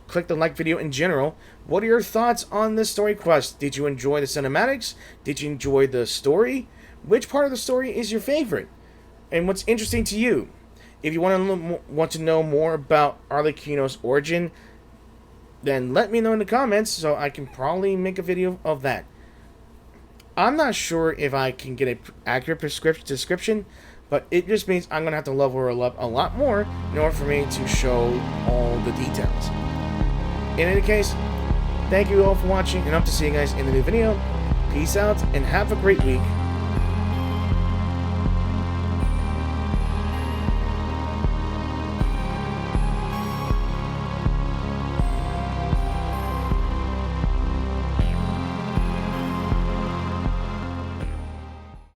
click the like video in general. What are your thoughts on this story quest? Did you enjoy the cinematics? Did you enjoy the story? Which part of the story is your favorite? And what's interesting to you? If you want to know more about Arlecchino's origin, then let me know in the comments so I can probably make a video of that. I'm not sure if I can get an accurate description, but it just means I'm going to have to level her up a lot more in order for me to show all the details. In any case, thank you all for watching, and hope to see you guys in the new video. Peace out, and have a great week.